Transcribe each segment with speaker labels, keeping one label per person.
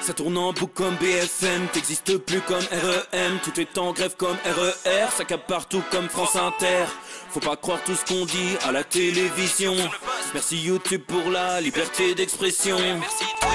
Speaker 1: Ça tourne en boucle comme BFM, t'existes plus comme REM. Tout est en grève comme RER, ça capte partout comme France Inter. Faut pas croire tout ce qu'on dit à la télévision. Merci YouTube pour la liberté d'expression.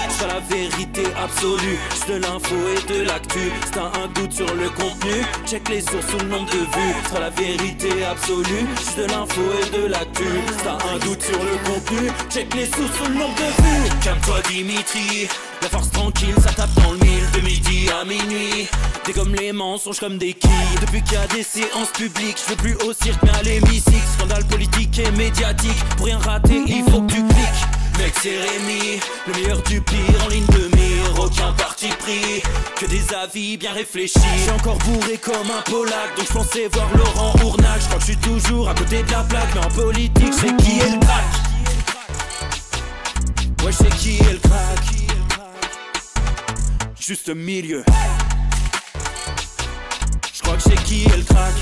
Speaker 1: C'est la vérité absolue, c'est de l'info et de l'actu. Si t'as un doute sur le contenu, check les sources ou le nombre de vues. C'est la vérité absolue, c'est de l'info et de l'actu. Si t'as un doute sur le contenu, check les sources ou le nombre de vues. Calme-toi Dimitri, la force tranquille, ça tape dans le mille. De midi à minuit, dégomme les mensonges comme des quilles. Depuis qu'il y a des séances publiques, je veux plus au cirque mais à l'hémicycle. Scandale politique et médiatique, pour rien rater il faut que tu cliques. Mec c'est Rémi, le meilleur du pire en ligne de mire. Aucun parti pris, que des avis bien réfléchis. J'suis encore bourré comme un Polac, donc j'pensais voir Laurent Ournac. J'crois que j'suis toujours à côté de la plaque, mais en politique j'sais qui est le crack. Ouais j'sais qui est le crack. Juste milieu. J'crois que j'sais qui est le crack.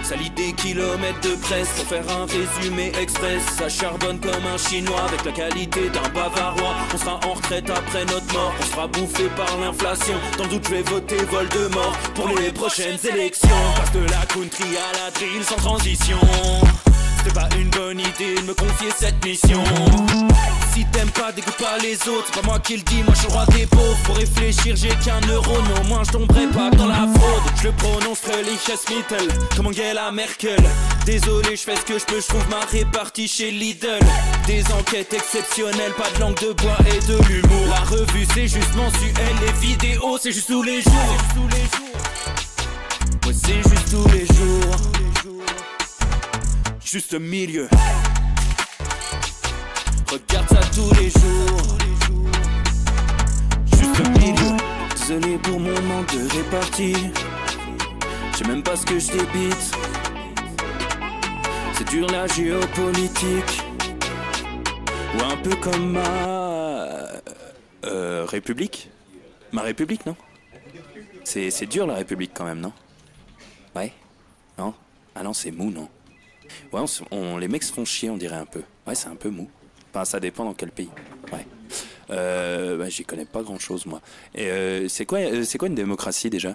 Speaker 1: Ça lit des kilomètres de presse pour faire un résumé express. Ça charbonne comme un chinois avec la qualité d'un bavarois. On sera en retraite après notre mort, on sera bouffé par l'inflation. Dans le doute je vais voter Voldemort pour les prochaines élections. Passe de la country à la drill sans transition. C'était pas une bonne idée de me confier cette mission. Si t'aimes pas, dégoûte pas les autres. C'est pas moi qui le dis, moi je suis le roi des pauvres. Pour réfléchir, j'ai qu'un euro, mais au moins je tomberai pas dans la fraude. Je le prononce Lichesmittel, comme Angela Merkel. Désolé, je fais ce que je peux, je trouve ma répartie chez Lidl. Des enquêtes exceptionnelles, pas de langue de bois et de l'humour. La revue c'est juste mensuel, les vidéos c'est juste tous les jours. Ouais, c'est juste tous les jours. Juste milieu. Regarde ça tous les jours. Juste milieu. Désolé pour mon manque de répartie. Je sais même pas ce que je débite. C'est dur la géopolitique. Ou un peu comme ma... République. Ma République, non? C'est dur la République quand même, non? Ouais? Non? Ah non, c'est mou, non? Ouais, les mecs se font chier, on dirait un peu. Ouais, c'est un peu mou. Enfin, ça dépend dans quel pays. Ouais. Bah, j'y connais pas grand chose, moi. Et c'est quoi une démocratie déjà?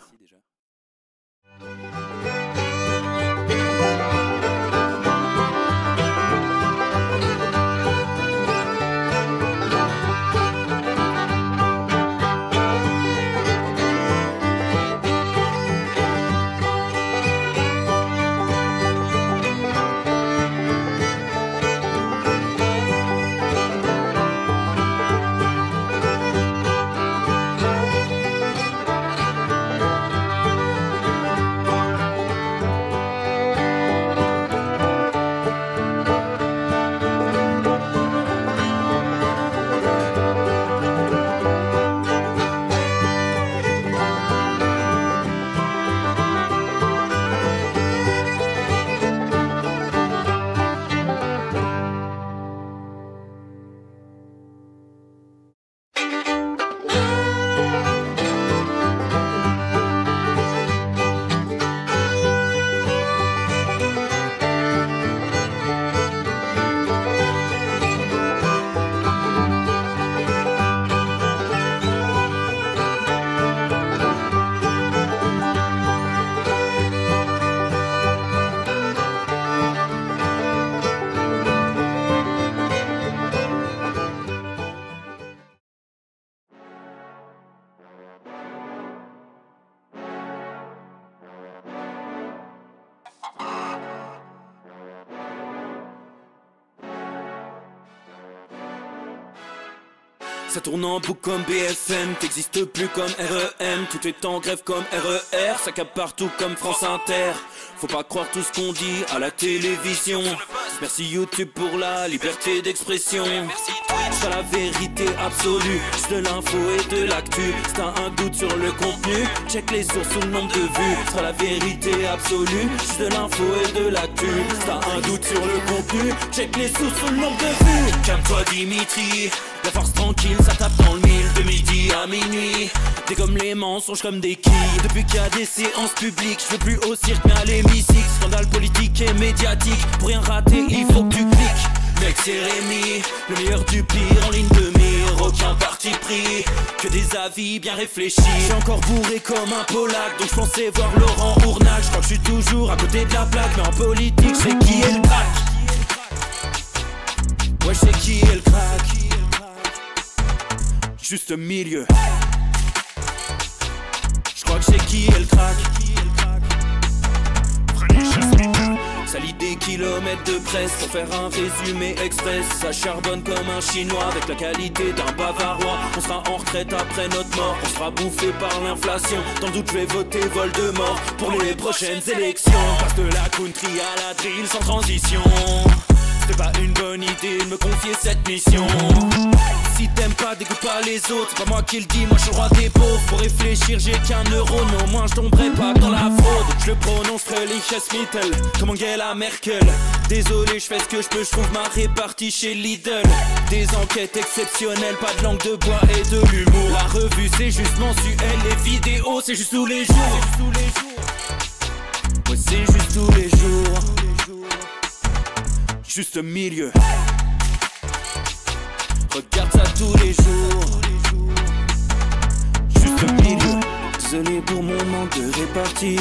Speaker 1: Ça tourne en boucle comme BFM, t'existes plus comme REM. Tout est en grève comme RER, ça capte partout comme France Inter. Faut pas croire tout ce qu'on dit à la télévision. Merci YouTube pour la liberté d'expression. C'est la vérité absolue, c'est de l'info et de l'actu. Si t'as un doute sur le contenu, check les sources ou le nombre de vues. C'est la vérité absolue, c'est de l'info et de l'actu. Si t'as un doute sur le contenu, check les sources ou le nombre de vues. Calme-toi Dimitri, la force tranquille, ça tape dans le mille. De midi à minuit, dégomme les mensonges comme des quilles. Depuis qu'il y a des séances publiques, je veux plus au cirque mais à l'hémicycle. Scandale politique et médiatique, pour rien rater il faut que tu cliques. Mec c'est Rémi, le meilleur du pire en ligne de mire. que des avis bien réfléchis. J'suis encore bourré comme un Polac, donc j'pensais voir Laurent Ournac. J'crois que j'suis toujours à côté de la plaque, mais en politique c'est qui est le crack. Ouais j'sais qui est le crack. Juste milieu. J'crois que c'est qui est le crack. Ça lit des kilomètres de presse pour faire un résumé express. Ça charbonne comme un chinois avec la qualité d'un bavarois. On sera en retraite après notre mort, on sera bouffé par l'inflation. Dans le doute je vais voter Voldemort pour les prochaines élections. Passe de la country à la drill sans transition. C'est pas une bonne idée de me confier cette mission. Si t'aimes pas, dégoûte pas les autres. C'est pas moi qui le dis, moi je suis le roi des pauvres. Pour réfléchir, j'ai qu'un euro, mais au moins je tomberai pas dans la fraude. Je le prononce Mittel, comme Angela Merkel. Désolé, je fais ce que je peux, je trouve ma répartie chez Lidl. Des enquêtes exceptionnelles, pas de langue de bois et de l'humour. La revue c'est juste mensuel, les vidéos c'est juste tous les jours. Ouais, c'est juste tous les jours. Juste milieu. Regarde ça tous les jours. Juste milieu. Désolé pour mon manque de répartie.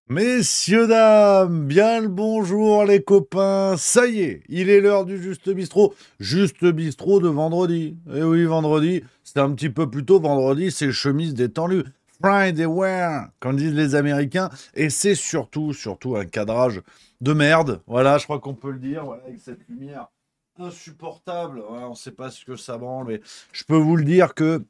Speaker 2: Messieurs, dames, bien le bonjour les copains. Ça y est, il est l'heure du Juste Bistrot. Juste Bistrot de vendredi. Et oui, vendredi, c'était un petit peu plus tôt. Vendredi, c'est chemise détendue. Friday wear, comme disent les Américains. Et c'est surtout un cadrage de merde. Voilà, je crois qu'on peut le dire. Voilà, avec cette lumière insupportable. Voilà, on ne sait pas ce que ça branle, mais je peux vous le dire que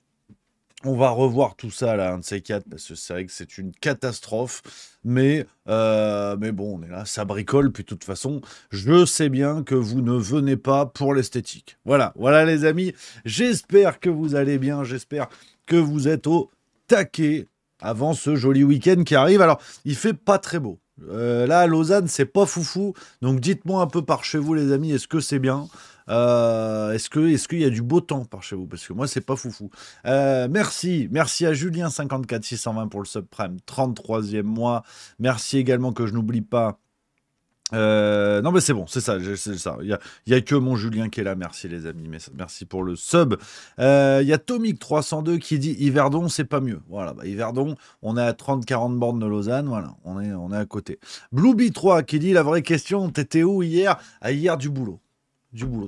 Speaker 2: on va revoir tout ça là, un de ces quatre, parce que c'est vrai que c'est une catastrophe. Mais bon, on est là, ça bricole. Puis de toute façon, je sais bien que vous ne venez pas pour l'esthétique. Voilà les amis. J'espère que vous allez bien. J'espère que vous êtes au taquet avant ce joli week-end qui arrive. Alors, il fait pas très beau. Là, à Lausanne, c'est pas foufou. Donc, dites-moi un peu par chez vous, les amis, est-ce que c'est bien ? Est-ce qu'il y a du beau temps par chez vous? Parce que moi, c'est pas foufou. Merci à Julien 54 620 pour le subprime, 33e mois. Merci également, que je n'oublie pas. Non mais c'est bon, c'est ça. Il y a que mon Julien qui est là. Merci les amis, merci pour le sub. Il y a Tomic 302 qui dit Yverdon c'est pas mieux. Voilà, Yverdon, on est à 30-40 bornes de Lausanne. Voilà, on est à côté. Blueby 3 qui dit la vraie question, t'étais où hier? Hier du boulot,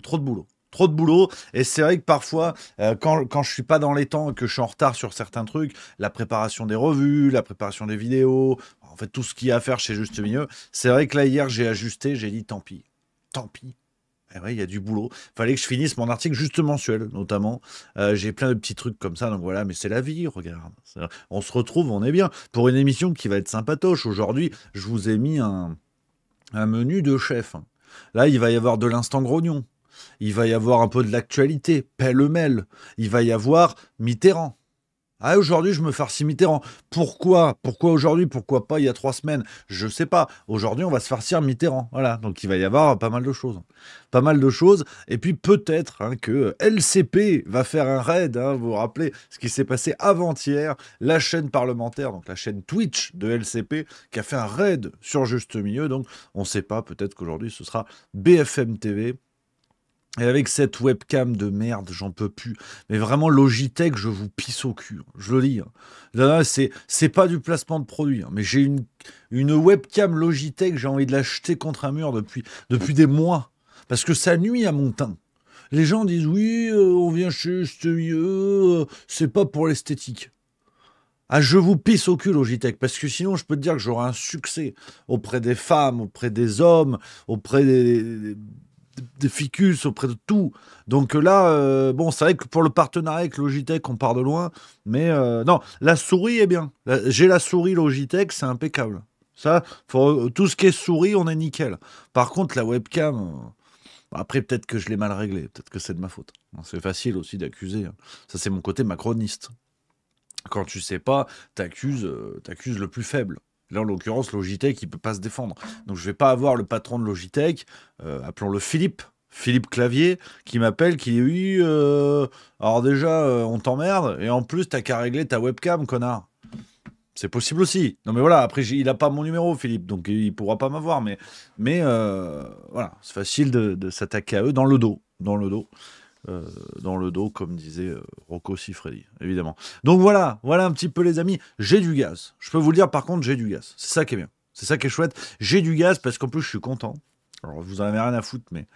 Speaker 2: trop de boulot. Et c'est vrai que parfois, quand je suis pas dans les temps et que je suis en retard sur certains trucs, la préparation des revues, la préparation des vidéos, en fait, tout ce qu'il y a à faire chez Juste Milieu, c'est vrai que là, hier, j'ai ajusté, j'ai dit tant pis. Et ouais, il y a du boulot. Fallait que je finisse mon article juste mensuel, notamment. J'ai plein de petits trucs comme ça, donc voilà, mais c'est la vie, regarde. On se retrouve, on est bien. Pour une émission qui va être sympatoche. Aujourd'hui, je vous ai mis un menu de chef. Là, il va y avoir de l'instant grognon. Il va y avoir un peu de l'actualité, pêle-mêle. Il va y avoir Mitterrand. Ah, aujourd'hui, je me farcis Mitterrand. Pourquoi aujourd'hui? Pourquoi pas il y a 3 semaines? Je sais pas. Aujourd'hui, on va se farcir Mitterrand. Voilà. Donc, il va y avoir pas mal de choses. Et puis, peut-être que LCP va faire un raid. Vous vous rappelez ce qui s'est passé avant-hier? La chaîne parlementaire, donc la chaîne Twitch de LCP, qui a fait un raid sur Juste Milieu. Donc, on ne sait pas. Peut-être qu'aujourd'hui, ce sera BFM TV. Et avec cette webcam de merde, j'en peux plus. Mais vraiment, Logitech, je vous pisse au cul. Je le dis. Là, c'est pas du placement de produit. Mais j'ai une webcam Logitech, j'ai envie de l'acheter contre un mur depuis des mois. Parce que ça nuit à mon teint. Les gens disent, oui, on vient chez Juste Milieu, c'est pas pour l'esthétique. Ah, je vous pisse au cul, Logitech. Parce que sinon, je peux te dire que j'aurai un succès auprès des femmes, auprès des hommes, auprès des ficus, auprès de tout. Donc là, bon, c'est vrai que pour le partenariat avec Logitech, on part de loin. Mais non, la souris est bien. J'ai la souris Logitech, c'est impeccable. Ça, tout ce qui est souris, on est nickel. Par contre, la webcam, après, peut-être que je l'ai mal réglé. Peut-être que c'est de ma faute. C'est facile aussi d'accuser. Ça, c'est mon côté macroniste. Quand tu sais pas, t'accuses le plus faible. Là, en l'occurrence, Logitech, il peut pas se défendre. Donc, je vais pas avoir le patron de Logitech, appelons-le Philippe Clavier, qui m'appelle, qui dit oui, alors déjà, on t'emmerde, et en plus, t'as qu'à régler ta webcam, connard. C'est possible aussi. Non, mais voilà, après, il a pas mon numéro, Philippe, donc il pourra pas m'avoir, mais voilà, c'est facile de s'attaquer à eux dans le dos. dans le dos, comme disait Rocco Siffredi, évidemment. Donc voilà un petit peu les amis, j'ai du gaz. Je peux vous le dire par contre, j'ai du gaz. C'est ça qui est bien, c'est ça qui est chouette. J'ai du gaz parce qu'en plus je suis content. Alors vous en avez rien à foutre, mais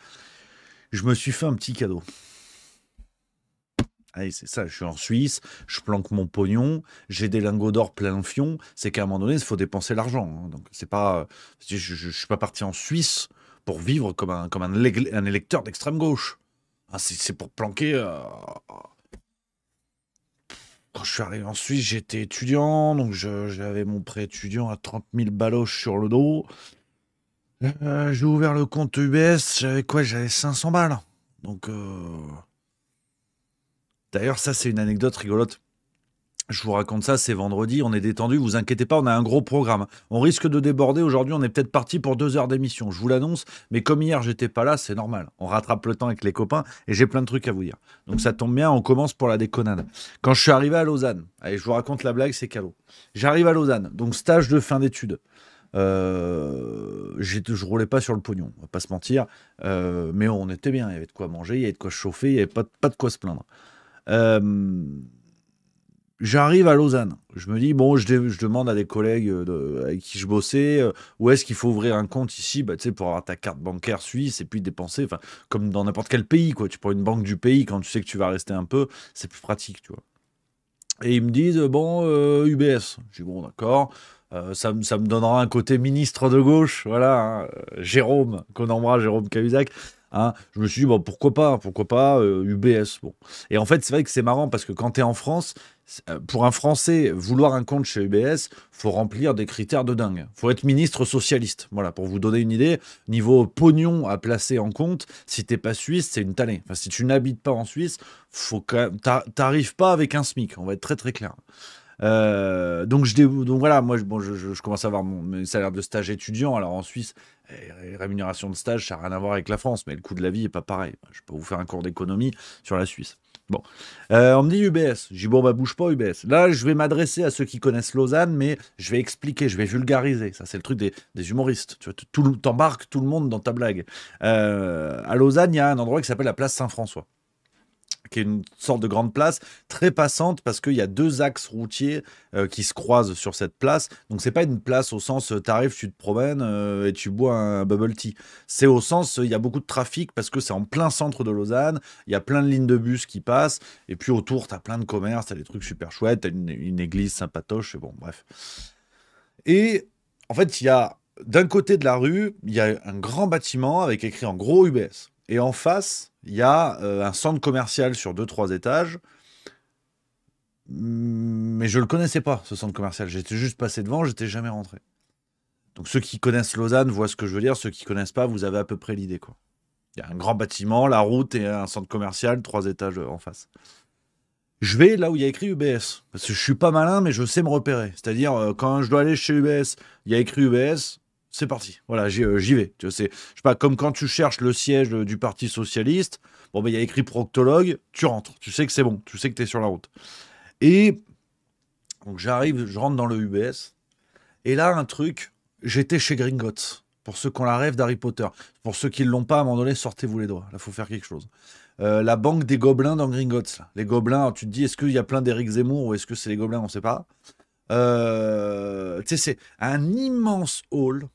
Speaker 2: je me suis fait un petit cadeau. Allez, c'est ça, je suis en Suisse, je planque mon pognon, j'ai des lingots d'or plein fion, c'est qu'à un moment donné, il faut dépenser l'argent. Hein. Donc c'est pas, je suis pas parti en Suisse pour vivre comme un électeur d'extrême gauche. Ah, c'est pour planquer. Quand je suis arrivé en Suisse, j'étais étudiant, donc j'avais mon prêt étudiant à 30 000 baloches sur le dos. J'ai ouvert le compte UBS, j'avais quoi? J'avais 500 balles. Donc, d'ailleurs, ça, c'est une anecdote rigolote. Je vous raconte ça, c'est vendredi, on est détendu, vous inquiétez pas, on a un gros programme. On risque de déborder, aujourd'hui on est peut-être parti pour 2 heures d'émission, je vous l'annonce, mais comme hier j'étais pas là, c'est normal. On rattrape le temps avec les copains et j'ai plein de trucs à vous dire. Donc ça tombe bien, on commence pour la déconnade. Quand je suis arrivé à Lausanne, allez je vous raconte la blague, c'est cadeau. J'arrive à Lausanne, donc stage de fin d'études. Je roulais pas sur le pognon, on va pas se mentir, mais on était bien, il y avait de quoi manger, il y avait de quoi chauffer, il y avait pas de quoi se plaindre. J'arrive à Lausanne. Je me dis, bon, je demande à des collègues avec qui je bossais, où est-ce qu'il faut ouvrir un compte ici, bah, tu sais, pour avoir ta carte bancaire suisse et puis dépenser, enfin, comme dans n'importe quel pays, quoi. Tu prends une banque du pays, quand tu sais que tu vas rester un peu, c'est plus pratique, tu vois. Et ils me disent, bon, UBS. Je dis, bon, d'accord. Ça me donnera un côté ministre de gauche, voilà, hein, Jérôme, qu'on embrasse, Jérôme Cahuzac. Hein. Je me suis dit, bon, pourquoi pas, UBS. Bon. Et en fait, c'est vrai que c'est marrant parce que quand tu es en France, pour un Français, vouloir un compte chez UBS, faut remplir des critères de dingue. Faut être ministre socialiste. Voilà, pour vous donner une idée, niveau pognon à placer en compte, si t'es pas suisse, c'est une tannée. Enfin, si tu n'habites pas en Suisse, faut quand même, t'arrives pas avec un SMIC. On va être très très clair. Donc voilà, moi je commence à avoir mes salaires de stage étudiant. Alors en Suisse, les rémunérations de stage, ça n'a rien à voir avec la France, mais le coût de la vie est pas pareil. Je peux vous faire un cours d'économie sur la Suisse. Bon, on me dit UBS. Je dis bon bah bouge pas UBS. Là, je vais m'adresser à ceux qui connaissent Lausanne, mais je vais expliquer, je vais vulgariser. Ça, c'est le truc des humoristes. Tu vois, t'embarques tout le monde dans ta blague. À Lausanne, il y a un endroit qui s'appelle la place Saint-François, qui est une sorte de grande place très passante parce qu'il y a 2 axes routiers qui se croisent sur cette place. Donc c'est pas une place au sens t'arrives, tu te promènes et tu bois un bubble tea. C'est au sens il y a beaucoup de trafic parce que c'est en plein centre de Lausanne, il y a plein de lignes de bus qui passent et puis autour t'as plein de commerces, t'as des trucs super chouettes, t'as une église sympatoche et bon bref. Et en fait il y a d'un côté de la rue, il y a un grand bâtiment avec écrit en gros UBS. Et en face, il y a un centre commercial sur 2-3 étages. Mais je ne le connaissais pas, ce centre commercial. J'étais juste passé devant, j'étais jamais rentré. Donc ceux qui connaissent Lausanne voient ce que je veux dire. Ceux qui connaissent pas, vous avez à peu près l'idée, quoi. Il y a un grand bâtiment, la route et un centre commercial, 3 étages en face. Je vais là où il y a écrit UBS. Parce que je suis pas malin, mais je sais me repérer. C'est-à-dire, quand je dois aller chez UBS, il y a écrit UBS. C'est parti, voilà, j'y vais. Tu vois, je sais pas, comme quand tu cherches le siège du Parti Socialiste, bon, ben, il y a écrit proctologue, tu rentres, tu sais que c'est bon, tu sais que tu es sur la route. Et donc j'arrive, je rentre dans le UBS, et là, un truc, j'étais chez Gringotts, pour ceux qui ont la rêve d'Harry Potter. Pour ceux qui ne l'ont pas, à un moment donné, sortez-vous les doigts, là, il faut faire quelque chose. La banque des gobelins dans Gringotts, là. Les gobelins, alors, tu te dis, est-ce qu'il y a plein d'Éric Zemmour, ou est-ce que c'est les gobelins, on ne sait pas. Tu sais, c'est un immense hall,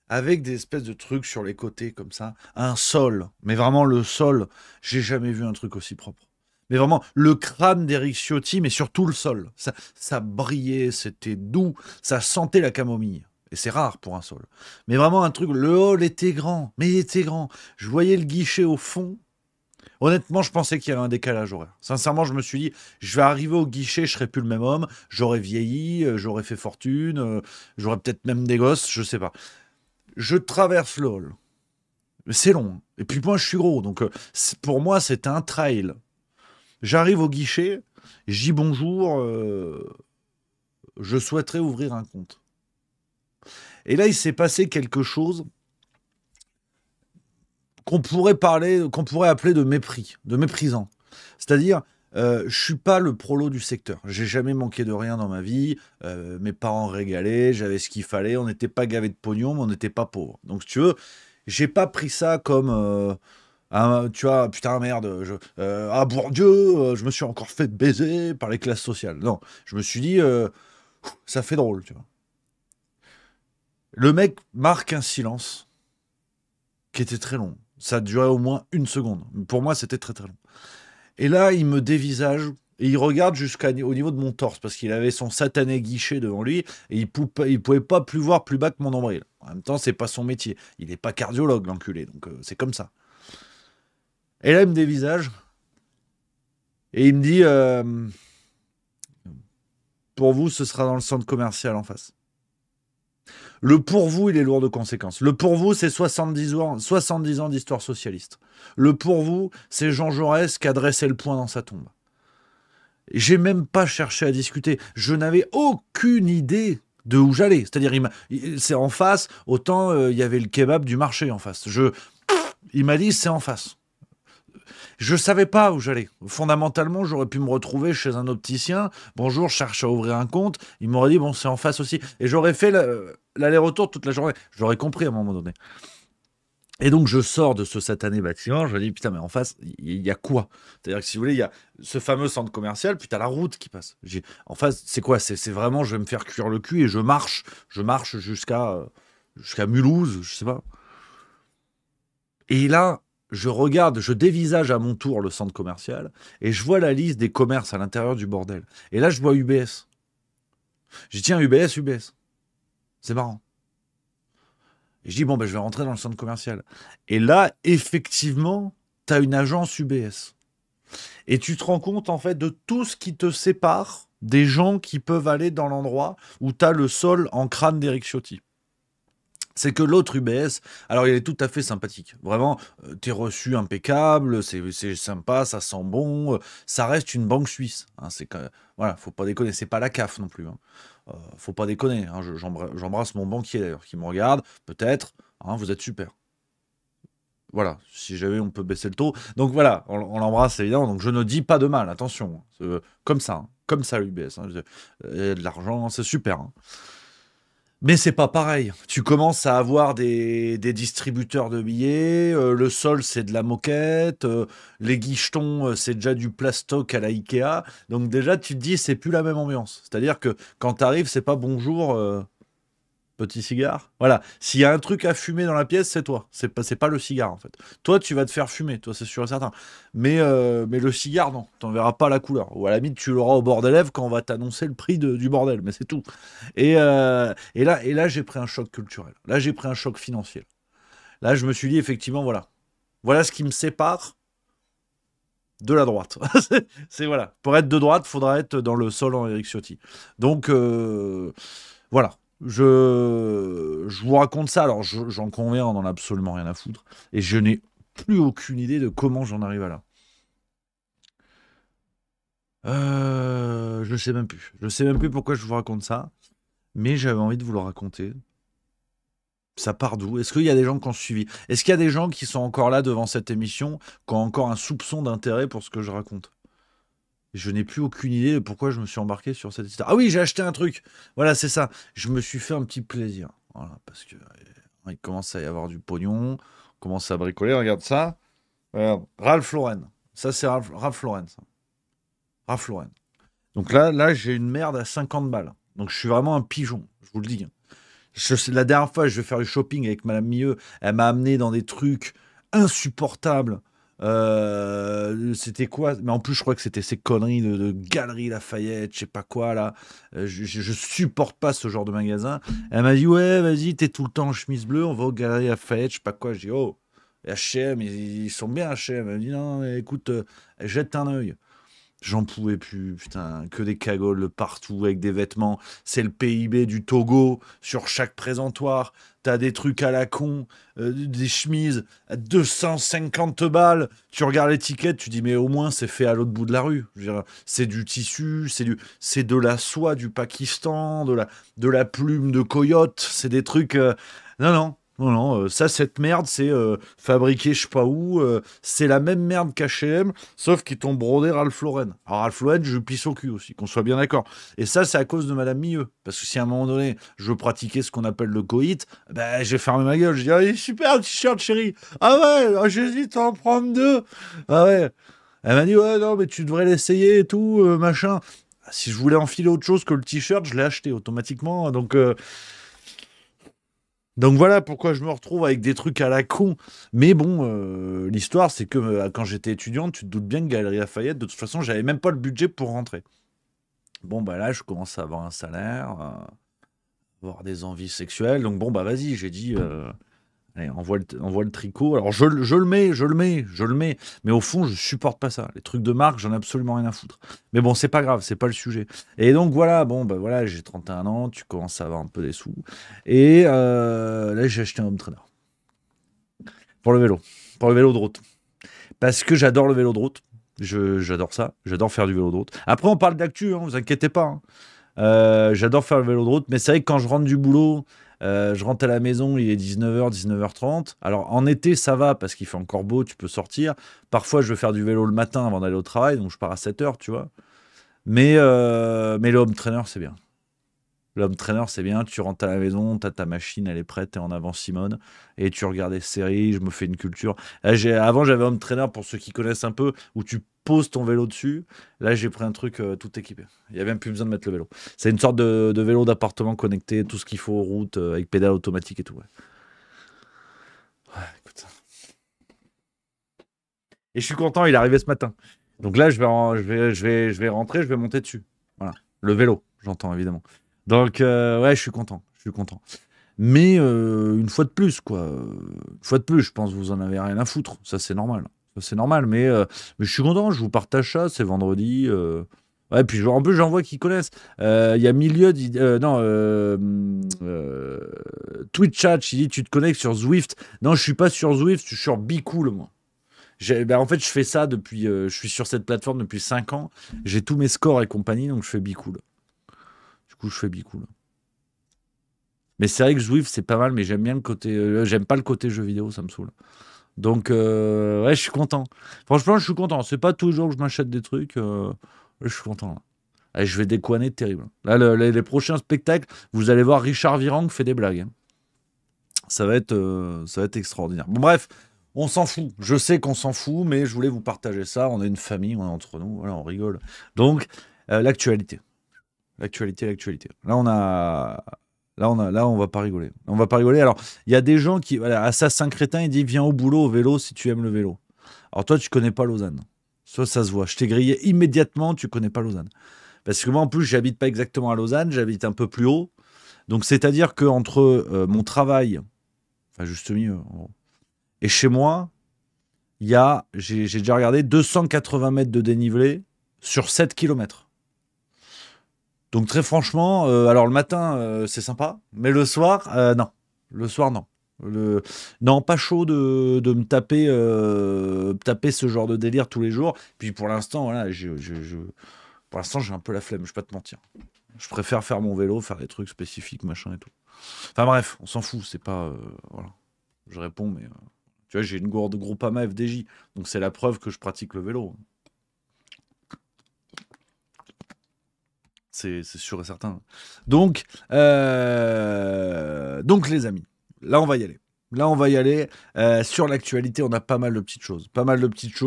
Speaker 2: avec des espèces de trucs sur les côtés comme ça, un sol, mais vraiment le sol, j'ai jamais vu un truc aussi propre. Mais vraiment, le crâne d'Éric Ciotti, mais surtout le sol. Ça brillait, c'était doux, ça sentait la camomille. Et c'est rare pour un sol. Mais vraiment un truc, le hall était grand, mais il était grand. Je voyais le guichet au fond. Honnêtement, je pensais qu'il y avait un décalage horaire. Sincèrement, je me suis dit, je vais arriver au guichet, je serai plus le même homme, j'aurais vieilli, j'aurais fait fortune, j'aurais peut-être même des gosses, je sais pas. Je traverse le hall. Mais c'est long. Et puis moi, je suis gros. Donc pour moi, c'est un trail. J'arrive au guichet. Je dis bonjour. Je souhaiterais ouvrir un compte. Et là, il s'est passé quelque chose qu'on pourrait appeler de mépris, de méprisant. C'est-à-dire, je suis pas le prolo du secteur. J'ai jamais manqué de rien dans ma vie. Mes parents régalaient, j'avais ce qu'il fallait. On n'était pas gavé de pognon, mais on n'était pas pauvre. Donc, si tu veux, j'ai pas pris ça comme Ah, tu vois, putain, merde, à Bourdieu, je me suis encore fait baiser par les classes sociales. Non, je me suis dit, ça fait drôle, tu vois. Le mec marque un silence qui était très long. Ça durait au moins une seconde. Pour moi, c'était très très long. Et là, il me dévisage et il regarde jusqu'au niveau de mon torse parce qu'il avait son satané guichet devant lui et il pouvait pas plus voir plus bas que mon nombril. En même temps, c'est pas son métier. Il est pas cardiologue, l'enculé. Donc, c'est comme ça. Et là, il me dévisage et il me dit pour vous, ce sera dans le centre commercial en face. Le pour vous, il est lourd de conséquences. Le pour vous, c'est 70 ans d'histoire socialiste. Le pour vous, c'est Jean Jaurès qui a dressé le point dans sa tombe. J'ai même pas cherché à discuter. Je n'avais aucune idée de où j'allais. C'est-à-dire, c'est en face, autant il y avait le kebab du marché en face. Il m'a dit, c'est en face. Je savais pas où j'allais. Fondamentalement, j'aurais pu me retrouver chez un opticien. Bonjour, je cherche à ouvrir un compte. Il m'aurait dit, bon, c'est en face aussi. Et j'aurais fait l'aller-retour toute la journée. J'aurais compris à un moment donné. Et donc, je sors de ce satané bâtiment. Je me dis, putain, mais en face, il y a quoi? C'est-à-dire que si vous voulez, il y a ce fameux centre commercial, puis t'as la route qui passe. En face, c'est quoi? C'est vraiment, je vais me faire cuire le cul et je marche. Je marche jusqu'à Mulhouse, je sais pas. Et là, je regarde, je dévisage à mon tour le centre commercial et je vois la liste des commerces à l'intérieur du bordel. Et là, je vois UBS. Je dis, tiens, UBS, UBS. C'est marrant. Et je dis, bon, ben, je vais rentrer dans le centre commercial. Et là, effectivement, tu as une agence UBS. Et tu te rends compte, en fait, de tout ce qui te sépare des gens qui peuvent aller dans l'endroit où tu as le sol en crâne d'Éric Ciotti. C'est que l'autre UBS, alors il est tout à fait sympathique. Vraiment, t'es reçu impeccable, c'est sympa, ça sent bon. Ça reste une banque suisse. Hein, voilà, faut pas déconner. C'est pas la CAF non plus. Hein. Faut pas déconner. Hein, j'embrasse mon banquier d'ailleurs qui me regarde. Peut-être. Hein, vous êtes super. Voilà, si jamais on peut baisser le taux. Donc voilà, on l'embrasse évidemment. Donc je ne dis pas de mal, attention. Comme ça, hein, comme ça l'UBS. Hein, de l'argent, c'est super. Hein. Mais c'est pas pareil. Tu commences à avoir des distributeurs de billets, le sol c'est de la moquette, les guichetons c'est déjà du plastoc à la Ikea. Donc déjà tu te dis c'est plus la même ambiance. C'est-à-dire que quand t'arrives c'est pas bonjour petit cigare. Voilà. S'il y a un truc à fumer dans la pièce c'est toi. C'est pas le cigare en fait. Toi tu vas te faire fumer, toi c'est sûr et certain. Mais le cigare non, t'en verras pas la couleur. Ou à la limite tu l'auras au bord des lèvres quand on va t'annoncer le prix du bordel. Mais c'est tout. Et là, j'ai pris un choc culturel. Là, j'ai pris un choc financier. Là, je me suis dit, effectivement, voilà. Voilà ce qui me sépare de la droite. Voilà. Pour être de droite, il faudra être dans le sol en Éric Ciotti. Donc, voilà. Je vous raconte ça. Alors, j'en conviens, on n'en a absolument rien à foutre. Et je n'ai plus aucune idée de comment j'en arrive à là. Je sais même plus. Je sais même plus pourquoi je vous raconte ça. Mais j'avais envie de vous le raconter. Ça part d'où? Est-ce qu'il y a des gens qui ont suivi? Est-ce qu'il y a des gens qui sont encore là devant cette émission, qui ont encore un soupçon d'intérêt pour ce que je raconte? Je n'ai plus aucune idée de pourquoi je me suis embarqué sur cette histoire. Ah oui, j'ai acheté un truc. Voilà, c'est ça. Je me suis fait un petit plaisir. Voilà, parce que il commence à y avoir du pognon. On commence à bricoler. Regarde ça. Regarde. Ralph Lauren. Ça, c'est Ralph Lauren. Ça. Ralph Lauren. Donc là, j'ai une merde à 50 balles. Donc je suis vraiment un pigeon. Je vous le dis. La dernière fois, je vais faire du shopping avec Madame Mieux. Elle m'a amené dans des trucs insupportables. C'était quoi? Mais en plus, je crois que c'était ces conneries de Galerie Lafayette, je sais pas quoi là. Je supporte pas ce genre de magasin. Elle m'a dit ouais, vas-y, t'es tout le temps en chemise bleue, on va au Galerie Lafayette, je sais pas quoi. J'ai dit oh, H&M, ils sont bien H&M. Elle m'a dit non, écoute, jette un œil. J'en pouvais plus, putain, que des cagoles partout avec des vêtements. C'est le PIB du Togo sur chaque présentoir. T'as des trucs à la con, des chemises à 250 balles. Tu regardes l'étiquette, tu dis mais au moins c'est fait à l'autre bout de la rue. Je veux dire, c'est du tissu, c'est de la soie du Pakistan, de la plume de coyote. C'est des trucs. Non, non. Non, non, ça, cette merde, c'est fabriqué je sais pas où. C'est la même merde qu'H&M, sauf qu'ils t'ont brodé Ralph Lauren. Alors, Ralph Lauren, je pisse au cul aussi, qu'on soit bien d'accord. Et ça, c'est à cause de Madame Milleux. Parce que si à un moment donné, je veux pratiquer ce qu'on appelle le coït, ben, j'ai fermé ma gueule. Je dis, ah, il est super le t-shirt, chérie. Ah ouais, ah, j'hésite à en prendre deux. Ah ouais. Elle m'a dit, ouais, non, mais tu devrais l'essayer et tout, machin. Si je voulais enfiler autre chose que le t-shirt, je l'ai acheté automatiquement. Donc voilà pourquoi je me retrouve avec des trucs à la con. Mais bon, l'histoire, c'est que quand j'étais étudiante, tu te doutes bien que Galerie Lafayette, de toute façon, j'avais même pas le budget pour rentrer. Bon, bah là, je commence à avoir un salaire, avoir des envies sexuelles. Donc bon, bah vas-y, j'ai dit, allez, envoie le tricot. Alors je le mets. Mais au fond, je supporte pas ça. Les trucs de marque, j'en ai absolument rien à foutre. Mais bon, c'est pas grave, c'est pas le sujet. Et donc voilà, bon, bah voilà, j'ai 31 ans, tu commences à avoir un peu des sous. Et là, j'ai acheté un home trainer pour le vélo. Pour le vélo de route. Parce que j'adore le vélo de route. J'adore ça. J'adore faire du vélo de route. Après, on parle d'actu, hein, vous inquiétez pas, hein. J'adore faire le vélo de route, mais c'est vrai que quand je rentre du boulot, je rentre à la maison, il est 19h, 19h30. Alors en été, ça va parce qu'il fait encore beau, tu peux sortir. Parfois, je veux faire du vélo le matin avant d'aller au travail, donc je pars à 7h, tu vois. Mais le home trainer, c'est bien. Le home trainer, c'est bien. Tu rentres à la maison, t'as ta machine, elle est prête, t'es en avant Simone, et tu regardes des séries. Je me fais une culture. Là, avant, j'avais home trainer pour ceux qui connaissent un peu, où tu poses ton vélo dessus. Là, j'ai pris un truc tout équipé. Il n'y a même plus besoin de mettre le vélo. C'est une sorte de vélo d'appartement connecté, tout ce qu'il faut aux routes, avec pédale automatique et tout. Ouais. Ouais, écoute. Et je suis content, il est arrivé ce matin. Donc là, je vais rentrer, je vais monter dessus. Voilà. Le vélo, j'entends évidemment. Donc, ouais, je suis content. Je suis content. Mais une fois de plus, quoi. Une fois de plus, je pense que vous en avez rien à foutre. Ça, c'est normal. Ça, c'est normal. Mais je suis content. Je vous partage ça. C'est vendredi. Ouais, puis en plus, j'en vois qui connaissent. Il y a Milieu. Non. Twitch Chat. Il dit tu te connectes sur Zwift. Non, je suis pas sur Zwift. Je suis sur Bicool, moi. En fait, je fais ça depuis. Je suis sur cette plateforme depuis 5 ans. J'ai tous mes scores et compagnie. Donc, je fais Bicool. Du coup, je fais Bicool. Mais c'est vrai que Zwift, c'est pas mal, mais j'aime bien le côté. J'aime pas le côté jeu vidéo, ça me saoule. Donc, ouais, je suis content. Franchement, je suis content. C'est pas toujours que je m'achète des trucs. Je suis content. Là. Allez, je vais décoiner terrible. Là, les prochains spectacles, vous allez voir Richard Virang fait des blagues, hein. Ça va être extraordinaire. Bon, bref, on s'en fout. Je sais qu'on s'en fout, mais je voulais vous partager ça. On est une famille, on est entre nous. Voilà, on rigole. Donc, l'actualité. L'actualité. Là, on va pas rigoler. On va pas rigoler. Alors, il y a des gens qui, voilà, Assassin Crétin, il dit viens au boulot au vélo si tu aimes le vélo. Alors toi, tu connais pas Lausanne. Ça se voit. Je t'ai grillé immédiatement. Tu connais pas Lausanne. Parce que moi, en plus, j'habite pas exactement à Lausanne. J'habite un peu plus haut. Donc, c'est-à-dire que entre mon travail, enfin juste mieux, et chez moi, j'ai déjà regardé 280 mètres de dénivelé sur 7 kilomètres. Donc très franchement, alors le matin, c'est sympa, mais le soir, non. Le soir, non. Non, pas chaud de me taper ce genre de délire tous les jours. Puis pour l'instant, voilà, pour l'instant, j'ai un peu la flemme, je vais pas te mentir. Je préfère faire mon vélo, faire des trucs spécifiques, machin et tout. Enfin bref, on s'en fout, c'est pas... voilà. Je réponds, mais... tu vois, j'ai une gourde de Groupama FDJ, donc c'est la preuve que je pratique le vélo. C'est sûr et certain. Donc, les amis, là, on va y aller. Sur l'actualité, on a pas mal de petites choses. Pas mal de petites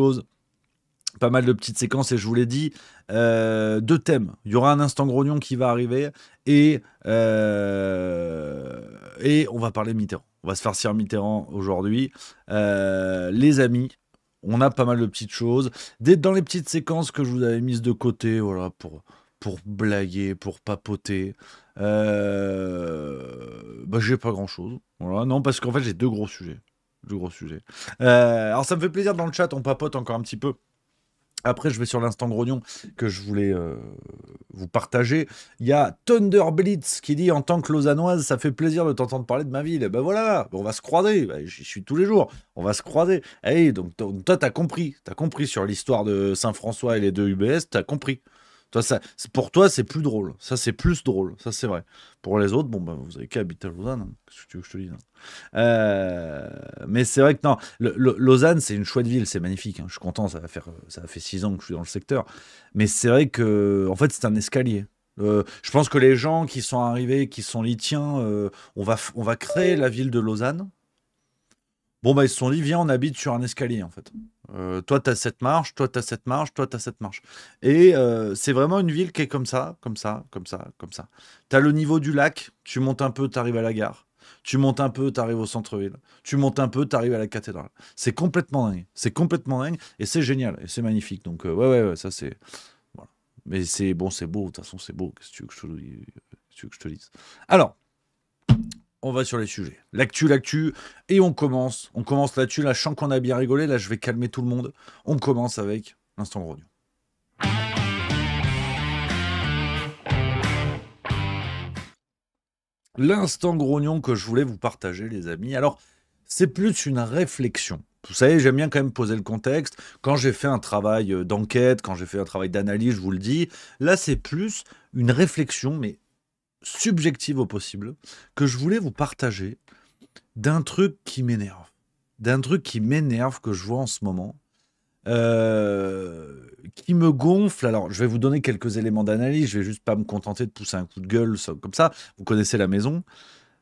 Speaker 2: séquences. Et je vous l'ai dit, 2 thèmes. Il y aura un instant grognon qui va arriver. Et on va parler Mitterrand. On va se farcir Mitterrand aujourd'hui. Les amis, on a pas mal de petites choses. Dans les petites séquences que je vous avais mises de côté, voilà, pour blaguer, pour papoter. J'ai pas grand chose. Voilà, non, parce qu'en fait, j'ai 2 gros sujets. Alors, ça me fait plaisir dans le chat, on papote encore un petit peu. Après, je vais sur l'instant grognon que je voulais vous partager. Il y a Thunder Blitz qui dit en tant que lausannoise, ça fait plaisir de t'entendre parler de ma ville. Et ben voilà, on va se croiser. J'y suis tous les jours. On va se croiser. Hey, donc toi, t'as compris sur l'histoire de Saint-François et les 2 UBS, t'as compris. Toi, pour toi, c'est plus drôle. Ça, c'est plus drôle. Ça, c'est vrai. Pour les autres, bon, bah, vous avez qu'à habiter à Lausanne, hein. Qu'est-ce que tu veux que je te dise, hein. Mais c'est vrai que non, Lausanne, c'est une chouette ville, c'est magnifique, hein. Je suis content, ça fait 6 ans que je suis dans le secteur. Mais c'est vrai que, en fait, c'est un escalier. Je pense que les gens qui sont arrivés, qui sont dit, tiens, on va créer la ville de Lausanne. Bon, bah, ils se sont dit, viens, on habite sur un escalier, en fait. Toi, t'as cette marche, toi, t'as cette marche, toi, t'as cette marche. Et c'est vraiment une ville qui est comme ça, comme ça, comme ça, comme ça. T'as le niveau du lac, tu montes un peu, t'arrives à la gare. Tu montes un peu, t'arrives au centre-ville. Tu montes un peu, t'arrives à la cathédrale. C'est complètement dingue. C'est complètement dingue. Et c'est génial. Et c'est magnifique. Donc, ouais, ça, c'est. Voilà. Mais c'est bon, c'est beau. De toute façon, c'est beau. Qu'est-ce que tu veux que je te dise? Alors. On va sur les sujets. L'actu, et on commence. On commence là-dessus. Là, je sens qu'on a bien rigolé. Là, je vais calmer tout le monde. On commence avec l'instant grognon. L'instant grognon que je voulais vous partager, les amis. Alors, c'est plus une réflexion. Vous savez, j'aime bien quand même poser le contexte. Quand j'ai fait un travail d'enquête, quand j'ai fait un travail d'analyse, je vous le dis. Là, c'est plus une réflexion, mais subjective au possible, que je voulais vous partager d'un truc qui m'énerve. D'un truc qui m'énerve que je vois en ce moment. Qui me gonfle. Alors, je vais vous donner quelques éléments d'analyse. Je vais juste pas me contenter de pousser un coup de gueule comme ça. Vous connaissez la maison.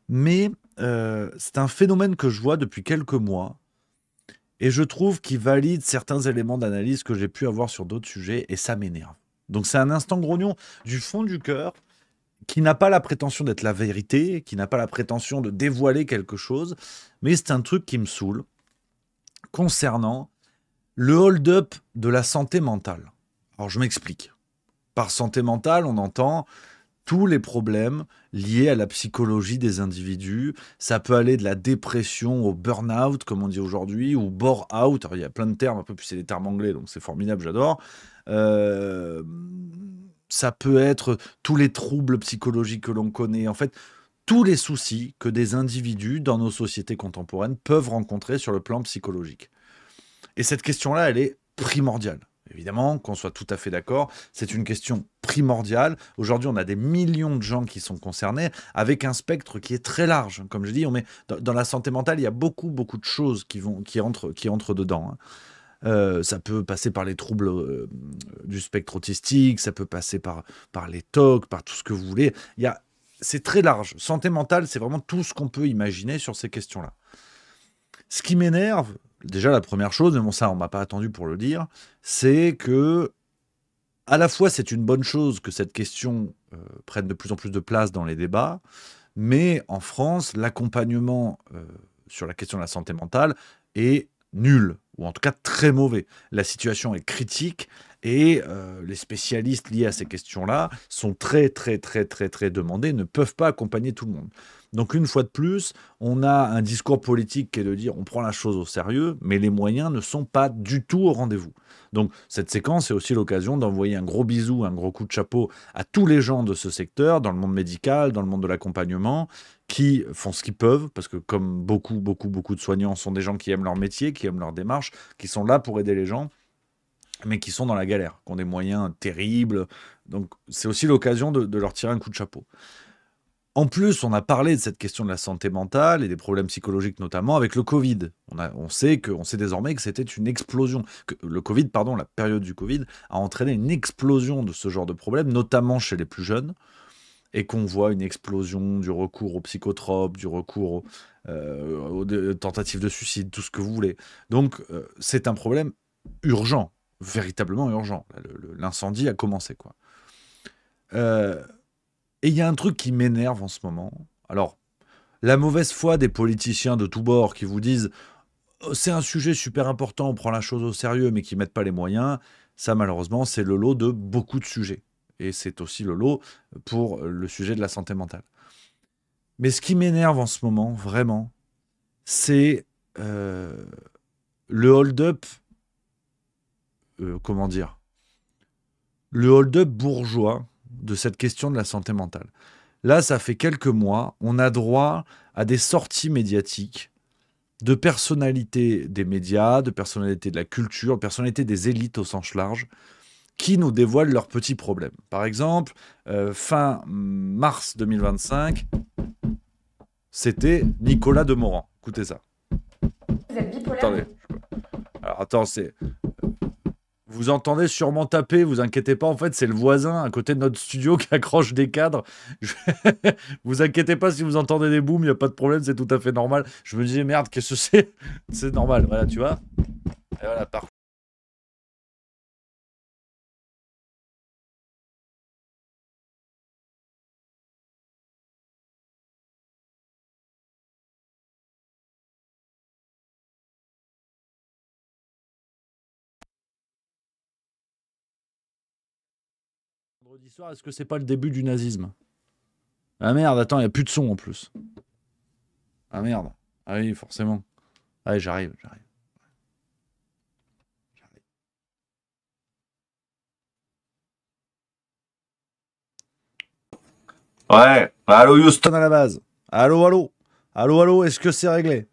Speaker 2: Mais c'est un phénomène que je vois depuis quelques mois. Et je trouve qu'il valide certains éléments d'analyse que j'ai pu avoir sur d'autres sujets. Et ça m'énerve. Donc, c'est un instant grognon du fond du cœur, qui n'a pas la prétention d'être la vérité, qui n'a pas la prétention de dévoiler quelque chose, mais c'est un truc qui me saoule concernant le hold-up de la santé mentale. Alors je m'explique. Par santé mentale, on entend tous les problèmes liés à la psychologie des individus. Ça peut aller de la dépression au burn-out, comme on dit aujourd'hui, ou bore-out. Alors, il y a plein de termes, un peu plus c'est des termes anglais, donc c'est formidable, j'adore. Ça peut être tous les troubles psychologiques que l'on connaît. En fait, tous les soucis que des individus dans nos sociétés contemporaines peuvent rencontrer sur le plan psychologique. Et cette question-là, elle est primordiale. Évidemment, qu'on soit tout à fait d'accord, c'est une question primordiale. Aujourd'hui, on a des millions de gens qui sont concernés, avec un spectre qui est très large. Comme je dis, dans la santé mentale, il y a beaucoup de choses qui entrent dedans, hein. Ça peut passer par les troubles du spectre autistique, ça peut passer par les TOC, par tout ce que vous voulez. C'est très large. Santé mentale, c'est vraiment tout ce qu'on peut imaginer sur ces questions-là. Ce qui m'énerve, déjà la première chose, mais bon ça on m'a pas attendu pour le dire, c'est que à la fois c'est une bonne chose que cette question prenne de plus en plus de place dans les débats, mais en France, l'accompagnement sur la question de la santé mentale est nul, ou en tout cas très mauvais. La situation est critique et les spécialistes liés à ces questions-là sont très demandés, ne peuvent pas accompagner tout le monde. Donc une fois de plus, on a un discours politique qui est de dire on prend la chose au sérieux, mais les moyens ne sont pas du tout au rendez-vous. Donc cette séquence est aussi l'occasion d'envoyer un gros bisou, un gros coup de chapeau à tous les gens de ce secteur, dans le monde médical, dans le monde de l'accompagnement, qui font ce qu'ils peuvent, parce que comme beaucoup de soignants sont des gens qui aiment leur métier, qui aiment leur démarche, qui sont là pour aider les gens, mais qui sont dans la galère, qui ont des moyens terribles. Donc c'est aussi l'occasion de leur tirer un coup de chapeau. En plus, on a parlé de cette question de la santé mentale et des problèmes psychologiques notamment avec le Covid. On sait désormais que c'était une explosion. Le Covid, pardon, la période du Covid a entraîné une explosion de ce genre de problèmes, notamment chez les plus jeunes, et qu'on voit une explosion du recours aux psychotropes, du recours aux tentatives de suicide, tout ce que vous voulez. Donc, c'est un problème urgent, véritablement urgent. L'incendie a commencé, quoi. Et il y a un truc qui m'énerve en ce moment. Alors, la mauvaise foi des politiciens de tous bords qui vous disent c'est un sujet super important, on prend la chose au sérieux, mais qui ne mettent pas les moyens, ça malheureusement, c'est le lot de beaucoup de sujets. Et c'est aussi le lot pour le sujet de la santé mentale. Mais ce qui m'énerve en ce moment, vraiment, c'est le hold-up, comment dire, le hold-up bourgeois de cette question de la santé mentale. Là, ça fait quelques mois, on a droit à des sorties médiatiques de personnalités des médias, de personnalités de la culture, de personnalités des élites au sens large, qui nous dévoilent leurs petits problèmes. Par exemple, fin mars 2025, c'était Nicolas Demorand. Écoutez ça.
Speaker 3: Vous êtes bipolaire?
Speaker 2: Attendez. Alors attends, c'est... Vous entendez sûrement taper, vous inquiétez pas, en fait c'est le voisin à côté de notre studio qui accroche des cadres. Vous inquiétez pas si vous entendez des booms, il n'y a pas de problème, c'est tout à fait normal. Je me disais merde, qu'est-ce que c'est? C'est normal, voilà, tu vois. Et voilà, par vendredi soir, est-ce que c'est pas le début du nazisme? Ah merde, attends, il n'y a plus de son en plus. Ah merde. Ah oui, forcément. Allez, j'arrive. Ouais, allô Houston à la base. Allô, est-ce que c'est réglé?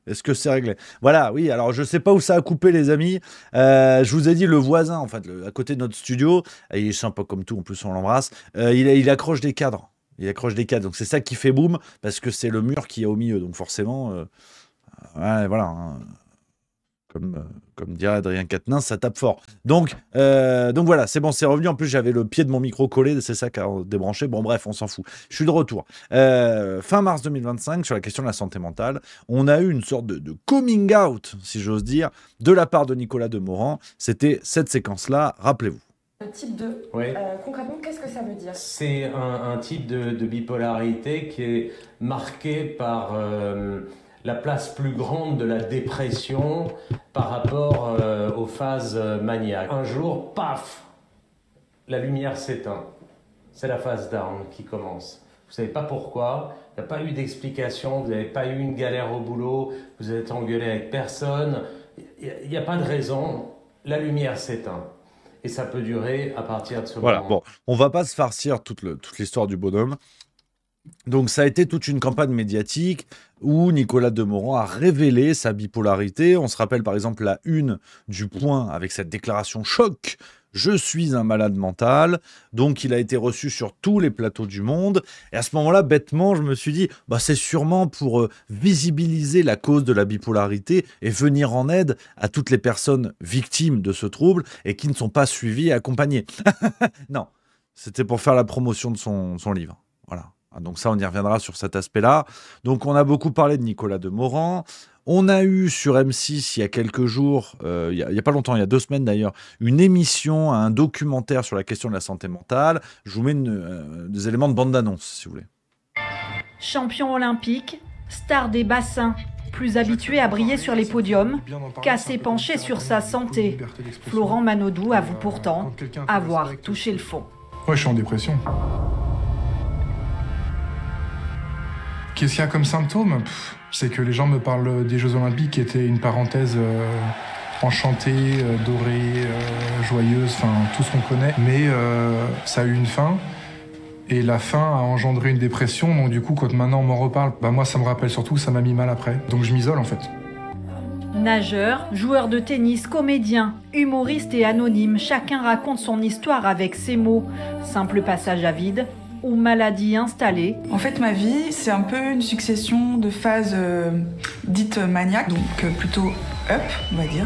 Speaker 2: Voilà, oui, alors je sais pas où ça a coupé les amis. Je vous ai dit le voisin, en fait, à côté de notre studio, il est sympa comme tout, en plus on l'embrasse, il accroche des cadres. Donc c'est ça qui fait boum, parce que c'est le mur qui est au milieu, donc forcément, ouais, voilà, hein. Comme dirait Adrien Quatennens, ça tape fort. Donc voilà, c'est bon, c'est revenu. En plus, j'avais le pied de mon micro collé, c'est ça qui a débranché. Bon, bref, on s'en fout. Je suis de retour. Fin mars 2025, sur la question de la santé mentale, on a eu une sorte de coming out, si j'ose dire, de la part de Nicolas Demorand. C'était cette séquence-là, rappelez-vous.
Speaker 3: Le type 2,
Speaker 4: Oui.
Speaker 3: Concrètement, qu'est-ce que ça veut dire?
Speaker 4: C'est un type de bipolarité qui est marqué par la place plus grande de la dépression par rapport aux phases maniaques. Un jour, paf, la lumière s'éteint. C'est la phase down qui commence. Vous ne savez pas pourquoi, il n'y a pas eu d'explication, vous n'avez pas eu une galère au boulot, vous êtes engueulé avec personne, il n'y a pas de raison, la lumière s'éteint. Et ça peut durer à partir de ce moment.
Speaker 2: Voilà, bon, on va pas se farcir toute l'histoire du bonhomme. Donc ça a été toute une campagne médiatique où Nicolas Demorand a révélé sa bipolarité. On se rappelle par exemple la une du Point avec cette déclaration choc: je suis un malade mental. Donc il a été reçu sur tous les plateaux du monde. Et à ce moment-là, bêtement, je me suis dit, bah, c'est sûrement pour visibiliser la cause de la bipolarité et venir en aide à toutes les personnes victimes de ce trouble et qui ne sont pas suivies et accompagnées. Non, c'était pour faire la promotion de son livre. Voilà. Donc ça, on y reviendra sur cet aspect-là. Donc on a beaucoup parlé de Nicolas Demorand. On a eu sur M6 il y a quelques jours, il y a pas longtemps, il y a 2 semaines d'ailleurs, une émission, un documentaire sur la question de la santé mentale. Je vous mets des éléments de bande-annonce, si vous voulez.
Speaker 5: Champion olympique, star des bassins, plus habitué à briller sur les podiums qu'à s'épancher sur sa santé. Florent Manodou avoue pourtant avoir touché le fond.
Speaker 6: Ouais, je suis en dépression. Qu'est-ce qu'il y a comme symptômes? C'est que les gens me parlent des Jeux Olympiques qui étaient une parenthèse enchantée, dorée, joyeuse, enfin tout ce qu'on connaît. Mais ça a eu une fin. Et la fin a engendré une dépression. Donc du coup, quand maintenant on m'en reparle, bah moi ça me rappelle surtout, ça m'a mis mal après. Donc je m'isole en fait.
Speaker 5: Nageur, joueur de tennis, comédien, humoriste et anonyme, chacun raconte son histoire avec ses mots. Simple passage à vide ou maladie installée.
Speaker 7: En fait, ma vie, c'est un peu une succession de phases dites maniaques, donc plutôt up, on va dire.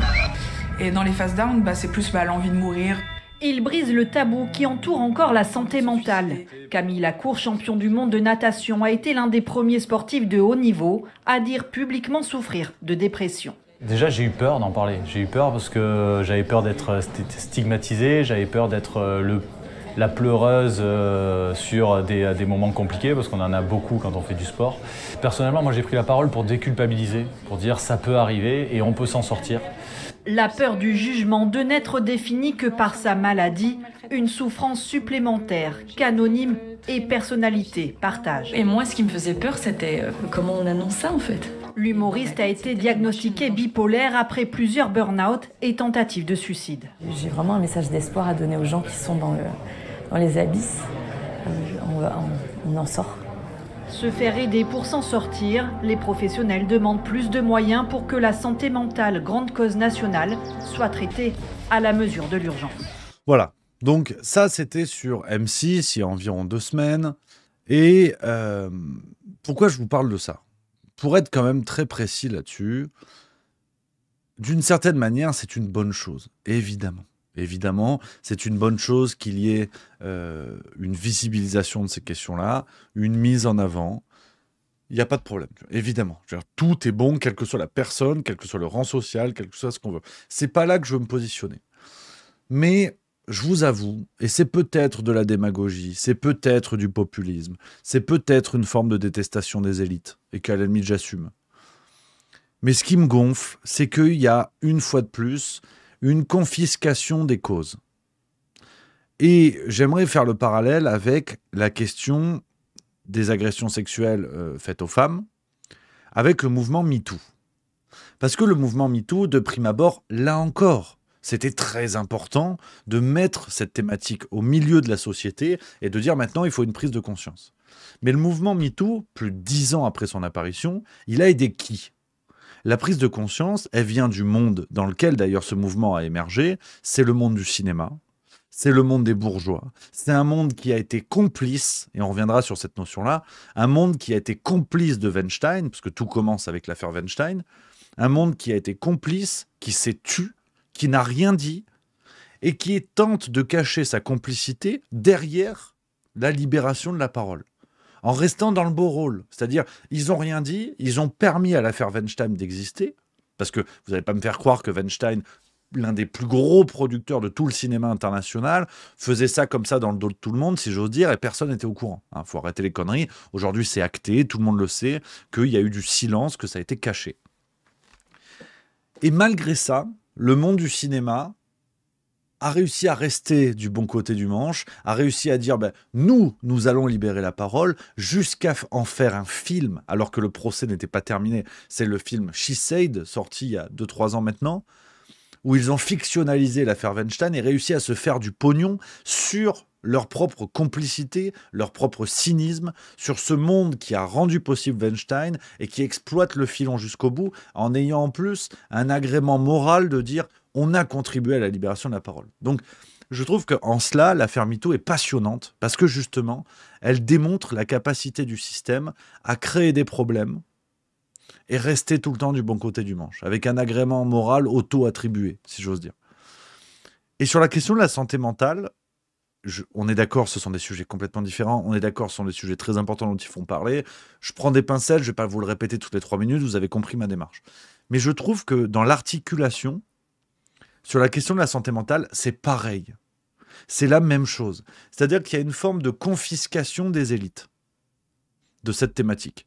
Speaker 7: Et dans les phases down, c'est plus l'envie de mourir.
Speaker 5: Il brise le tabou qui entoure encore la santé mentale. Camille Lacour, champion du monde de natation, a été l'un des premiers sportifs de haut niveau à dire publiquement souffrir de dépression.
Speaker 8: Déjà, j'ai eu peur d'en parler. J'ai eu peur parce que j'avais peur d'être stigmatisé, j'avais peur d'être la pleureuse sur des moments compliqués, parce qu'on en a beaucoup quand on fait du sport. Personnellement, moi j'ai pris la parole pour déculpabiliser, pour dire ça peut arriver et on peut s'en sortir.
Speaker 5: La peur du jugement, de n'être définie que par sa maladie, une souffrance supplémentaire qu'Anonyme et Personnalité partagent.
Speaker 9: Et moi, ce qui me faisait peur, c'était comment on annonce ça en fait.
Speaker 5: L'humoriste a été diagnostiqué bipolaire après plusieurs burn-out et tentatives de suicide.
Speaker 9: J'ai vraiment un message d'espoir à donner aux gens qui sont dans les abysses. On en sort.
Speaker 5: Se faire aider pour s'en sortir, les professionnels demandent plus de moyens pour que la santé mentale, grande cause nationale, soit traitée à la mesure de l'urgence.
Speaker 2: Voilà. Donc ça, c'était sur M6 il y a environ 2 semaines. Et pourquoi je vous parle de ça? Pour être quand même très précis là-dessus, d'une certaine manière, c'est une bonne chose, évidemment. Évidemment, c'est une bonne chose qu'il y ait une visibilisation de ces questions-là, une mise en avant. Il n'y a pas de problème, évidemment. Je veux dire, tout est bon, quelle que soit la personne, quel que soit le rang social, quel que soit ce qu'on veut. C'est pas là que je veux me positionner. Mais je vous avoue, et c'est peut-être de la démagogie, c'est peut-être du populisme, c'est peut-être une forme de détestation des élites, et qu'à la limite j'assume. Mais ce qui me gonfle, c'est qu'il y a, une fois de plus, une confiscation des causes. Et j'aimerais faire le parallèle avec la question des agressions sexuelles faites aux femmes, avec le mouvement MeToo. Parce que le mouvement MeToo, de prime abord, là encore, c'était très important de mettre cette thématique au milieu de la société et de dire maintenant il faut une prise de conscience. Mais le mouvement MeToo, plus de 10 ans après son apparition, il a aidé qui ? La prise de conscience, elle vient du monde dans lequel d'ailleurs ce mouvement a émergé, c'est le monde du cinéma, c'est le monde des bourgeois, c'est un monde qui a été complice, et on reviendra sur cette notion-là, un monde qui a été complice de Weinstein, parce que tout commence avec l'affaire Weinstein, un monde qui a été complice, qui s'est tu, qui n'a rien dit, et qui tente de cacher sa complicité derrière la libération de la parole, en restant dans le beau rôle. C'est-à-dire, ils n'ont rien dit, ils ont permis à l'affaire Weinstein d'exister, parce que vous n'allez pas me faire croire que Weinstein, l'un des plus gros producteurs de tout le cinéma international, faisait ça comme ça dans le dos de tout le monde, si j'ose dire, et personne n'était au courant. Faut arrêter les conneries. Aujourd'hui, c'est acté, tout le monde le sait, qu'il y a eu du silence, que ça a été caché. Et malgré ça, le monde du cinéma a réussi à rester du bon côté du manche, a réussi à dire nous allons libérer la parole, jusqu'à en faire un film, alors que le procès n'était pas terminé. C'est le film She Said, sorti il y a 2-3 ans maintenant, où ils ont fictionnalisé l'affaire Weinstein et réussi à se faire du pognon sur leur propre complicité, leur propre cynisme, sur ce monde qui a rendu possible Weinstein et qui exploite le filon jusqu'au bout, en ayant en plus un agrément moral de dire on a contribué à la libération de la parole. Donc, je trouve qu'en cela, l'affaire MeToo est passionnante, parce que justement, elle démontre la capacité du système à créer des problèmes et rester tout le temps du bon côté du manche, avec un agrément moral auto-attribué, si j'ose dire. Et sur la question de la santé mentale, on est d'accord, ce sont des sujets complètement différents, on est d'accord, ce sont des sujets très importants dont il faut parler. Je prends des pincettes, je ne vais pas vous le répéter toutes les 3 minutes, vous avez compris ma démarche. Mais je trouve que dans l'articulation, sur la question de la santé mentale, c'est pareil. C'est la même chose. C'est-à-dire qu'il y a une forme de confiscation des élites de cette thématique.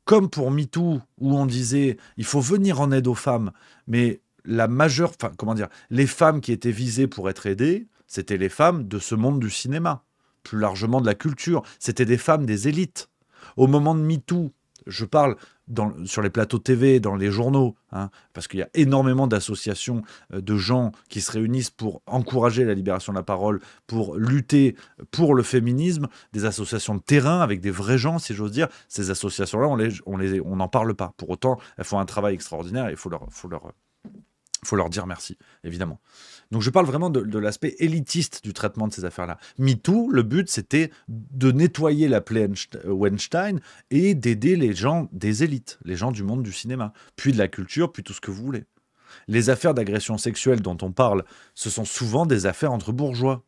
Speaker 2: Comme pour MeToo, où on disait il faut venir en aide aux femmes, mais les femmes qui étaient visées pour être aidées, c'était les femmes de ce monde du cinéma, plus largement de la culture. C'était des femmes des élites. Au moment de MeToo, je parle sur les plateaux TV, dans les journaux, parce qu'il y a énormément d'associations de gens qui se réunissent pour encourager la libération de la parole, pour lutter pour le féminisme, des associations de terrain avec des vrais gens, si j'ose dire. Ces associations-là, on n'en parle pas. Pour autant, elles font un travail extraordinaire et il faut leur dire merci, évidemment. Donc je parle vraiment de l'aspect élitiste du traitement de ces affaires-là. MeToo, le but, c'était de nettoyer la plaie Weinstein et d'aider les gens des élites, les gens du monde du cinéma, puis de la culture, puis tout ce que vous voulez. Les affaires d'agression sexuelle dont on parle, ce sont souvent des affaires entre bourgeois.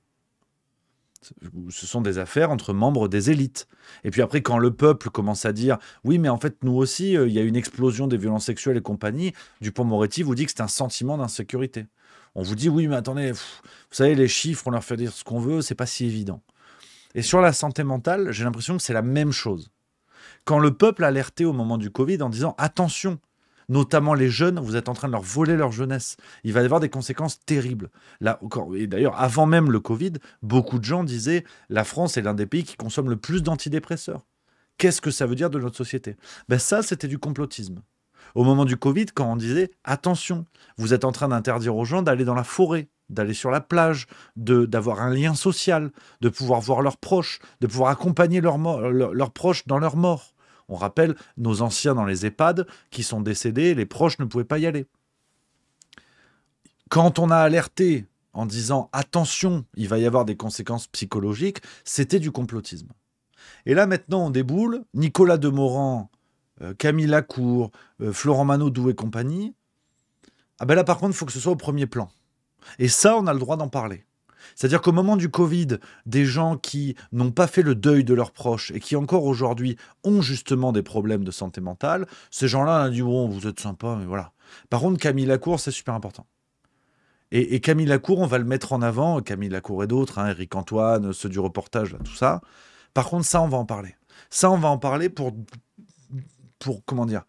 Speaker 2: Ce sont des affaires entre membres des élites. Et puis après, quand le peuple commence à dire « Oui, mais en fait, nous aussi, il y a une explosion des violences sexuelles et compagnie », Dupond-Moretti vous dit que c'est un sentiment d'insécurité. On vous dit « Oui, mais attendez, vous savez, les chiffres, on leur fait dire ce qu'on veut, c'est pas si évident. » Et sur la santé mentale, j'ai l'impression que c'est la même chose. Quand le peuple a alerté au moment du Covid en disant « Attention !» Notamment les jeunes, vous êtes en train de leur voler leur jeunesse. Il va y avoir des conséquences terribles. Là, et d'ailleurs, avant même le Covid, beaucoup de gens disaient « La France est l'un des pays qui consomme le plus d'antidépresseurs. » Qu'est-ce que ça veut dire de notre société ? Ça, c'était du complotisme. Au moment du Covid, quand on disait « Attention, vous êtes en train d'interdire aux gens d'aller dans la forêt, d'aller sur la plage, d'avoir un lien social, de pouvoir voir leurs proches, de pouvoir accompagner leurs proches dans leur mort. » On rappelle nos anciens dans les EHPAD qui sont décédés, les proches ne pouvaient pas y aller. Quand on a alerté en disant attention, il va y avoir des conséquences psychologiques, c'était du complotisme. Et là maintenant on déboule, Nicolas Demorand, Camille Lacour, Florent Manodou et compagnie. Ah ben là par contre il faut que ce soit au premier plan. Et ça on a le droit d'en parler. C'est-à-dire qu'au moment du Covid, des gens qui n'ont pas fait le deuil de leurs proches et qui encore aujourd'hui ont justement des problèmes de santé mentale, ces gens-là on a dit bon vous êtes sympa mais voilà. Par contre Camille Lacour c'est super important. Et Camille Lacour, on va le mettre en avant, Camille Lacour et d'autres, hein, Éric Antoine, ceux du reportage, là, tout ça. Par contre, ça, on va en parler. Ça, on va en parler pour comment dire,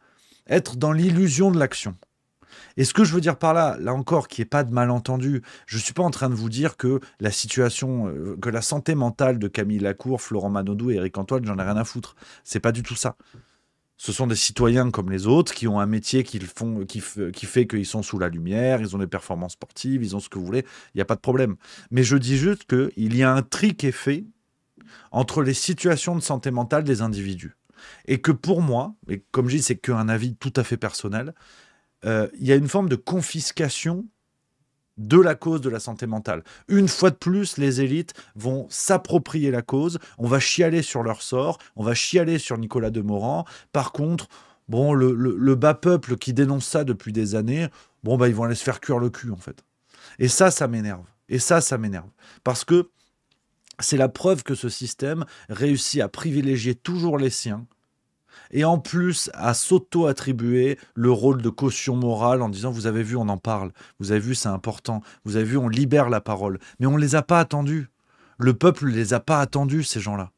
Speaker 2: être dans l'illusion de l'action. Et ce que je veux dire par là, là encore, qu'il n'y ait pas de malentendu, je ne suis pas en train de vous dire que la situation, que la santé mentale de Camille Lacour, Florent Manodou et Éric Antoine, j'en ai rien à foutre. C'est pas du tout ça. Ce sont des citoyens comme les autres qui ont un métier qui fait qu'ils sont sous la lumière, ils ont des performances sportives, ils ont ce que vous voulez, il n'y a pas de problème. Mais je dis juste qu'il y a un tri qui est fait entre les situations de santé mentale des individus. Et que pour moi, et comme je dis, c'est qu'un avis tout à fait personnel, il y a une forme de confiscation de la cause de la santé mentale. Une fois de plus, les élites vont s'approprier la cause, on va chialer sur leur sort, on va chialer sur Nicolas Demorand. Par contre, bon, le bas peuple qui dénonce ça depuis des années, bon, bah, ils vont aller se faire cuire le cul, en fait. Et ça m'énerve. Et ça m'énerve. Parce que c'est la preuve que ce système réussit à privilégier toujours les siens, et en plus à s'auto-attribuer le rôle de caution morale en disant « vous avez vu, on en parle, vous avez vu, c'est important, vous avez vu, on libère la parole ». Mais on ne les a pas attendus. Le peuple ne les a pas attendus, ces gens-là,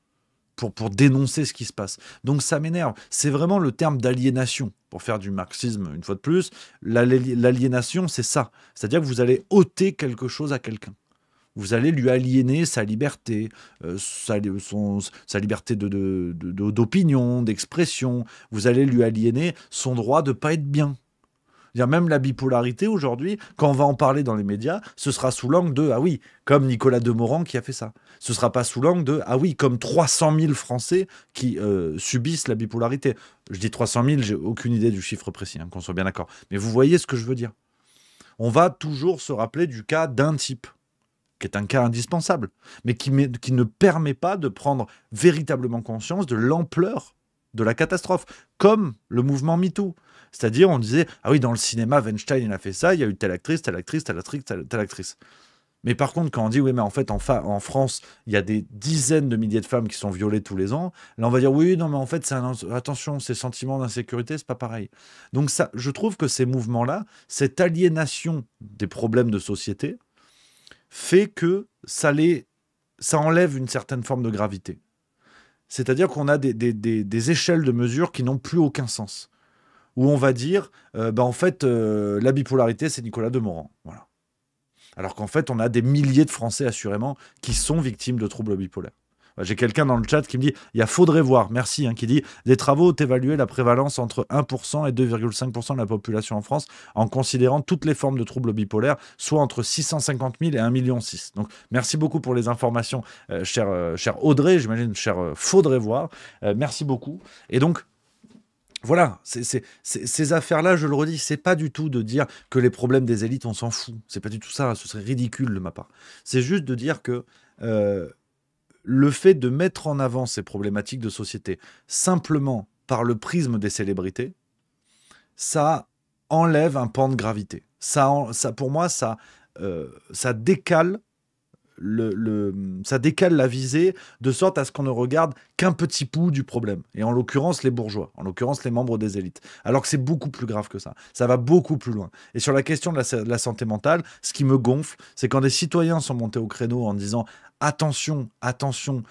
Speaker 2: pour dénoncer ce qui se passe. Donc ça m'énerve. C'est vraiment le terme d'aliénation. Pour faire du marxisme, une fois de plus, l'aliénation, c'est ça. C'est-à-dire que vous allez ôter quelque chose à quelqu'un. Vous allez lui aliéner sa liberté, sa liberté d'opinion, d'expression. Vous allez lui aliéner son droit de ne pas être bien. Même la bipolarité aujourd'hui, quand on va en parler dans les médias, ce sera sous l'angle de « ah oui, comme Nicolas Demorand qui a fait ça ». Ce ne sera pas sous l'angle de « ah oui, comme 300 000 Français qui subissent la bipolarité ». Je dis 300 000, j'ai aucune idée du chiffre précis, hein, qu'on soit bien d'accord. Mais vous voyez ce que je veux dire. On va toujours se rappeler du cas d'un type, qui est un cas indispensable, mais qui ne permet pas de prendre véritablement conscience de l'ampleur de la catastrophe, comme le mouvement MeToo. C'est-à-dire, on disait, ah oui, dans le cinéma, Weinstein, il a fait ça, il y a eu telle actrice, telle actrice, telle actrice, telle actrice. Mais par contre, quand on dit, oui, mais en fait, en France, il y a des dizaines de milliers de femmes qui sont violées tous les ans, là, on va dire, oui, non, mais en fait, attention, ces sentiments d'insécurité, c'est pas pareil. Donc ça, je trouve que ces mouvements-là, cette aliénation des problèmes de société, fait que ça enlève une certaine forme de gravité. C'est-à-dire qu'on a des échelles de mesure qui n'ont plus aucun sens. Où on va dire, en fait, la bipolarité, c'est Nicolas Demorand. Voilà. Alors qu'en fait, on a des milliers de Français, assurément, qui sont victimes de troubles bipolaires. J'ai quelqu'un dans le chat qui me dit, il faudrait voir, merci, hein, qui dit, des travaux ont évalué la prévalence entre 1% et 2,5% de la population en France en considérant toutes les formes de troubles bipolaires, soit entre 650 000 et 1,6 million. Donc, merci beaucoup pour les informations, cher Audrey, j'imagine, cher faudrait voir. Merci beaucoup. Et donc, voilà, ces affaires-là, je le redis, c'est pas du tout de dire que les problèmes des élites, on s'en fout. C'est pas du tout ça, ce serait ridicule de ma part. C'est juste de dire que le fait de mettre en avant ces problématiques de société simplement par le prisme des célébrités, ça enlève un pan de gravité. Ça pour moi, ça décale ça décale la visée de sorte à ce qu'on ne regarde qu'un petit bout du problème. Et en l'occurrence, les bourgeois, en l'occurrence, les membres des élites. Alors que c'est beaucoup plus grave que ça. Ça va beaucoup plus loin. Et sur la question de la santé mentale, ce qui me gonfle, c'est quand des citoyens sont montés au créneau en disant « attention, attention,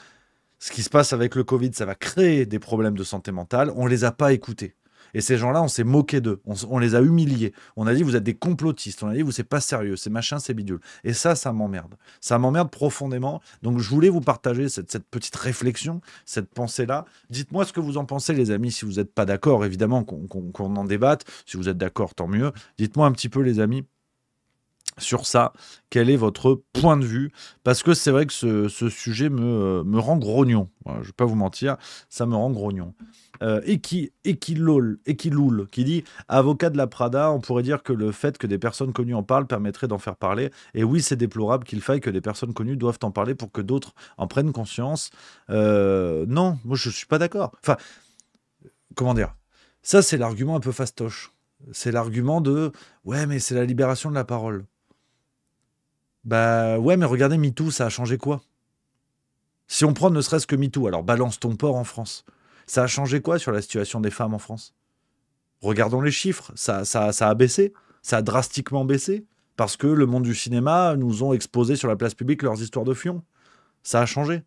Speaker 2: ce qui se passe avec le Covid, ça va créer des problèmes de santé mentale », on ne les a pas écoutés. Et ces gens-là, on s'est moqué d'eux, on les a humiliés. On a dit, vous êtes des complotistes, on a dit, vous, c'est pas sérieux, c'est machin, c'est bidule. Et ça m'emmerde. Ça m'emmerde profondément. Donc, je voulais vous partager cette petite réflexion, cette pensée-là. Dites-moi ce que vous en pensez, les amis, si vous n'êtes pas d'accord, évidemment, qu'on en débatte. Si vous êtes d'accord, tant mieux. Dites-moi un petit peu, les amis, sur ça. Quel est votre point de vue? Parce que c'est vrai que ce sujet me rend grognon. Voilà, je ne vais pas vous mentir, ça me rend grognon. Ekiloul, qui dit « Avocat de la Prada, on pourrait dire que le fait que des personnes connues en parlent permettrait d'en faire parler. Et oui, c'est déplorable qu'il faille que des personnes connues doivent en parler pour que d'autres en prennent conscience. Non, moi je ne suis pas d'accord. Enfin, comment dire? Ça, c'est l'argument un peu fastoche. C'est l'argument de « Ouais, mais c'est la libération de la parole. » Bah ouais, mais regardez, MeToo, ça a changé quoi? Si on prend ne serait-ce que MeToo, alors balance ton porc en France. Ça a changé quoi sur la situation des femmes en France? Regardons les chiffres. Ça a baissé. Ça a drastiquement baissé. Parce que le monde du cinéma nous ont exposé sur la place publique leurs histoires de fion. Ça a changé.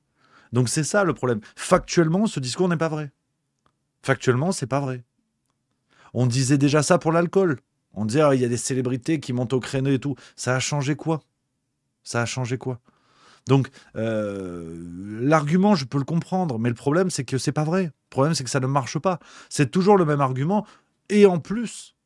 Speaker 2: Donc c'est ça le problème. Factuellement, ce discours n'est pas vrai. Factuellement, c'est pas vrai. On disait déjà ça pour l'alcool. On disait, il y a des célébrités qui montent au créneau et tout. Ça a changé quoi? Ça a changé quoi? Donc, l'argument, je peux le comprendre, mais le problème, c'est que c'est pas vrai. Le problème, c'est que ça ne marche pas. C'est toujours le même argument. Et en plus,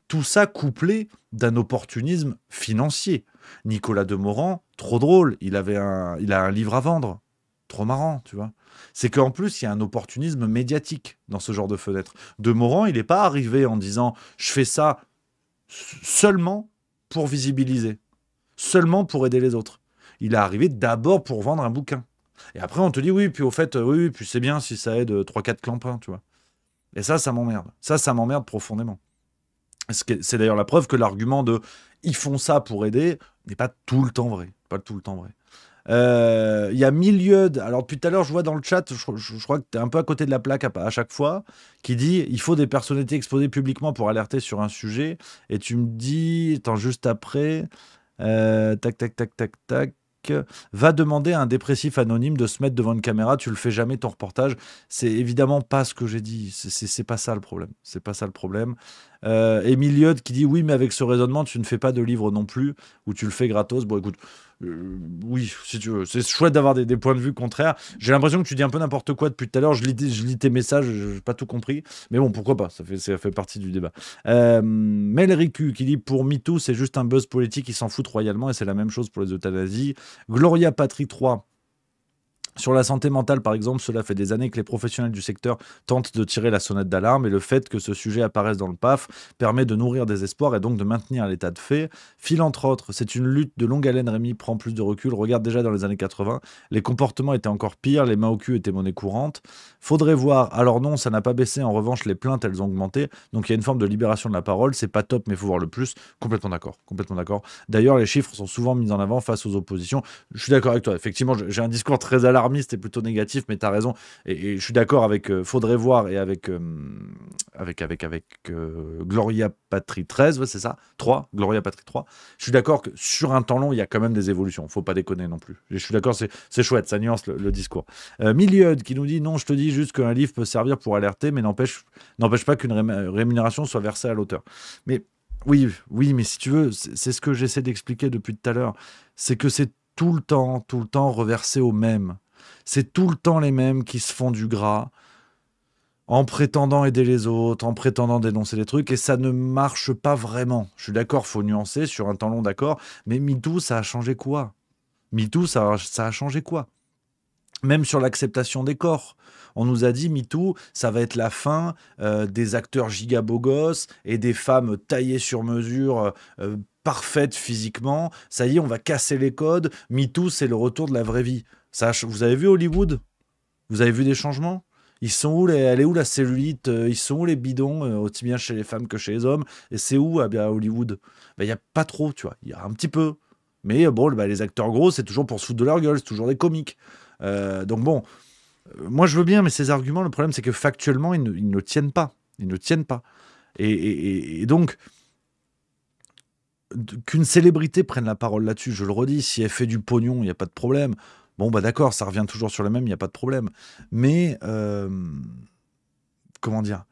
Speaker 2: tout ça couplé d'un opportunisme financier. Nicolas Demorand, trop drôle, il a un livre à vendre. Trop marrant, tu vois. C'est qu'en plus, il y a un opportunisme médiatique dans ce genre de fenêtre. Demorand, il n'est pas arrivé en disant « je fais ça seulement pour visibiliser, seulement pour aider les autres ». Il est arrivé d'abord pour vendre un bouquin. Et après, on te dit, oui, puis au fait, oui, puis c'est bien si ça aide 3-4 clampins, tu vois. Et ça m'emmerde. Ça m'emmerde profondément. C'est d'ailleurs la preuve que l'argument de « ils font ça pour aider » n'est pas tout le temps vrai. Pas tout le temps vrai. Il y a Milieu, alors depuis tout à l'heure, je vois dans le chat, je crois que tu es un peu à côté de la plaque à chaque fois, qui dit « il faut des personnalités exposées publiquement pour alerter sur un sujet ». Et tu me dis, attends, juste après, tac, va demander à un dépressif anonyme de se mettre devant une caméra, tu le fais jamais ton reportage. C'est évidemment pas ce que j'ai dit, c'est pas ça le problème. C'est pas ça le problème. Émile Yod qui dit oui, mais avec ce raisonnement, tu ne fais pas de livre non plus, ou tu le fais gratos. Bon, écoute, oui, si tu veux, c'est chouette d'avoir des points de vue contraires. J'ai l'impression que tu dis un peu n'importe quoi depuis tout à l'heure. Je lis tes messages, je n'ai pas tout compris. Mais bon, pourquoi pas, ça fait partie du débat. Mel Ricu qui dit pour MeToo, c'est juste un buzz politique, ils s'en foutent royalement, et c'est la même chose pour les euthanasies. Gloria Patrie 3. Sur la santé mentale, par exemple, cela fait des années que les professionnels du secteur tentent de tirer la sonnette d'alarme, et le fait que ce sujet apparaisse dans le PAF permet de nourrir des espoirs et donc de maintenir l'état de fait. Phil, entre autres, c'est une lutte de longue haleine. Rémi prend plus de recul. Regarde déjà dans les années 80, les comportements étaient encore pires, les mains au cul étaient monnaie courante. Faudrait voir. Alors non, ça n'a pas baissé. En revanche, les plaintes, elles ont augmenté. Donc il y a une forme de libération de la parole. C'est pas top, mais il faut voir le plus. Complètement d'accord. Complètement d'accord. D'ailleurs, les chiffres sont souvent mis en avant face aux oppositions. Je suis d'accord avec toi. Effectivement, j'ai un discours très alarmiste et plutôt négatif, mais tu as raison. Et je suis d'accord avec Faudrait voir et avec Gloria Patrie 13, ouais, c'est ça, 3, Gloria Patrie 3. Je suis d'accord que sur un temps long, il y a quand même des évolutions. Faut pas déconner non plus. Je suis d'accord, c'est chouette, ça nuance le discours. Milieu qui nous dit non, je te dis juste qu'un livre peut servir pour alerter, mais n'empêche pas qu'une rémunération soit versée à l'auteur. Mais oui, mais si tu veux, c'est ce que j'essaie d'expliquer depuis tout à l'heure. C'est que c'est tout le temps reversé au même. C'est tout le temps les mêmes qui se font du gras en prétendant aider les autres, en prétendant dénoncer des trucs, et ça ne marche pas vraiment. Je suis d'accord, faut nuancer sur un temps long, d'accord, mais MeToo, ça a changé quoi? MeToo, ça a changé quoi? Même sur l'acceptation des corps. On nous a dit, MeToo, ça va être la fin des acteurs giga beaux gosses et des femmes taillées sur mesure, parfaites physiquement. Ça y est, on va casser les codes. MeToo, c'est le retour de la vraie vie. Vous avez vu Hollywood? Vous avez vu des changements? Ils sont où elle est où la cellulite? Ils sont où les bidons, aussi bien chez les femmes que chez les hommes? Et c'est où à Hollywood? Il n'y a pas trop, tu vois. Il y a un petit peu. Mais bon, les acteurs gros, c'est toujours pour se foutre de leur gueule. C'est toujours des comiques. Donc bon, moi je veux bien, mais ces arguments, le problème c'est que factuellement, ils ne tiennent pas. Ils ne tiennent pas. Et donc, qu'une célébrité prenne la parole là-dessus, je le redis, si elle fait du pognon, il n'y a pas de problème. Bon, bah d'accord, ça revient toujours sur le même, il n'y a pas de problème. Mais, comment dire?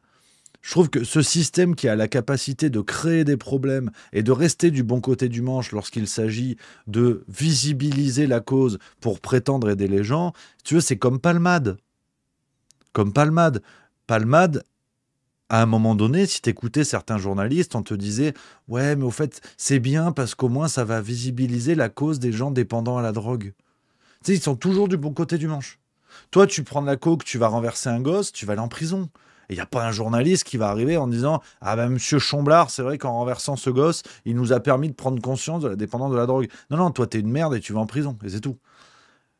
Speaker 2: Je trouve que ce système qui a la capacité de créer des problèmes et de rester du bon côté du manche lorsqu'il s'agit de visibiliser la cause pour prétendre aider les gens, tu vois, c'est comme Palmade. Palmade, à un moment donné, si t'écoutais certains journalistes, on te disait « Ouais, mais au fait, c'est bien parce qu'au moins ça va visibiliser la cause des gens dépendants à la drogue. » Tu sais, ils sont toujours du bon côté du manche. Toi, tu prends de la coke, tu vas renverser un gosse, tu vas aller en prison. Et il n'y a pas un journaliste qui va arriver en disant « Ah ben, monsieur Chomblard, c'est vrai qu'en renversant ce gosse, il nous a permis de prendre conscience de la dépendance de la drogue. » Non, non, toi, t'es une merde et tu vas en prison, et c'est tout.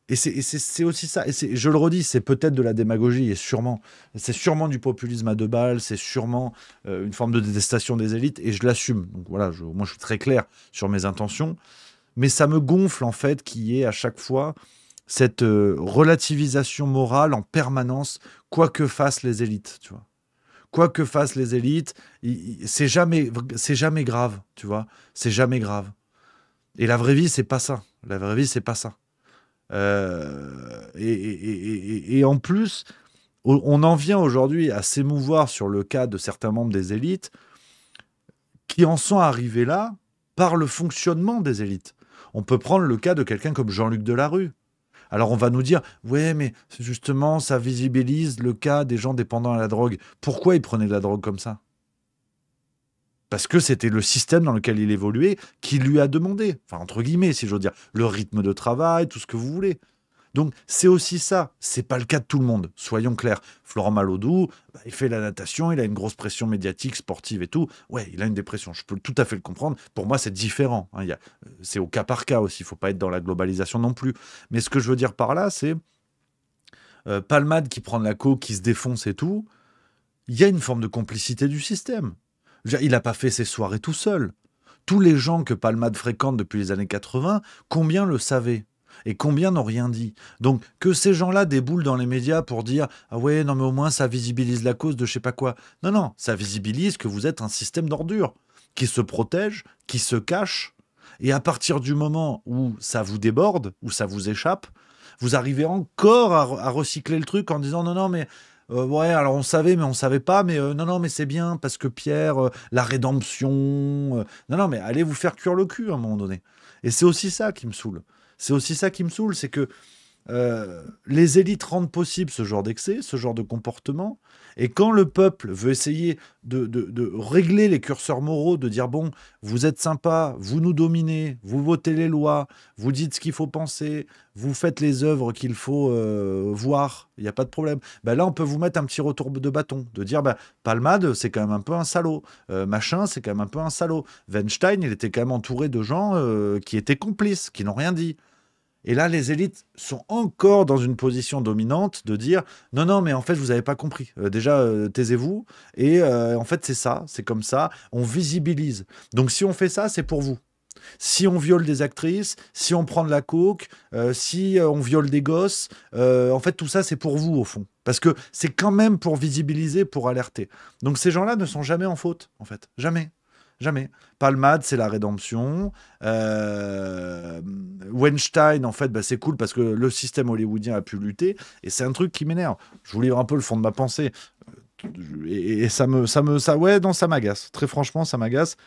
Speaker 2: Et c'est aussi ça. Et je le redis, c'est peut-être de la démagogie, et sûrement. C'est sûrement du populisme à deux balles, c'est sûrement une forme de détestation des élites, et je l'assume. Donc voilà, moi je suis très clair sur mes intentions. Mais ça me gonfle, en fait, qu'il y ait à chaque fois cette relativisation morale en permanence, quoi que fassent les élites, tu vois. Quoi que fassent les élites, c'est jamais grave, tu vois. C'est jamais grave. Et la vraie vie, c'est pas ça. La vraie vie, c'est pas ça. Et en plus, on en vient aujourd'hui à s'émouvoir sur le cas de certains membres des élites qui en sont arrivés là par le fonctionnement des élites. On peut prendre le cas de quelqu'un comme Jean-Luc Delarue. Alors on va nous dire, ouais, mais justement, ça visibilise le cas des gens dépendants à la drogue. Pourquoi ils prenaient de la drogue comme ça ? Parce que c'était le système dans lequel il évoluait qui lui a demandé, enfin entre guillemets si j'ose dire, le rythme de travail, tout ce que vous voulez. Donc c'est aussi ça, c'est pas le cas de tout le monde, soyons clairs. Florent Malodou, il fait la natation, il a une grosse pression médiatique, sportive et tout. Ouais, il a une dépression, je peux tout à fait le comprendre. Pour moi c'est différent, hein. C'est au cas par cas aussi, il faut pas être dans la globalisation non plus. Mais ce que je veux dire par là, c'est Palmade qui prend de la coke, qui se défonce et tout, il y a une forme de complicité du système. Il n'a pas fait ses soirées tout seul. Tous les gens que Palmade fréquente depuis les années 80, combien le savaient ? Et combien n'ont rien dit ? Donc, que ces gens-là déboulent dans les médias pour dire « Ah ouais, non mais au moins ça visibilise la cause de je sais pas quoi. » Non, non, ça visibilise que vous êtes un système d'ordures qui se protège, qui se cache. Et à partir du moment où ça vous déborde, où ça vous échappe, vous arrivez encore à recycler le truc en disant « Non, non, mais... » ouais, alors on savait, mais on savait pas, mais non, non, mais c'est bien, parce que Pierre, la rédemption... non, non, mais allez vous faire cuire le cul à un moment donné. Et c'est aussi ça qui me saoule. C'est aussi ça qui me saoule, c'est que les élites rendent possible ce genre d'excès, ce genre de comportement, et quand le peuple veut essayer de régler les curseurs moraux, de dire bon, vous êtes sympa, vous nous dominez, vous votez les lois, vous dites ce qu'il faut penser, vous faites les œuvres qu'il faut voir, il n'y a pas de problème. Ben là, on peut vous mettre un petit retour de bâton, de dire Palmade, c'est quand même un peu un salaud, machin, c'est quand même un peu un salaud. Weinstein, il était quand même entouré de gens qui étaient complices, qui n'ont rien dit. Et là, les élites sont encore dans une position dominante de dire « Non, non, mais en fait, vous n'avez pas compris. Déjà, taisez-vous. Et en fait, c'est ça, c'est comme ça. On visibilise. Donc, si on fait ça, c'est pour vous. Si on viole des actrices, si on prend de la coke, si on viole des gosses, en fait, tout ça, c'est pour vous, au fond. Parce que c'est quand même pour visibiliser, pour alerter. Donc, ces gens-là ne sont jamais en faute, en fait. Jamais. Jamais. Palmade, c'est la rédemption. Weinstein, en fait, c'est cool parce que le système hollywoodien a pu lutter. Et c'est un truc qui m'énerve. Je vous livre un peu le fond de ma pensée. Et ça m'agace. Très franchement, ça m'agace.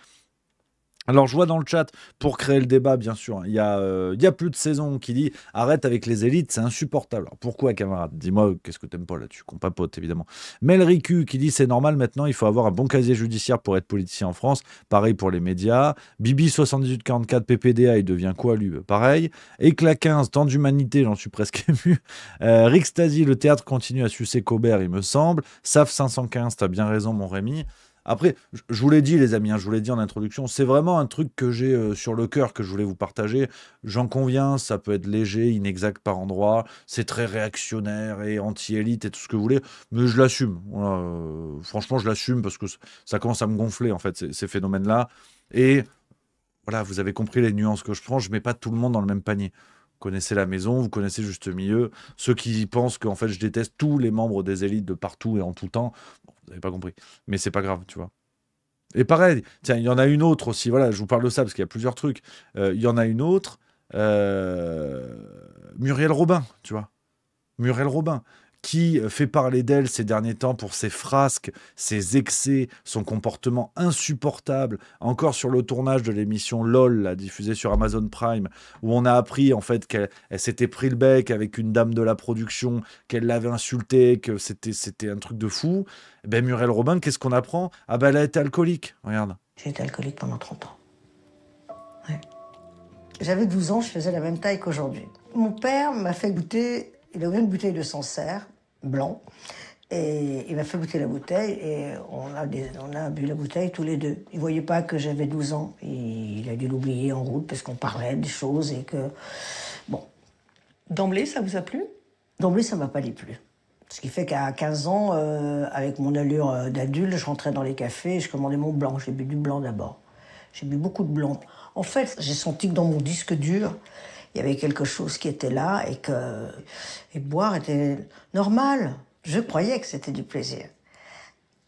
Speaker 2: Alors, je vois dans le chat, pour créer le débat, bien sûr, il y a plus de saison qui dit « Arrête avec les élites, c'est insupportable. » Alors, pourquoi, camarade ? Dis-moi, qu'est-ce que t'aimes pas là-dessus ? Qu'on papote, évidemment. Mel Ricu qui dit « C'est normal, maintenant, il faut avoir un bon casier judiciaire pour être politicien en France. » Pareil pour les médias. Bibi7844 PPDA, il devient quoi, lui ? Pareil. Éclat 15, tant d'humanité, j'en suis presque ému. Rick Stasi, le théâtre continue à sucer Cobert, il me semble. SAF 515, t'as bien raison, mon Rémi. Après, je vous l'ai dit, les amis, je vous l'ai dit en introduction, c'est vraiment un truc que j'ai sur le cœur que je voulais vous partager. J'en conviens, ça peut être léger, inexact par endroits, c'est très réactionnaire et anti-élite et tout ce que vous voulez, mais je l'assume. Voilà, franchement, je l'assume parce que ça commence à me gonfler, en fait, ces phénomènes-là. Et voilà, vous avez compris les nuances que je prends, je ne mets pas tout le monde dans le même panier. Vous connaissez la maison, vous connaissez juste milieu. Ceux qui pensent qu'en fait, je déteste tous les membres des élites de partout et en tout temps, vous n'avez pas compris. Mais c'est pas grave, tu vois. Et pareil, tiens, il y en a une autre aussi. Voilà, je vous parle de ça parce qu'il y a plusieurs trucs. Il y en a une autre, Muriel Robin, tu vois. Muriel Robin, qui fait parler d'elle ces derniers temps pour ses frasques, ses excès, son comportement insupportable, encore sur le tournage de l'émission LOL, là, diffusée sur Amazon Prime, où on a appris en fait qu'elle s'était pris le bec avec une dame de la production, qu'elle l'avait insultée, que c'était un truc de fou. Eh ben, Muriel Robin, qu'est-ce qu'on apprend? Ah ben elle a été alcoolique, regarde.
Speaker 10: J'ai été alcoolique pendant 30 ans. Ouais. J'avais 12 ans, je faisais la même taille qu'aujourd'hui. Mon père m'a fait goûter, il a ouvert une bouteille de Sancerre, blanc, et il m'a fait goûter la bouteille, et on a bu la bouteille tous les deux. Il ne voyait pas que j'avais 12 ans, il a dû l'oublier en route parce qu'on parlait des choses et que... Bon.
Speaker 7: D'emblée, ça vous a plu?
Speaker 10: D'emblée, ça ne m'a pas plu. Ce qui fait qu'à 15 ans, avec mon allure d'adulte, je rentrais dans les cafés et je commandais mon blanc. J'ai bu du blanc d'abord. J'ai bu beaucoup de blanc. En fait, j'ai senti que dans mon disque dur, il y avait quelque chose qui était là et boire était normal. Je croyais que c'était du plaisir.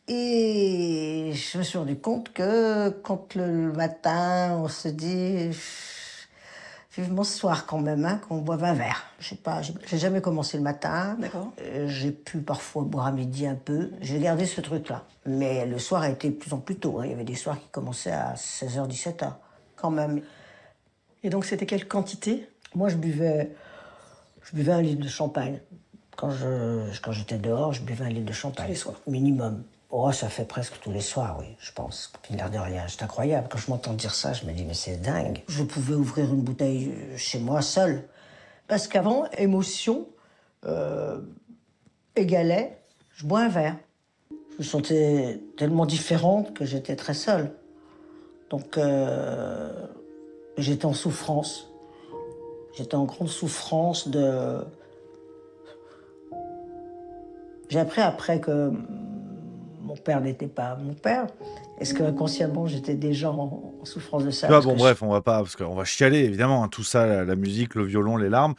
Speaker 10: Et je me suis rendu compte que quand le matin, on se dit vivement ce soir quand même, hein, qu'on boive un verre. Je sais pas, j'ai jamais commencé le matin.
Speaker 7: D'accord.
Speaker 10: J'ai pu parfois boire à midi un peu. J'ai gardé ce truc-là. Mais le soir a été de plus en plus tôt. Hein. Il y avait des soirs qui commençaient à 16h, 17h, quand même.
Speaker 7: Et donc, c'était quelle quantité?
Speaker 10: Moi, je buvais 1 litre de champagne. Quand j'étais dehors, je buvais 1 litre de champagne.
Speaker 7: Tous les soirs?
Speaker 10: Minimum. Oh, ça fait presque tous les soirs, oui, je pense. Puis l'air de rien, c'est incroyable. Quand je m'entends dire ça, je me dis, mais c'est dingue. Je pouvais ouvrir une bouteille chez moi, seule. Parce qu'avant, émotion égalait, je bois un verre. Je me sentais tellement différente que j'étais très seule. Donc, j'étais en souffrance. J'étais en grande souffrance de... J'ai appris après que mon père n'était pas mon père. Est-ce que inconsciemment j'étais déjà en souffrance de ça?
Speaker 2: Tu vois, bon, bref, on va pas, parce qu'on va chialer, évidemment, hein, tout ça, la musique, le violon, les larmes.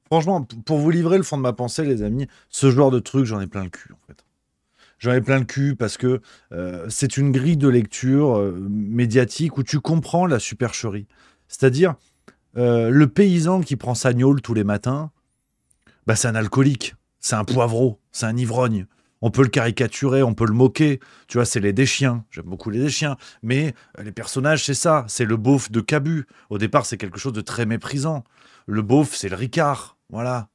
Speaker 2: Franchement, pour vous livrer le fond de ma pensée, les amis, ce genre de truc, j'en ai plein le cul, en fait. J'en ai plein le cul parce que c'est une grille de lecture médiatique où tu comprends la supercherie. C'est-à-dire, le paysan qui prend sa gnôle tous les matins, bah, c'est un alcoolique, c'est un poivreau, c'est un ivrogne. On peut le caricaturer, on peut le moquer. Tu vois, c'est les Deschiens. J'aime beaucoup les Deschiens. Mais les personnages, c'est ça. C'est le beauf de Cabu. Au départ, c'est quelque chose de très méprisant. Le beauf, c'est le Ricard. Voilà.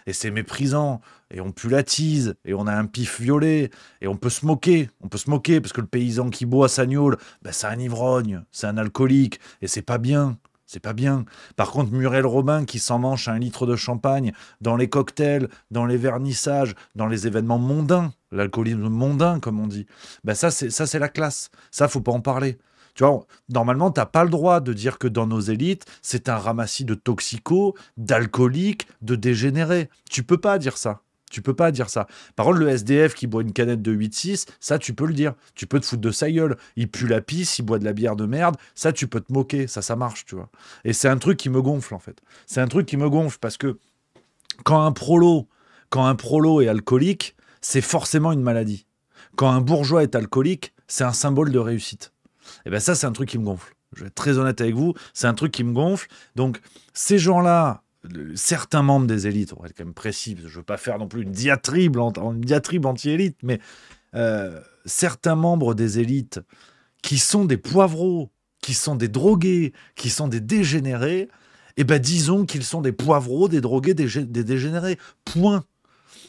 Speaker 2: Et c'est méprisant. Et on pue la tease. Et on a un pif violet. Et on peut se moquer. On peut se moquer parce que le paysan qui boit sa gnôle, ben, c'est un ivrogne. C'est un alcoolique. Et c'est pas bien. C'est pas bien. Par contre, Muriel Robin qui s'emmanche 1 litre de champagne dans les cocktails, dans les vernissages, dans les événements mondains, l'alcoolisme mondain, comme on dit, ben ça, c'est la classe. Ça, faut pas en parler. Tu vois, normalement, t'as pas le droit de dire que dans nos élites, c'est un ramassis de toxicos, d'alcooliques, de dégénérés. Tu peux pas dire ça. Tu peux pas dire ça. Par contre, le SDF qui boit une canette de 8,6, ça, tu peux le dire. Tu peux te foutre de sa gueule. Il pue la pisse, il boit de la bière de merde. Ça, tu peux te moquer. Ça marche, tu vois. Et c'est un truc qui me gonfle, en fait. C'est un truc qui me gonfle parce que quand un prolo est alcoolique, c'est forcément une maladie. Quand un bourgeois est alcoolique, c'est un symbole de réussite. Et bien ça, c'est un truc qui me gonfle. Je vais être très honnête avec vous. C'est un truc qui me gonfle. Donc, ces gens-là, certains membres des élites, on va être quand même précis, je ne veux pas faire non plus une diatribe anti-élite, mais certains membres des élites qui sont des poivreaux, qui sont des drogués, qui sont des dégénérés, eh ben disons qu'ils sont des poivreaux, des drogués, des dégénérés. Point.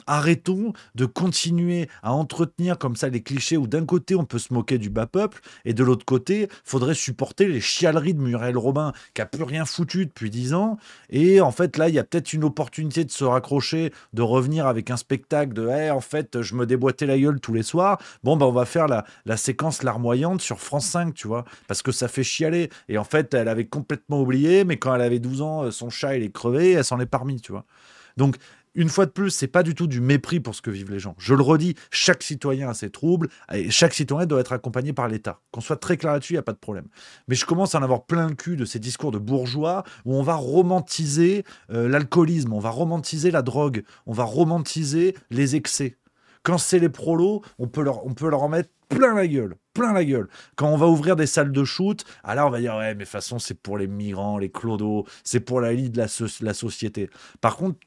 Speaker 2: Arrêtons de continuer à entretenir comme ça les clichés où d'un côté on peut se moquer du bas peuple et de l'autre côté faudrait supporter les chialeries de Muriel Robin qui a plus rien foutu depuis 10 ans et en fait là il y a peut-être une opportunité de se raccrocher, de revenir avec un spectacle de hey, en fait je me déboîtais la gueule tous les soirs, bon ben on va faire la séquence larmoyante sur France 5 tu vois, parce que ça fait chialer et en fait elle avait complètement oublié mais quand elle avait 12 ans son chat il est crevé, elle s'en est parmi tu vois. Donc une fois de plus, c'est pas du tout du mépris pour ce que vivent les gens. Je le redis, chaque citoyen a ses troubles et chaque citoyen doit être accompagné par l'État. Qu'on soit très clair là-dessus, il n'y a pas de problème. Mais je commence à en avoir plein le cul de ces discours de bourgeois où on va romantiser l'alcoolisme, on va romantiser la drogue, on va romantiser les excès. Quand c'est les prolos, on peut leur en mettre plein la gueule. Quand on va ouvrir des salles de shoot, alors on va dire ouais, mais de toute façon, c'est pour les migrants, les clodos, c'est pour la lie de la société. Par contre,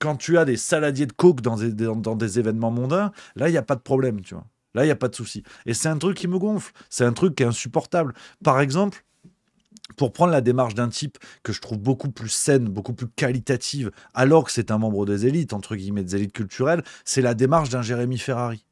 Speaker 2: quand tu as des saladiers de coke dans des événements mondains, là, il n'y a pas de problème, tu vois. Là, il n'y a pas de souci. Et c'est un truc qui me gonfle. C'est un truc qui est insupportable. Par exemple, pour prendre la démarche d'un type que je trouve beaucoup plus saine, beaucoup plus qualitative, alors que c'est un membre des élites, entre guillemets, des élites culturelles, c'est la démarche d'un Jérémy Ferrari.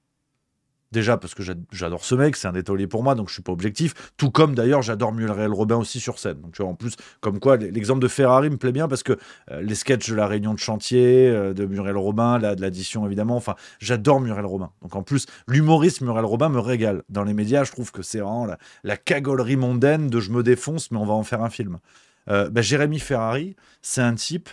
Speaker 2: Déjà parce que j'adore ce mec, c'est un des tauliers pour moi, donc je suis pas objectif. Tout comme d'ailleurs j'adore Muriel Robin aussi sur scène. Donc tu vois, en plus, comme quoi l'exemple de Ferrari me plaît bien parce que les sketchs de la réunion de chantier, de Muriel Robin, de l'addition évidemment, enfin j'adore Muriel Robin. Donc en plus, l'humoriste Muriel Robin me régale. Dans les médias, je trouve que c'est vraiment la cagolerie mondaine de je me défonce, mais on va en faire un film. Jérémy Ferrari, c'est un type.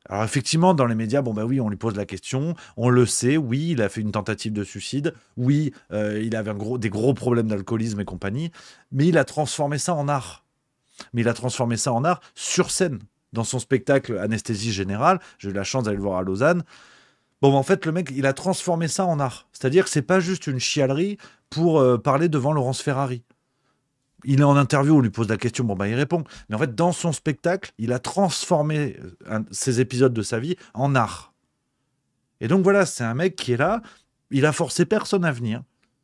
Speaker 2: Alors effectivement, dans les médias, bon bah oui, on lui pose la question, on le sait, oui, il a fait une tentative de suicide, oui, il avait des gros problèmes d'alcoolisme et compagnie, mais il a transformé ça en art. Mais il a transformé ça en art sur scène, dans son spectacle Anesthésie Générale. J'ai eu la chance d'aller le voir à Lausanne. Bon, en fait, le mec, il a transformé ça en art. C'est-à-dire que c'est pas juste une chialerie pour parler devant Laurence Ferrari. Il est en interview, on lui pose la question, bon bah il répond. Mais en fait, dans son spectacle, il a transformé ces épisodes de sa vie en art. Et donc voilà, c'est un mec qui est là, il a forcé personne à venir.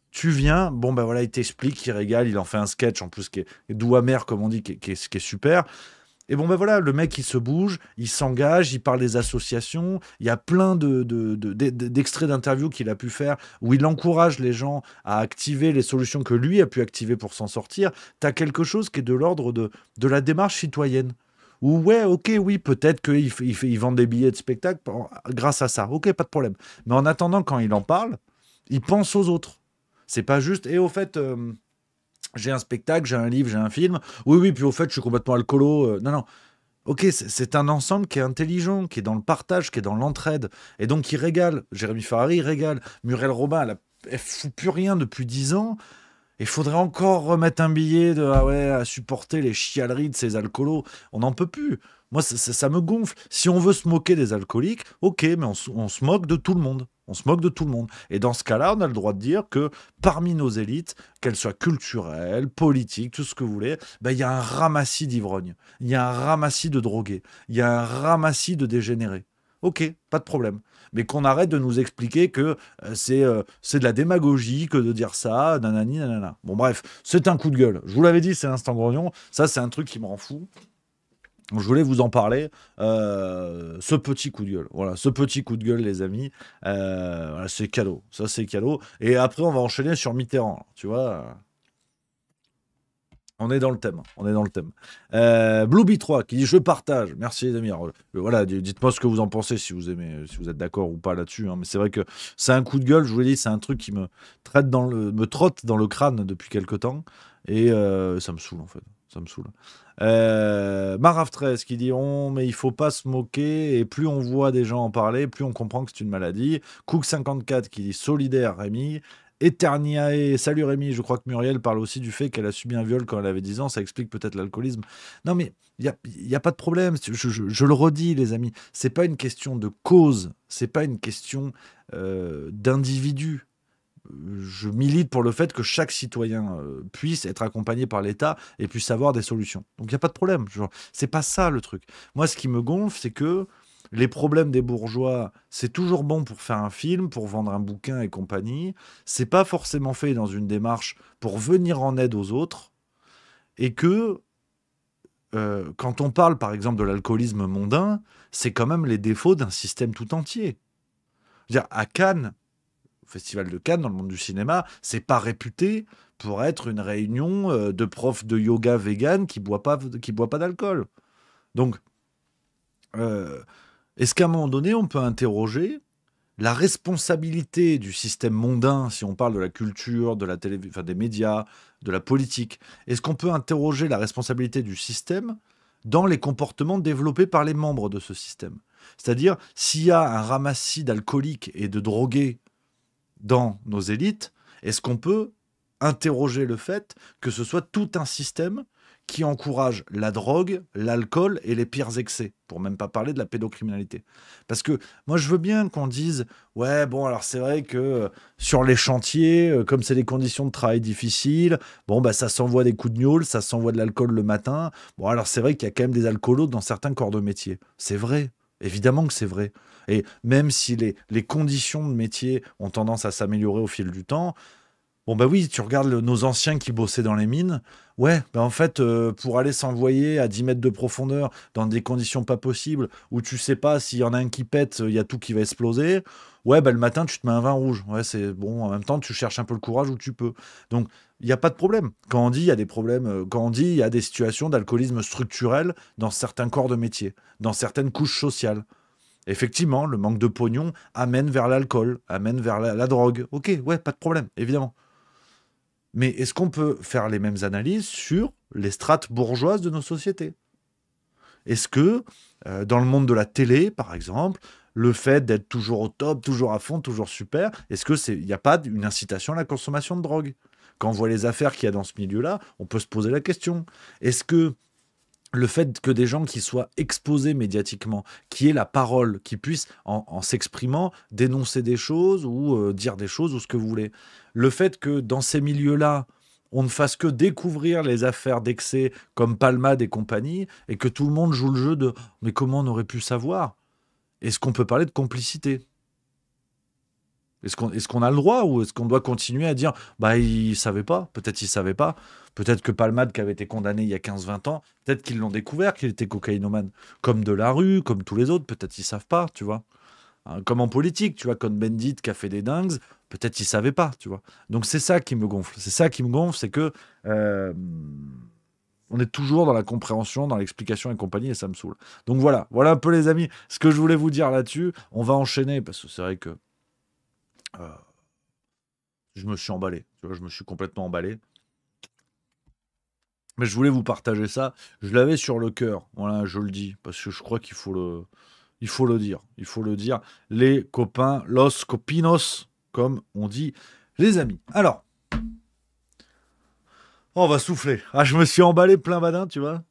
Speaker 2: Tu viens, bon bah voilà, il t'explique, il régale, il en fait un sketch en plus qui est doux amer, comme on dit, qui est super. Et bon ben voilà, le mec il se bouge, il s'engage, il parle des associations, il y a plein d'extraits d'interviews qu'il a pu faire où il encourage les gens à activer les solutions que lui a pu activer pour s'en sortir. T'as quelque chose qui est de l'ordre de la démarche citoyenne. Ou ouais, ok, oui, peut-être qu'il vend des billets de spectacle grâce à ça, ok, pas de problème. Mais en attendant, quand il en parle, il pense aux autres. C'est pas juste, et au fait... j'ai un spectacle, j'ai un livre, j'ai un film. Oui, puis au fait, je suis complètement alcoolo. Non. Ok, c'est un ensemble qui est intelligent, qui est dans le partage, qui est dans l'entraide. Et donc, il régale. Jérémy Ferrari, il régale. Muriel Robin, elle fout plus rien depuis 10 ans. Il faudrait encore remettre un billet à supporter les chialeries de ces alcoolos. On n'en peut plus. Moi, ça me gonfle. Si on veut se moquer des alcooliques, ok, mais on se moque de tout le monde. On se moque de tout le monde. Et dans ce cas-là, on a le droit de dire que parmi nos élites, qu'elles soient culturelles, politiques, tout ce que vous voulez, il y a un ramassis d'ivrognes, il y a un ramassis de drogués, il y a un ramassis de dégénérés. Ok, pas de problème. Mais qu'on arrête de nous expliquer que c'est de la démagogie que de dire ça, nanani, nanana. Bon bref, c'est un coup de gueule. Je vous l'avais dit, c'est l'instant grognon. Ça, c'est un truc qui me rend fou. Je voulais vous en parler, ce petit coup de gueule. Voilà, ce petit coup de gueule, les amis, voilà, c'est cadeau. Ça, c'est cadeau. Et après, on va enchaîner sur Mitterrand. Tu vois, on est dans le thème. Blueby3 qui dit je partage. Merci les amis. Alors, voilà, dites-moi ce que vous en pensez, si vous aimez, si vous êtes d'accord ou pas là-dessus. Hein. Mais c'est vrai que c'est un coup de gueule. Je vous l'ai dit, c'est un truc qui me trotte dans le crâne depuis quelque temps. Et ça me saoule en fait. Ça me saoule. Maraf 13 qui dit mais il faut pas se moquer et plus on voit des gens en parler, plus on comprend que c'est une maladie. Cook 54 qui dit solidaire Rémi. Eterniae, salut Rémi, je crois que Muriel parle aussi du fait qu'elle a subi un viol quand elle avait 10 ans, ça explique peut-être l'alcoolisme. Non mais il y a pas de problème, je le redis les amis, c'est pas une question de cause, c'est pas une question d'individu. Je milite pour le fait que chaque citoyen puisse être accompagné par l'État et puisse avoir des solutions. Donc il n'y a pas de problème. C'est pas ça le truc. Moi, ce qui me gonfle, c'est que les problèmes des bourgeois, c'est toujours bon pour faire un film, pour vendre un bouquin et compagnie. C'est pas forcément fait dans une démarche pour venir en aide aux autres. Et que quand on parle, par exemple, de l'alcoolisme mondain, c'est quand même les défauts d'un système tout entier. Je veux dire, à Cannes, Festival de Cannes, dans le monde du cinéma, c'est pas réputé pour être une réunion de profs de yoga vegan qui boit pas d'alcool. Donc, est-ce qu'à un moment donné, on peut interroger la responsabilité du système mondain, si on parle de la culture, de la télévision, enfin des médias, de la politique? Est-ce qu'on peut interroger la responsabilité du système dans les comportements développés par les membres de ce système? C'est-à-dire, s'il y a un ramassis d'alcooliques et de drogués dans nos élites, est-ce qu'on peut interroger le fait que ce soit tout un système qui encourage la drogue, l'alcool et les pires excès, pour même pas parler de la pédocriminalité. Parce que moi, je veux bien qu'on dise « Ouais, bon, alors c'est vrai que sur les chantiers, comme c'est des conditions de travail difficiles, bon, bah, ça s'envoie des coups de gnôle, ça s'envoie de l'alcool le matin. Bon, alors c'est vrai qu'il y a quand même des alcoolos dans certains corps de métier. » C'est vrai. Évidemment que c'est vrai. Et même si les conditions de métier ont tendance à s'améliorer au fil du temps, bon bah oui, tu regardes nos anciens qui bossaient dans les mines, ouais, bah en fait, pour aller s'envoyer à 10 mètres de profondeur dans des conditions pas possibles, où tu sais pas s'il y en a un qui pète, il y a tout qui va exploser, ouais, bah le matin, tu te mets un vin rouge. Ouais, c'est bon, en même temps, tu cherches un peu le courage où tu peux. Donc, il n'y a pas de problème. Quand on dit il y a des problèmes, quand on dit il y a des situations d'alcoolisme structurel dans certains corps de métier, dans certaines couches sociales. Effectivement, le manque de pognon amène vers l'alcool, amène vers la drogue. Ok, ouais, pas de problème, évidemment. Mais est-ce qu'on peut faire les mêmes analyses sur les strates bourgeoises de nos sociétés? Est-ce que, dans le monde de la télé, par exemple, le fait d'être toujours au top, toujours à fond, toujours super, est-ce qu'il n'y a pas une incitation à la consommation de drogue? Quand on voit les affaires qu'il y a dans ce milieu-là, on peut se poser la question. Est-ce que le fait que des gens qui soient exposés médiatiquement, qui aient la parole, qui puissent, en s'exprimant, dénoncer des choses ou dire des choses ou ce que vous voulez, le fait que dans ces milieux-là, on ne fasse que découvrir les affaires d'excès comme Palmade et compagnie, et que tout le monde joue le jeu de « mais comment on aurait pu savoir ?» Est-ce qu'on peut parler de complicité? Est-ce qu'on a le droit ou est-ce qu'on doit continuer à dire « bah il savait pas, peut-être il savait pas, peut-être que Palmade qui avait été condamné il y a 15-20 ans, peut-être qu'ils l'ont découvert qu'il était cocaïnomane, comme Delarue, comme tous les autres, peut-être ils savent pas, tu vois. Hein, comme en politique, tu vois, comme Bendit qui a fait des dingues, peut-être ils savaient pas, tu vois. Donc c'est ça qui me gonfle, c'est que on est toujours dans la compréhension, dans l'explication et compagnie, et ça me saoule. Donc voilà un peu les amis, ce que je voulais vous dire là-dessus. On va enchaîner, parce que c'est vrai que je me suis emballé, tu vois, je me suis complètement emballé. Mais je voulais vous partager ça, je l'avais sur le cœur, voilà, je le dis, parce que je crois qu'il faut le dire, les copains, los copinos, comme on dit, les amis. Alors, on va souffler. Ah, je me suis emballé plein badin, tu vois.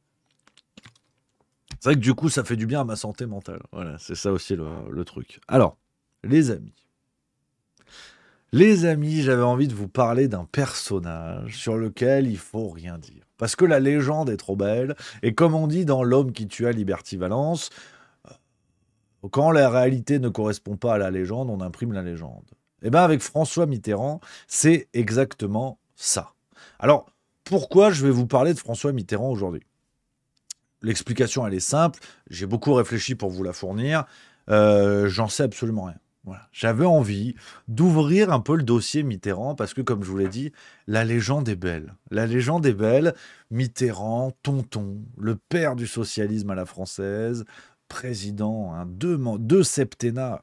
Speaker 2: C'est vrai que du coup, ça fait du bien à ma santé mentale. Voilà, c'est ça aussi le truc. Alors, les amis, j'avais envie de vous parler d'un personnage sur lequel il faut rien dire. Parce que la légende est trop belle. Et comme on dit dans L'homme qui tua Liberty Valance, quand la réalité ne correspond pas à la légende, on imprime la légende. Et bien avec François Mitterrand, c'est exactement ça. Alors, pourquoi je vais vous parler de François Mitterrand aujourd'hui? L'explication, elle est simple. J'ai beaucoup réfléchi pour vous la fournir. J'en sais absolument rien. Voilà. J'avais envie d'ouvrir un peu le dossier Mitterrand parce que, comme je vous l'ai dit, la légende est belle. La légende est belle. Mitterrand, tonton, le père du socialisme à la française, président, hein, deux septennats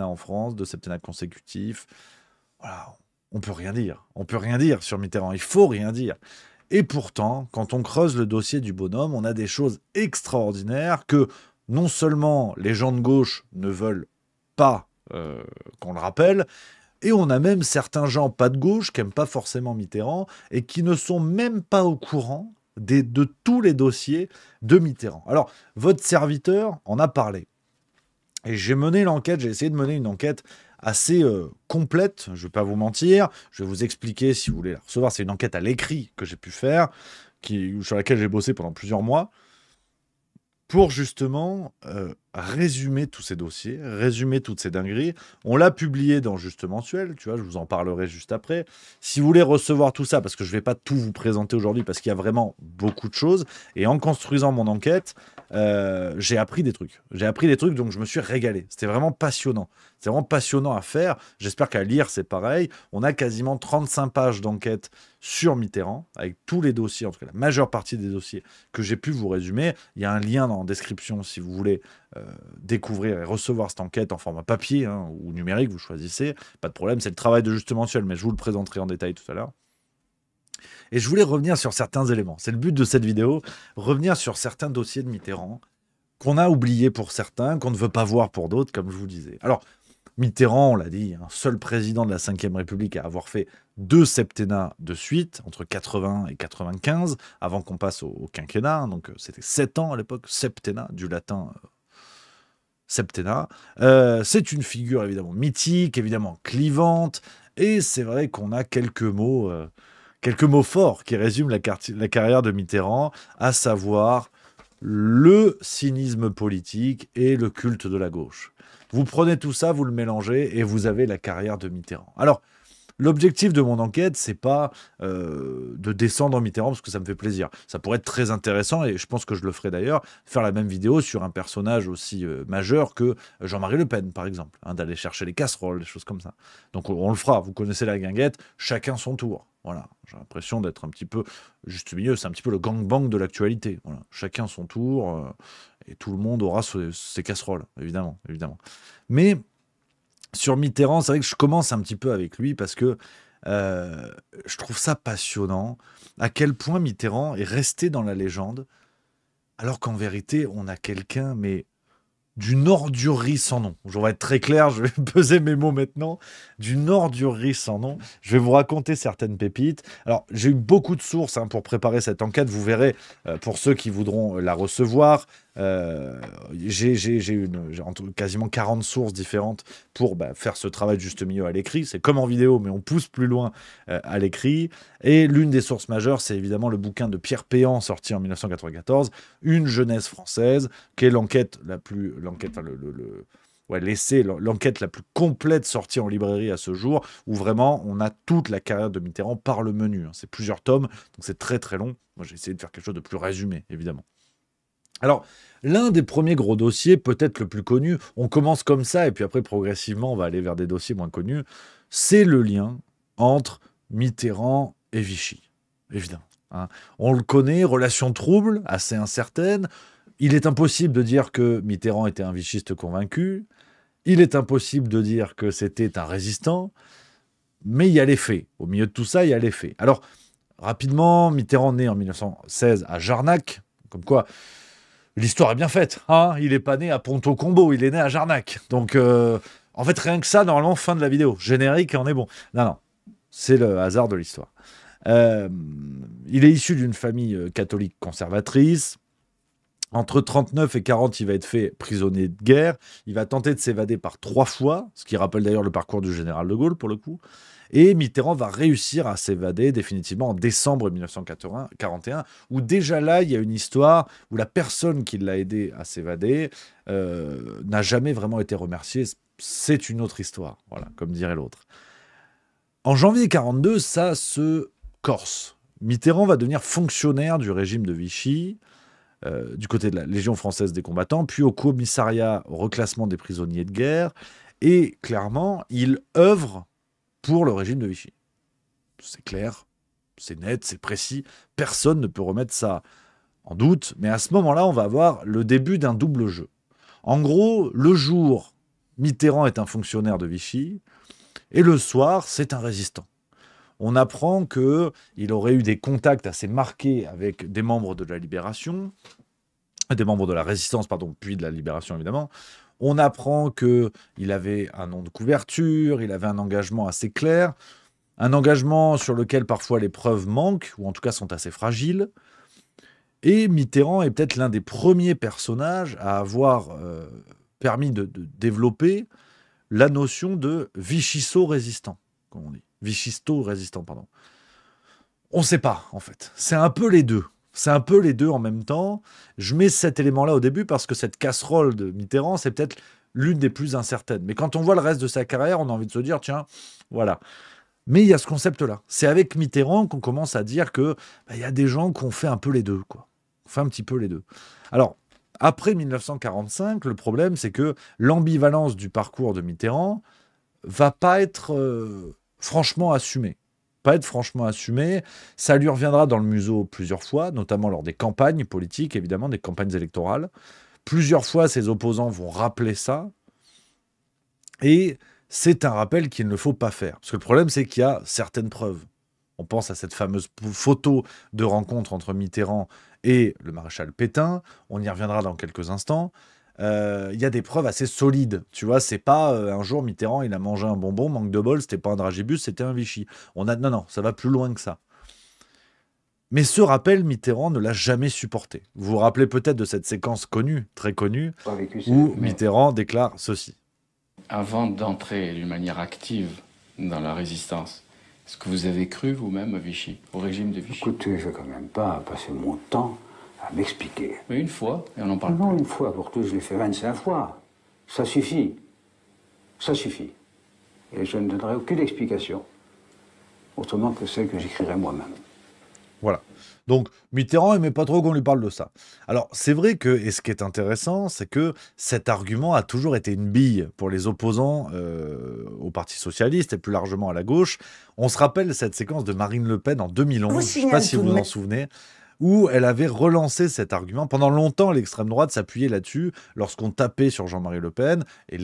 Speaker 2: en France, 2 septennats consécutifs. Voilà. On peut rien dire. On peut rien dire sur Mitterrand. Il faut rien dire. Et pourtant, quand on creuse le dossier du bonhomme, on a des choses extraordinaires que non seulement les gens de gauche ne veulent pas qu'on le rappelle, et on a même certains gens pas de gauche qui n'aiment pas forcément Mitterrand et qui ne sont même pas au courant de tous les dossiers de Mitterrand. Alors, votre serviteur en a parlé. Et j'ai essayé de mener une enquête assez complète, je ne vais pas vous mentir, je vais vous expliquer si vous voulez la recevoir, c'est une enquête à l'écrit que j'ai pu faire, sur laquelle j'ai bossé pendant plusieurs mois, pour justement résumer tous ces dossiers, résumer toutes ces dingueries. On l'a publié dans Juste Mensuel, tu vois, je vous en parlerai juste après. Si vous voulez recevoir tout ça, parce que je ne vais pas tout vous présenter aujourd'hui, parce qu'il y a vraiment beaucoup de choses, et en construisant mon enquête, j'ai appris des trucs. Donc je me suis régalé. C'était vraiment passionnant. C'est vraiment passionnant à faire. J'espère qu'à lire, c'est pareil. On a quasiment 35 pages d'enquête sur Mitterrand, avec tous les dossiers, en tout cas la majeure partie des dossiers que j'ai pu vous résumer. Il y a un lien dans la description si vous voulez découvrir et recevoir cette enquête en format papier ou numérique, vous choisissez. Pas de problème, c'est le travail de Juste Mensuel, mais je vous le présenterai en détail tout à l'heure. Et je voulais revenir sur certains éléments. C'est le but de cette vidéo, revenir sur certains dossiers de Mitterrand qu'on a oubliés pour certains, qu'on ne veut pas voir pour d'autres, comme je vous disais. Alors, Mitterrand, on l'a dit, seul président de la Ve République à avoir fait 2 septennats de suite, entre 80 et 95, avant qu'on passe au quinquennat. Donc, c'était 7 ans à l'époque, septennat, du latin septennat. C'est une figure évidemment mythique, évidemment clivante, et c'est vrai qu'on a quelques mots forts qui résument la carrière de Mitterrand, à savoir le cynisme politique et le culte de la gauche. Vous prenez tout ça, vous le mélangez et vous avez la carrière de Mitterrand. Alors, l'objectif de mon enquête, c'est pas de descendre Mitterrand parce que ça me fait plaisir. Ça pourrait être très intéressant et je pense que je le ferai d'ailleurs, faire la même vidéo sur un personnage aussi majeur que Jean-Marie Le Pen, par exemple, hein, d'aller chercher les casseroles, des choses comme ça. Donc on le fera. Vous connaissez la guinguette, chacun son tour. Voilà, j'ai l'impression d'être un petit peu juste milieu. C'est un petit peu le gangbang de l'actualité. Voilà, chacun son tour et tout le monde aura ses casseroles, évidemment. Mais sur Mitterrand, c'est vrai que je commence un petit peu avec lui parce que je trouve ça passionnant à quel point Mitterrand est resté dans la légende alors qu'en vérité, on a quelqu'un, mais d'une ordurerie sans nom. Je vais être très clair, je vais peser mes mots maintenant. D'une ordurerie sans nom. Je vais vous raconter certaines pépites. Alors, j'ai eu beaucoup de sources pour préparer cette enquête. Vous verrez, pour ceux qui voudront la recevoir, j'ai quasiment 40 sources différentes pour faire ce travail de juste milieu à l'écrit. C'est comme en vidéo, mais on pousse plus loin à l'écrit. Et l'une des sources majeures, c'est évidemment le bouquin de Pierre Péan, sorti en 1994, Une jeunesse française, qui est l'enquête la plus... l'enquête la plus complète sortie en librairie à ce jour, où vraiment on a toute la carrière de Mitterrand par le menu. C'est plusieurs tomes, donc c'est très très long. Moi j'ai essayé de faire quelque chose de plus résumé, évidemment. Alors, l'un des premiers gros dossiers, peut-être le plus connu, on commence comme ça, et puis après progressivement on va aller vers des dossiers moins connus, c'est le lien entre Mitterrand et Vichy, évidemment. Hein. On le connaît, relation trouble, assez incertaine. Il est impossible de dire que Mitterrand était un vichiste convaincu. Il est impossible de dire que c'était un résistant. Mais il y a les faits. Au milieu de tout ça, il y a les faits. Alors, rapidement, Mitterrand naît en 1916 à Jarnac. Comme quoi, l'histoire est bien faite. Hein, il n'est pas né à Ponto-Combo, il est né à Jarnac. Donc, en fait, rien que ça, normalement, fin de la vidéo. Générique, on est bon. Non. C'est le hasard de l'histoire. Il est issu d'une famille catholique conservatrice. Entre 39 et 40, il va être fait prisonnier de guerre. Il va tenter de s'évader par 3 fois, ce qui rappelle d'ailleurs le parcours du général de Gaulle, pour le coup. Et Mitterrand va réussir à s'évader définitivement en décembre 1941, où déjà là, il y a une histoire où la personne qui l'a aidé à s'évader n'a jamais vraiment été remerciée. C'est une autre histoire, voilà, comme dirait l'autre. En janvier 42, ça se corse. Mitterrand va devenir fonctionnaire du régime de Vichy, du côté de la Légion française des combattants, puis au commissariat au reclassement des prisonniers de guerre, et clairement, il œuvre pour le régime de Vichy. C'est clair, c'est net, c'est précis, personne ne peut remettre ça en doute, mais à ce moment-là, on va avoir le début d'un double jeu. En gros, le jour, Mitterrand est un fonctionnaire de Vichy, et le soir, c'est un résistant. On apprend qu'il aurait eu des contacts assez marqués avec des membres de la Libération, des membres de la Résistance, pardon, puis de la Libération, évidemment. On apprend qu'il avait un nom de couverture, il avait un engagement assez clair, un engagement sur lequel parfois les preuves manquent, ou en tout cas sont assez fragiles. Et Mitterrand est peut-être l'un des premiers personnages à avoir permis de développer la notion de Vichysto-résistant, comme on dit. Vichysto-résistant, pardon. On ne sait pas, en fait. C'est un peu les deux. C'est un peu les deux en même temps. Je mets cet élément-là au début parce que cette casserole de Mitterrand, c'est peut-être l'une des plus incertaines. Mais quand on voit le reste de sa carrière, on a envie de se dire, tiens, voilà. Mais il y a ce concept-là. C'est avec Mitterrand qu'on commence à dire que y a des gens qui ont fait un peu les deux, quoi. On fait un petit peu les deux. Alors, après 1945, le problème, c'est que l'ambivalence du parcours de Mitterrand va pas être franchement assumée. Ça lui reviendra dans le museau plusieurs fois, notamment lors des campagnes politiques, évidemment, des campagnes électorales. Plusieurs fois, ses opposants vont rappeler ça. Et c'est un rappel qu'il ne faut pas faire. Parce que le problème, c'est qu'il y a certaines preuves. On pense à cette fameuse photo de rencontre entre Mitterrand et le maréchal Pétain. On y reviendra dans quelques instants. Il y a des preuves assez solides. Tu vois, c'est pas un jour Mitterrand, il a mangé un bonbon, manque de bol, c'était pas un dragibus, c'était un Vichy. Non, ça va plus loin que ça. Mais ce rappel, Mitterrand ne l'a jamais supporté. Vous vous rappelez peut-être de cette séquence connue, très connue, où Mitterrand déclare ceci.
Speaker 11: Avant d'entrer d'une manière active dans la résistance, est-ce que vous avez cru vous-même à Vichy, au régime de Vichy?
Speaker 12: Écoutez, je ne vais quand même pas passer mon temps à m'expliquer.
Speaker 11: Mais une fois, et on en parle.
Speaker 12: Non, une fois pour tout, je l'ai fait 25 fois. Ça suffit. Ça suffit. Et je ne donnerai aucune explication, autrement que celle que j'écrirai moi-même.
Speaker 2: Voilà. Donc, Mitterrand aimait pas trop qu'on lui parle de ça. Alors, c'est vrai que, et ce qui est intéressant, c'est que cet argument a toujours été une bille pour les opposants au Parti Socialiste et plus largement à la gauche. On se rappelle cette séquence de Marine Le Pen en 2011, je ne sais pas si vous vous en souvenez, où elle avait relancé cet argument. Pendant longtemps, l'extrême droite s'appuyait là-dessus lorsqu'on tapait sur Jean-Marie Le Pen et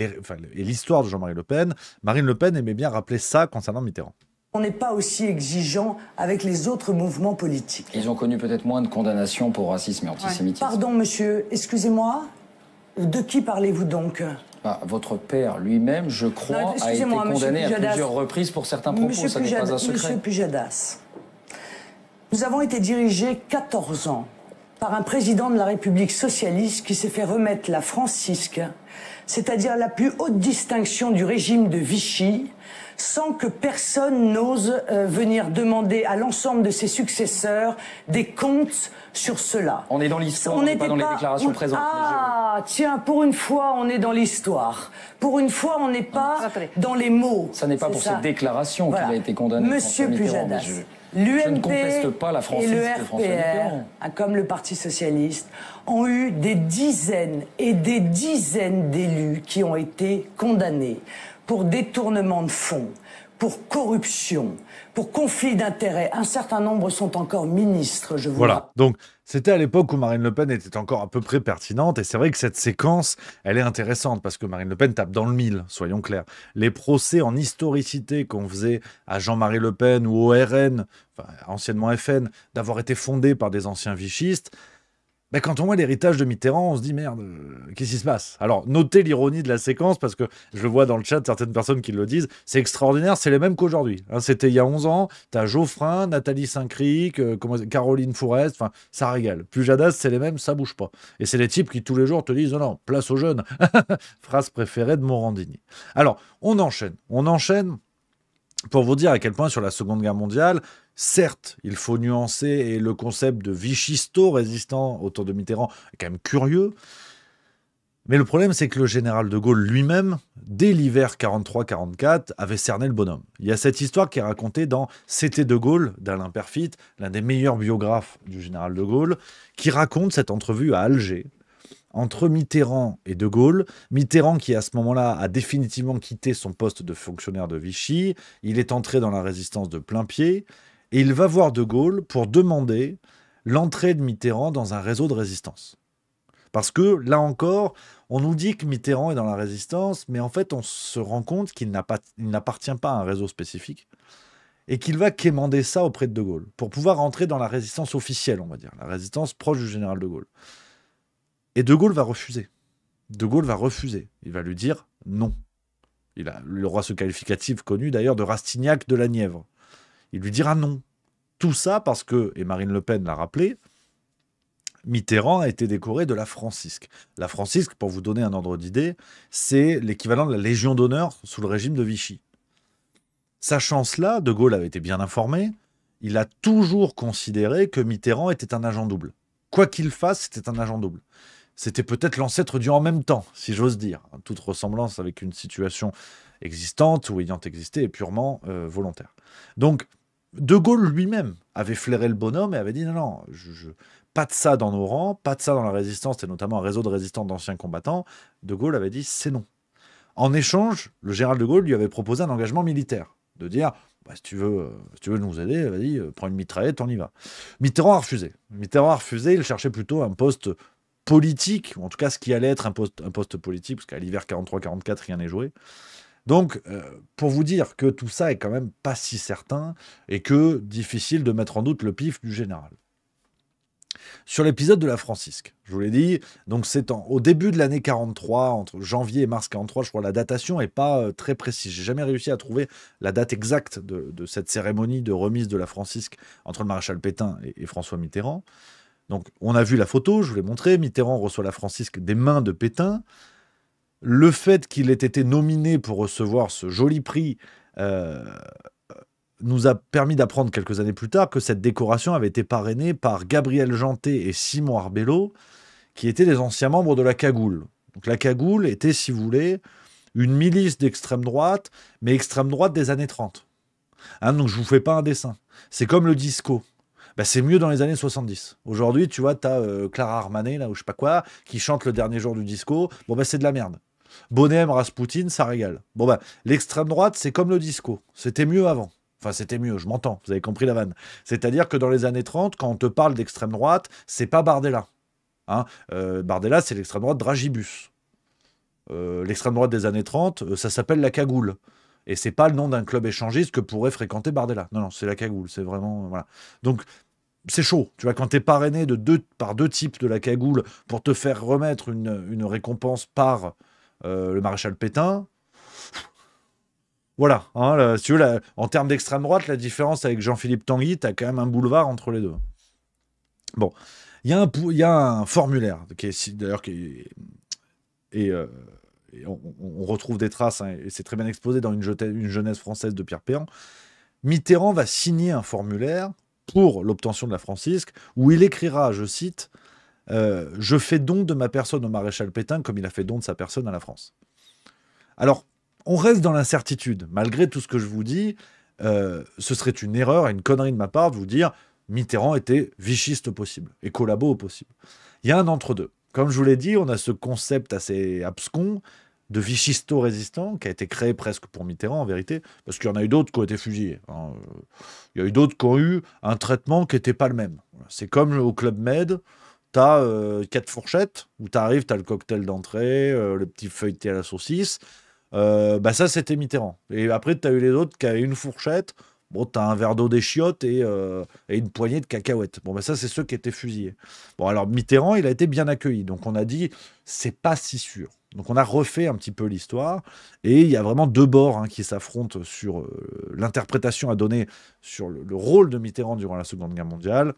Speaker 2: l'histoire de Jean-Marie Le Pen. Marine Le Pen aimait bien rappeler ça concernant Mitterrand.
Speaker 13: On n'est pas aussi exigeant avec les autres mouvements politiques.
Speaker 14: Ils ont connu peut-être moins de condamnations pour racisme et antisémitisme.
Speaker 13: Pardon, monsieur, excusez-moi, de qui parlez-vous donc?
Speaker 14: Votre père lui-même, je crois, a été condamné à plusieurs reprises pour certains propos. Ça n'est pas un secret.
Speaker 13: Monsieur Pujadas, nous avons été dirigés 14 ans par un président de la République socialiste qui s'est fait remettre la francisque, c'est-à-dire la plus haute distinction du régime de Vichy, sans que personne n'ose venir demander à l'ensemble de ses successeurs des comptes sur cela.
Speaker 14: On est dans l'histoire, on n'est pas dans les déclarations présentes.
Speaker 13: Ah, tiens, pour une fois, on est dans l'histoire. Pour une fois, on n'est pas dans les mots.
Speaker 14: Ça n'est pas pour cette déclaration qu'il a été condamné.
Speaker 13: Monsieur Pujadas, l'UMP et le RPR, comme le Parti Socialiste, ont eu des dizaines et des dizaines d'élus qui ont été condamnés pour détournement de fonds, pour corruption, pour conflit d'intérêts. Un certain nombre sont encore ministres, je vous
Speaker 2: Voilà, donc c'était à l'époque où Marine Le Pen était encore à peu près pertinente, et c'est vrai que cette séquence, elle est intéressante, parce que Marine Le Pen tape dans le mille, soyons clairs. Les procès en historicité qu'on faisait à Jean-Marie Le Pen ou au RN, enfin, anciennement FN, d'avoir été fondés par des anciens vichistes, ben quand on voit l'héritage de Mitterrand, on se dit merde, qu'est-ce qui se passe? Alors, notez l'ironie de la séquence, parce que je le vois dans le chat, certaines personnes qui le disent, c'est extraordinaire, c'est les mêmes qu'aujourd'hui. Hein, c'était il y a 11 ans, t'as Geoffrin, Nathalie Saint-Cric, Caroline Fourest, enfin, ça régale. Pujadas, c'est les mêmes, ça bouge pas. Et c'est les types qui tous les jours te disent, non, place aux jeunes. Phrase préférée de Morandini. Alors, on enchaîne pour vous dire à quel point sur la Seconde Guerre mondiale, certes, il faut nuancer et le concept de vichisto résistant autour de Mitterrand est quand même curieux, mais le problème c'est que le général de Gaulle lui-même, dès l'hiver 43-44, avait cerné le bonhomme. Il y a cette histoire qui est racontée dans C'était de Gaulle d'Alain Perfit, l'un des meilleurs biographes du général de Gaulle, qui raconte cette entrevue à Alger, entre Mitterrand et de Gaulle. Mitterrand qui, à ce moment-là, a définitivement quitté son poste de fonctionnaire de Vichy. Il est entré dans la résistance de plein pied. Et il va voir de Gaulle pour demander l'entrée de Mitterrand dans un réseau de résistance. Parce que, là encore, on nous dit que Mitterrand est dans la résistance, mais en fait, on se rend compte qu'il n'appartient pas à un réseau spécifique et qu'il va quémander ça auprès de Gaulle pour pouvoir entrer dans la résistance officielle, on va dire, la résistance proche du général de Gaulle. Et de Gaulle va refuser. De Gaulle va refuser. Il va lui dire non. Il aura ce qualificatif connu d'ailleurs de Rastignac de la Nièvre. Il lui dira non. Tout ça parce que, et Marine Le Pen l'a rappelé, Mitterrand a été décoré de la Francisque. La Francisque, pour vous donner un ordre d'idée, c'est l'équivalent de la Légion d'honneur sous le régime de Vichy. Sachant cela, de Gaulle avait été bien informé, il a toujours considéré que Mitterrand était un agent double. Quoi qu'il fasse, c'était un agent double. C'était peut-être l'ancêtre du en même temps, si j'ose dire. Toute ressemblance avec une situation existante ou ayant existé est purement volontaire. Donc, de Gaulle lui-même avait flairé le bonhomme et avait dit non, pas de ça dans nos rangs, pas de ça dans la résistance, et notamment un réseau de résistants d'anciens combattants. De Gaulle avait dit c'est non. En échange, le général de Gaulle lui avait proposé un engagement militaire, de dire si tu veux nous aider, vas-y, prends une mitraillette, on y va. Mitterrand a refusé. Il cherchait plutôt un poste politique, ou en tout cas ce qui allait être un poste politique, parce qu'à l'hiver 43-44, rien n'est joué. Donc, pour vous dire que tout ça est quand même pas si certain, et que difficile de mettre en doute le pif du général. Sur l'épisode de la Francisque, je vous l'ai dit, donc c'est au début de l'année 43, entre janvier et mars 43, je crois, la datation n'est pas très précise. J'ai jamais réussi à trouver la date exacte de cette cérémonie de remise de la Francisque entre le maréchal Pétain et François Mitterrand. Donc, on a vu la photo, je vous l'ai montré, Mitterrand reçoit la Francisque des mains de Pétain. Le fait qu'il ait été nominé pour recevoir ce joli prix nous a permis d'apprendre quelques années plus tard que cette décoration avait été parrainée par Gabriel Janté et Simon Arbello, qui étaient les anciens membres de la Cagoule. Donc la Cagoule était, si vous voulez, une milice d'extrême droite, mais extrême droite des années 30. Hein, donc je vous fais pas un dessin. C'est comme le disco. Bah, c'est mieux dans les années 70. Aujourd'hui, tu vois, t'as Clara Armanet, là, ou je sais pas quoi, qui chante le dernier jour du disco. Bon, bah, c'est de la merde. Bonhem, Rasputin, ça régale. Bon, bah, l'extrême droite, c'est comme le disco. C'était mieux avant. Enfin, c'était mieux, je m'entends, vous avez compris la vanne. C'est-à-dire que dans les années 30, quand on te parle d'extrême droite, c'est pas Bardella. Hein, Bardella, c'est l'extrême droite Dragibus. L'extrême droite des années 30, ça s'appelle la Cagoule. Et c'est pas le nom d'un club échangiste que pourrait fréquenter Bardella. Non, non, c'est la Cagoule. C'est vraiment... voilà. Donc, c'est chaud. Tu vois, quand t'es parrainé par deux types de la Cagoule pour te faire remettre une récompense par le maréchal Pétain... Voilà. Hein, là, si tu veux, en termes d'extrême droite, la différence avec Jean-Philippe Tanguy, t'as quand même un boulevard entre les deux. Bon. Il y a un formulaire qui est d'ailleurs... Et on retrouve des traces, hein, et c'est très bien exposé dans une jeunesse française de Pierre Péan. Mitterrand va signer un formulaire pour l'obtention de la Francisque, où il écrira, je cite, « Je fais don de ma personne au maréchal Pétain comme il a fait don de sa personne à la France ». Alors, on reste dans l'incertitude. Malgré tout ce que je vous dis, ce serait une erreur et une connerie de ma part de vous dire Mitterrand était vichiste au possible et collabo au possible. Il y a un entre-deux. Comme je vous l'ai dit, on a ce concept assez abscon de vichisto-résistant qui a été créé presque pour Mitterrand en vérité, parce qu'il y en a eu d'autres qui ont été fusillés. Hein. Il y a eu d'autres qui ont eu un traitement qui n'était pas le même. C'est comme au Club Med, tu as 4 fourchettes, où tu arrives, tu as le cocktail d'entrée, le petit feuilleté à la saucisse. Bah ça, c'était Mitterrand. Et après, tu as eu les autres qui avaient une fourchette. Bon, t'as un verre d'eau des chiottes et une poignée de cacahuètes. Bon, ben ça, c'est ceux qui étaient fusillés. Bon, alors Mitterrand, il a été bien accueilli. Donc, on a dit, c'est pas si sûr. Donc, on a refait un petit peu l'histoire. Et il y a vraiment deux bords hein, qui s'affrontent sur l'interprétation à donner sur le rôle de Mitterrand durant la Seconde Guerre mondiale.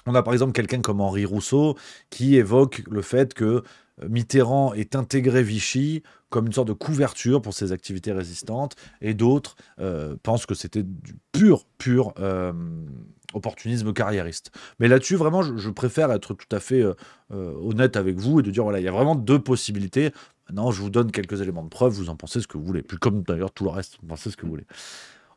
Speaker 2: On a par exemple quelqu'un comme Henri Rousseau qui évoque le fait que Mitterrand ait intégré Vichy comme une sorte de couverture pour ses activités résistantes, et d'autres pensent que c'était du pur opportunisme carriériste. Mais là-dessus, vraiment, je préfère être tout à fait honnête avec vous et de dire, voilà, il y a vraiment deux possibilités. Maintenant, je vous donne quelques éléments de preuve, vous en pensez ce que vous voulez. Puis comme d'ailleurs tout le reste, vous pensez ce que vous voulez.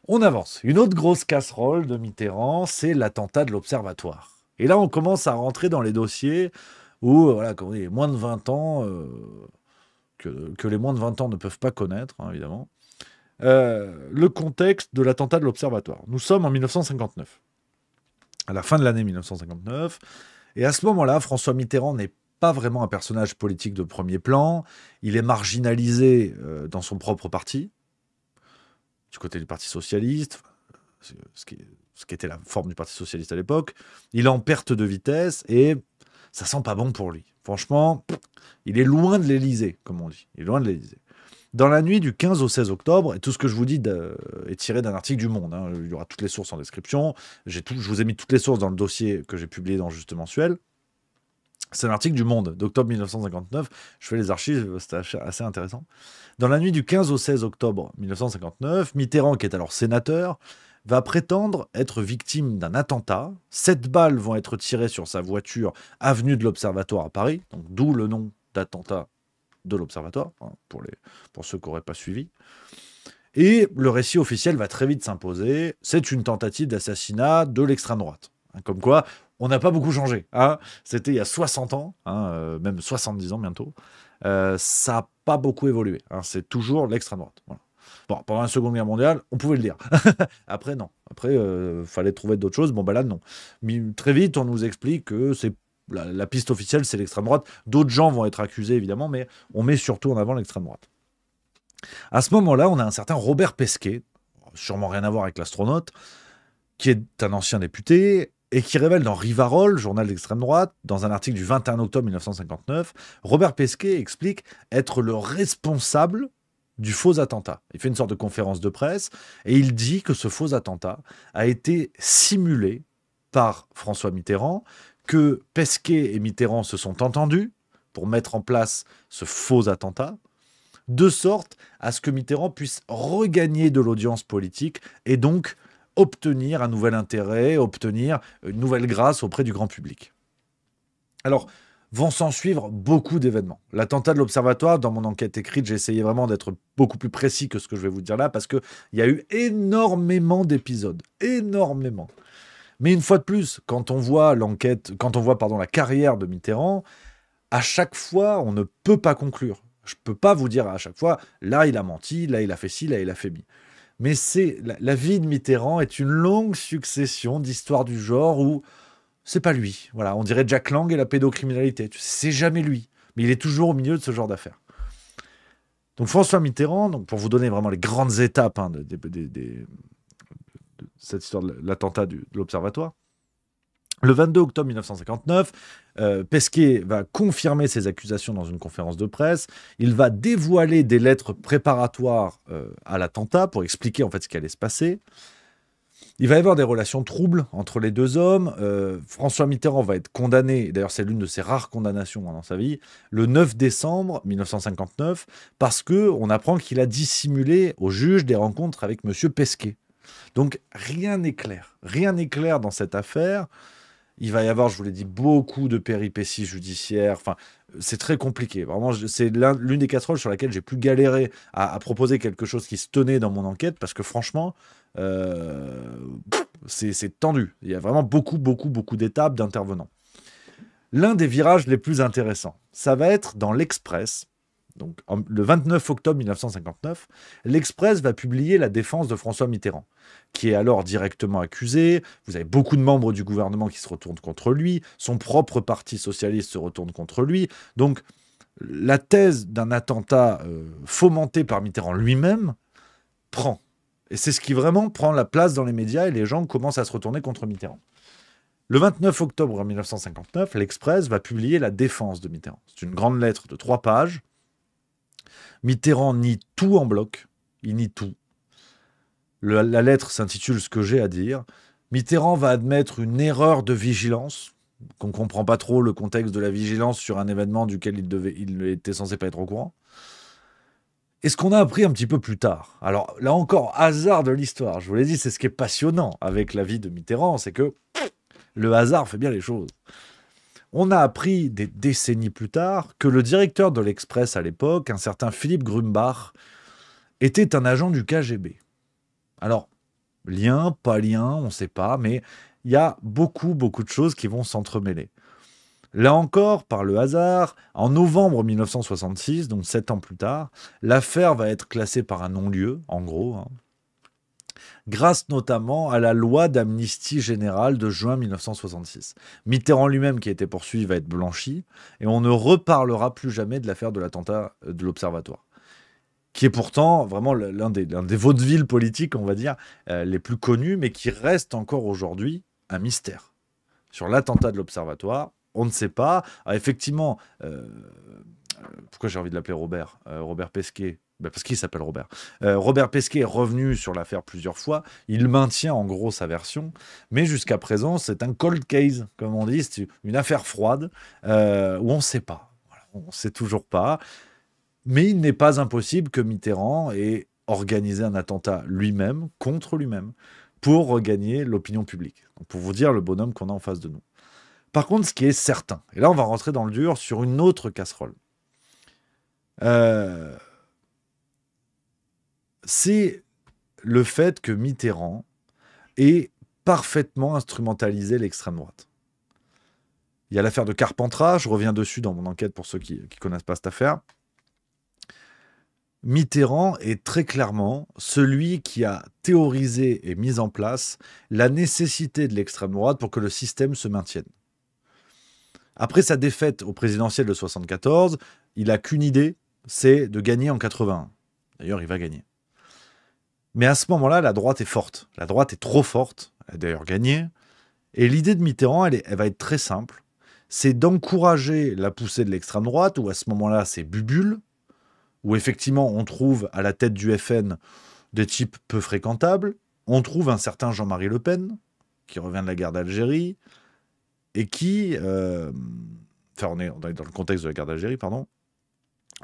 Speaker 2: On avance. Une autre grosse casserole de Mitterrand, c'est l'attentat de l'Observatoire. Et là, on commence à rentrer dans les dossiers où, voilà, comme on dit, moins de 20 ans, que les moins de 20 ans ne peuvent pas connaître, hein, évidemment, le contexte de l'attentat de l'Observatoire. Nous sommes en 1959, à la fin de l'année 1959, et à ce moment-là, François Mitterrand n'est pas vraiment un personnage politique de premier plan, il est marginalisé dans son propre parti, du côté du Parti Socialiste, ce qui était la forme du Parti Socialiste à l'époque, il est en perte de vitesse, et ça sent pas bon pour lui. Franchement, il est loin de l'Élysée, comme on dit. Il est loin de l'Élysée. Dans la nuit du 15 au 16 octobre, et tout ce que je vous dis est tiré d'un article du Monde, hein, il y aura toutes les sources en description, je vous ai mis toutes les sources dans le dossier que j'ai publié dans Juste Mensuel. C'est un article du Monde d'octobre 1959. Je fais les archives, c'était assez intéressant. Dans la nuit du 15 au 16 octobre 1959, Mitterrand, qui est alors sénateur, va prétendre être victime d'un attentat. 7 balles vont être tirées sur sa voiture avenue de l'Observatoire à Paris, donc d'où le nom d'attentat de l'Observatoire, hein, pour ceux qui n'auraient pas suivi. Et le récit officiel va très vite s'imposer. C'est une tentative d'assassinat de l'extrême droite. Hein, comme quoi, on n'a pas beaucoup changé. Hein. C'était il y a 60 ans, hein, même 70 ans bientôt. Ça n'a pas beaucoup évolué. Hein. C'est toujours l'extrême droite. Voilà. Bon, pendant la Seconde Guerre mondiale, on pouvait le dire. Après, non. Après, fallait trouver d'autres choses. Bon, ben là, non. Mais très vite, on nous explique que c'est la piste officielle, c'est l'extrême droite. D'autres gens vont être accusés, évidemment, mais on met surtout en avant l'extrême droite. À ce moment-là, on a un certain Robert Pesquet, sûrement rien à voir avec l'astronaute, qui est un ancien député et qui révèle dans Rivarol, journal d'extrême droite, dans un article du 21 octobre 1959, Robert Pesquet explique être le responsable du faux attentat. Il fait une sorte de conférence de presse et il dit que ce faux attentat a été simulé par François Mitterrand, que Pesquet et Mitterrand se sont entendus pour mettre en place ce faux attentat, de sorte à ce que Mitterrand puisse regagner de l'audience politique et donc obtenir un nouvel intérêt, obtenir une nouvelle grâce auprès du grand public. Alors, vont s'en suivre beaucoup d'événements. L'attentat de l'Observatoire, dans mon enquête écrite, j'ai essayé vraiment d'être beaucoup plus précis que ce que je vais vous dire là, parce qu'il y a eu énormément d'épisodes. Énormément. Mais une fois de plus, quand on voit la carrière de Mitterrand, à chaque fois, on ne peut pas conclure. Je ne peux pas vous dire à chaque fois, là il a menti, là il a fait ci, là il a fait mi. Mais la vie de Mitterrand est une longue succession d'histoires du genre où c'est pas lui. Voilà, on dirait Jack Lang et la pédocriminalité. C'est jamais lui. Mais il est toujours au milieu de ce genre d'affaires. Donc François Mitterrand, donc pour vous donner vraiment les grandes étapes de cette histoire de l'attentat de l'Observatoire, le 22 octobre 1959, Pesquet va confirmer ses accusations dans une conférence de presse. Il va dévoiler des lettres préparatoires à l'attentat pour expliquer en fait ce qui allait se passer. Il va y avoir des relations troubles entre les deux hommes. François Mitterrand va être condamné, d'ailleurs c'est l'une de ses rares condamnations dans sa vie, le 9 décembre 1959, parce qu'on apprend qu'il a dissimulé au juge des rencontres avec M. Pesquet. Donc rien n'est clair. Rien n'est clair dans cette affaire. Il va y avoir, je vous l'ai dit, beaucoup de péripéties judiciaires. Enfin, c'est très compliqué. Vraiment, c'est l'une des casseroles sur laquelle j'ai pu galérer à proposer quelque chose qui se tenait dans mon enquête, parce que franchement, c'est tendu. Il y a vraiment beaucoup d'étapes d'intervenants. L'un des virages les plus intéressants, ça va être dans l'Express. Donc, le 29 octobre 1959, l'Express va publier la défense de François Mitterrand, qui est alors directement accusé. Vous avez beaucoup de membres du gouvernement qui se retournent contre lui. Son propre parti socialiste se retourne contre lui. Donc, la thèse d'un attentat fomenté par Mitterrand lui-même prend. Et c'est ce qui vraiment prend la place dans les médias et les gens commencent à se retourner contre Mitterrand. Le 29 octobre 1959, l'Express va publier la défense de Mitterrand. C'est une grande lettre de 3 pages. Mitterrand nie tout en bloc, il nie tout. La lettre s'intitule « Ce que j'ai à dire ». Mitterrand va admettre une erreur de vigilance, qu'on ne comprend pas trop le contexte de la vigilance sur un événement duquel il était censé pas être au courant. Et ce qu'on a appris un petit peu plus tard, alors là encore, hasard de l'histoire, je vous l'ai dit, c'est ce qui est passionnant avec la vie de Mitterrand, c'est que le hasard fait bien les choses. On a appris des décennies plus tard que le directeur de l'Express à l'époque, un certain Philippe Grumbach, était un agent du KGB. Alors, lien, pas lien, on ne sait pas, mais il y a beaucoup de choses qui vont s'entremêler. Là encore, par le hasard, en novembre 1966, donc 7 ans plus tard, l'affaire va être classée par un non-lieu, en gros, grâce notamment à la loi d'amnistie générale de juin 1966. Mitterrand lui-même, qui a été poursuivi, va être blanchi, et on ne reparlera plus jamais de l'affaire de l'attentat de l'Observatoire, qui est pourtant vraiment l'un des vaudevilles politiques, on va dire, les plus connus, mais qui reste encore aujourd'hui un mystère. Sur l'attentat de l'Observatoire, on ne sait pas. Alors effectivement, pourquoi j'ai envie de l'appeler Robert Pesquet? Parce qu'il s'appelle Robert. Robert Pesquet est revenu sur l'affaire plusieurs fois. Il maintient en gros sa version. Mais jusqu'à présent, c'est un cold case, comme on dit. C'est une affaire froide où on ne sait pas. Voilà, on ne sait toujours pas. Mais il n'est pas impossible que Mitterrand ait organisé un attentat lui-même, contre lui-même, pour regagner l'opinion publique. Donc pour vous dire le bonhomme qu'on a en face de nous. Par contre, ce qui est certain, et là on va rentrer dans le dur sur une autre casserole, c'est le fait que Mitterrand ait parfaitement instrumentalisé l'extrême droite. Il y a l'affaire de Carpentras, je reviens dessus dans mon enquête pour ceux qui ne connaissent pas cette affaire. Mitterrand est très clairement celui qui a théorisé et mis en place la nécessité de l'extrême droite pour que le système se maintienne. Après sa défaite au présidentiel de 1974, il n'a qu'une idée, c'est de gagner en 81. D'ailleurs, il va gagner. Mais à ce moment-là, la droite est forte. La droite est trop forte. Elle a d'ailleurs gagné. Et l'idée de Mitterrand, elle va être très simple. C'est d'encourager la poussée de l'extrême droite, où à ce moment-là, c'est Bubule, où effectivement, on trouve à la tête du FN des types peu fréquentables. On trouve un certain Jean-Marie Le Pen, qui revient de la guerre d'Algérie, et qui... enfin, on est dans le contexte de la guerre d'Algérie, pardon.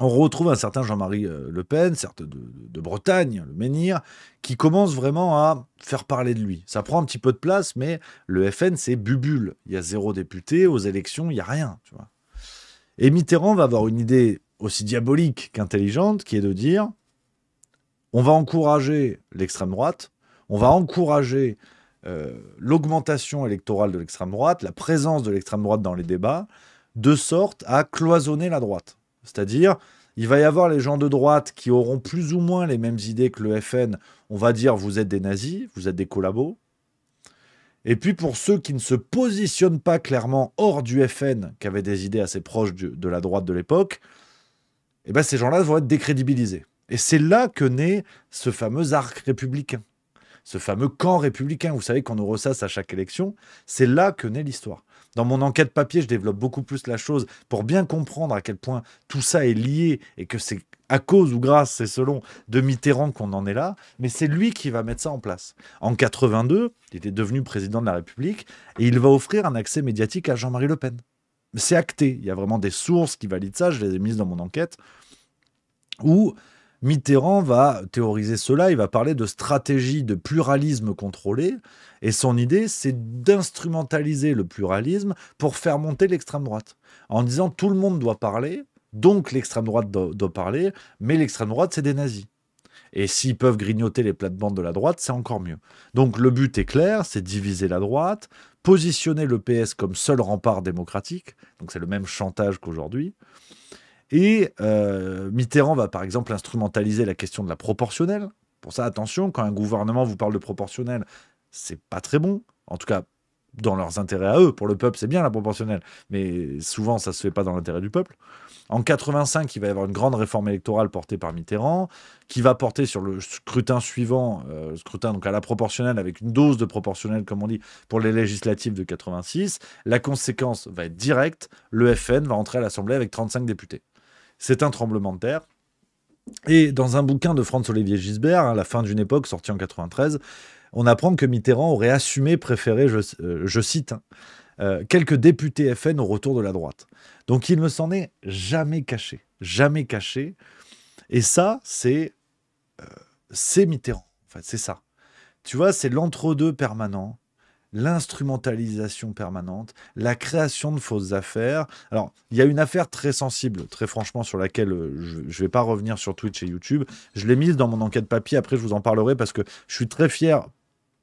Speaker 2: on retrouve un certain Jean-Marie Le Pen, certes de Bretagne, le menhir, qui commence vraiment à faire parler de lui. Ça prend un petit peu de place, mais le FN, c'est bubule. Il y a 0 député, aux élections, il n'y a rien. Tu vois. Et Mitterrand va avoir une idée aussi diabolique qu'intelligente, qui est de dire, on va encourager l'extrême droite, on va encourager l'augmentation électorale de l'extrême droite, la présence de l'extrême droite dans les débats, de sorte à cloisonner la droite. C'est-à-dire, il va y avoir les gens de droite qui auront plus ou moins les mêmes idées que le FN. On va dire, vous êtes des nazis, vous êtes des collabos. Et puis, pour ceux qui ne se positionnent pas clairement hors du FN, qui avaient des idées assez proches de la droite de l'époque, eh ben, ces gens-là vont être décrédibilisés. Et c'est là que naît ce fameux arc républicain, ce fameux camp républicain. Vous savez qu'on nous ressasse à chaque élection. C'est là que naît l'histoire. Dans mon enquête papier, je développe beaucoup plus la chose pour bien comprendre à quel point tout ça est lié et que c'est à cause ou grâce, c'est selon, de Mitterrand qu'on en est là. Mais c'est lui qui va mettre ça en place. En 82, il était devenu président de la République et il va offrir un accès médiatique à Jean-Marie Le Pen. C'est acté. Il y a vraiment des sources qui valident ça. Je les ai mises dans mon enquête. Où Mitterrand va théoriser cela, il va parler de stratégie de pluralisme contrôlé, et son idée, c'est d'instrumentaliser le pluralisme pour faire monter l'extrême droite, en disant tout le monde doit parler, donc l'extrême droite doit parler, mais l'extrême droite, c'est des nazis. Et s'ils peuvent grignoter les plates-bandes de la droite, c'est encore mieux. Donc le but est clair, c'est diviser la droite, positionner le PS comme seul rempart démocratique, donc c'est le même chantage qu'aujourd'hui. Et Mitterrand va par exemple instrumentaliser la question de la proportionnelle. Pour ça, attention, quand un gouvernement vous parle de proportionnelle, c'est pas très bon. En tout cas, dans leurs intérêts à eux. Pour le peuple, c'est bien la proportionnelle. Mais souvent, ça se fait pas dans l'intérêt du peuple. En 85, il va y avoir une grande réforme électorale portée par Mitterrand, qui va porter sur le scrutin suivant, scrutin donc à la proportionnelle, avec une dose de proportionnelle, comme on dit, pour les législatives de 86. La conséquence va être directe. Le FN va entrer à l'Assemblée avec 35 députés. C'est un tremblement de terre. Et dans un bouquin de Franz-Olivier Gisbert, La fin d'une époque, sorti en 93, on apprend que Mitterrand aurait assumé préférer, je cite, quelques députés FN au retour de la droite. Donc il ne s'en est jamais caché. Jamais caché. Et ça, c'est Mitterrand. En fait, c'est ça. Tu vois, c'est l'entre-deux permanent, l'instrumentalisation permanente, la création de fausses affaires. Alors, il y a une affaire très sensible, très franchement, sur laquelle je ne vais pas revenir sur Twitch et YouTube. Je l'ai mise dans mon enquête papier, après je vous en parlerai parce que je suis très fier,